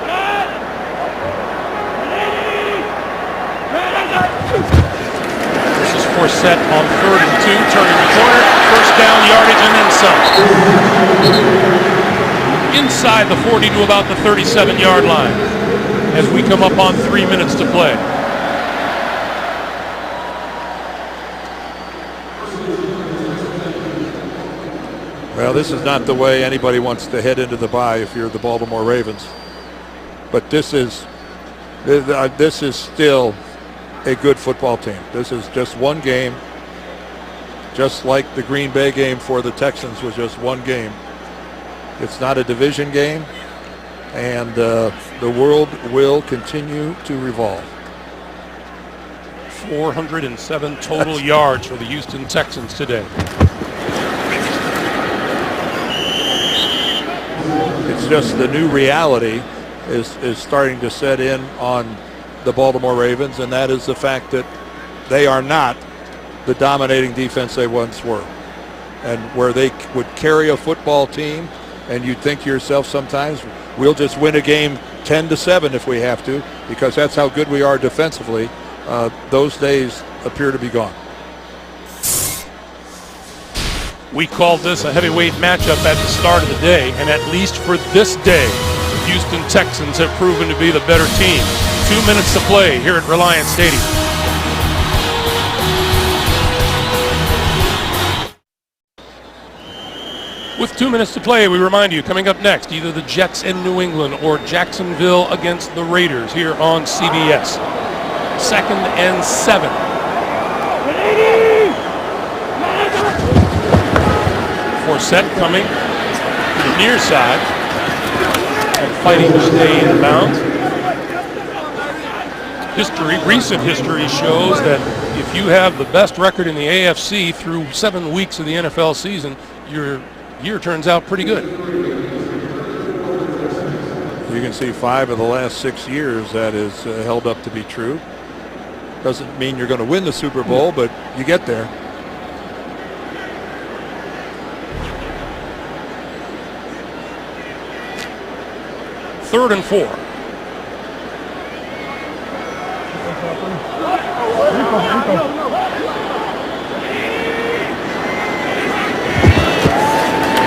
This is Forsett on 3rd and 2, turning the corner, first down, yardage, and then some. Inside the 40 to about the 37-yard line as we come up on 3 minutes to play. Well, this is not the way anybody wants to head into the bye if you're the Baltimore Ravens. But this is still a good football team. This is just one game, just like the Green Bay game for the Texans was just one game. It's not a division game, and the world will continue to revolve. 407 total yards for the Houston Texans today. It's just the new reality is starting to set in on the Baltimore Ravens, and that is the fact that they are not the dominating defense they once were. And where they would carry a football team, and you'd think to yourself sometimes, we'll just win a game 10-7 if we have to, because that's how good we are defensively. Those days appear to be gone. We called this a heavyweight matchup at the start of the day, and at least for this day, the Houston Texans have proven to be the better team. 2 minutes to play here at Reliance Stadium. With 2 minutes to play, we remind you, coming up next, either the Jets in New England or Jacksonville against the Raiders here on CBS. 2nd and 7. Forsett coming to the near side and fighting to stay in bounds. Recent history shows that if you have the best record in the AFC through 7 weeks of the NFL season, your year turns out pretty good. You can see 5 of the last 6 years that is held up to be true. Doesn't mean you're going to win the Super Bowl, but you get there. Third and 4.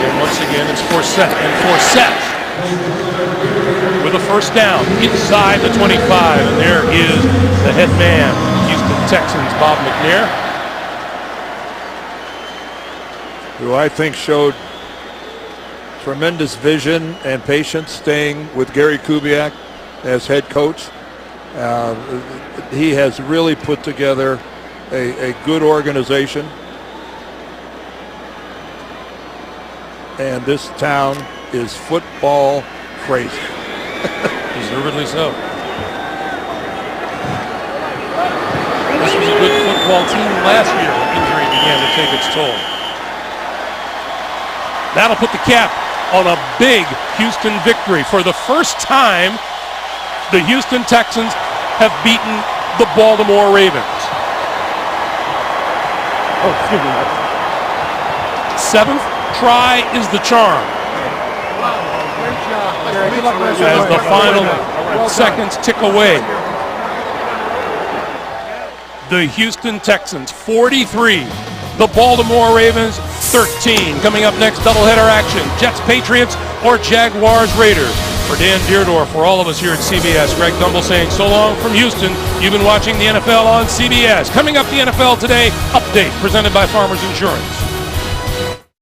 And once again, it's Forsett, and Forsett with a first down inside the 25, and there is the head man, Houston Texans, Bob McNair, who I think showed tremendous vision and patience staying with Gary Kubiak as head coach. He has really put together a good organization. And this town is football crazy. Deservedly so. This was a good football team last year when injury began to take its toll. That'll put the cap on a big Houston victory. For the first time, the Houston Texans have beaten the Baltimore Ravens. Oh, excuse me. 7th try is the charm. As the final seconds tick away. The Houston Texans 43, the Baltimore Ravens 13. Coming up next, doubleheader action. Jets, Patriots, or Jaguars, Raiders. For Dan Deardorff, for all of us here at CBS, Greg Gumbel saying so long from Houston. You've been watching the NFL on CBS. Coming up, the NFL Today update presented by Farmers Insurance.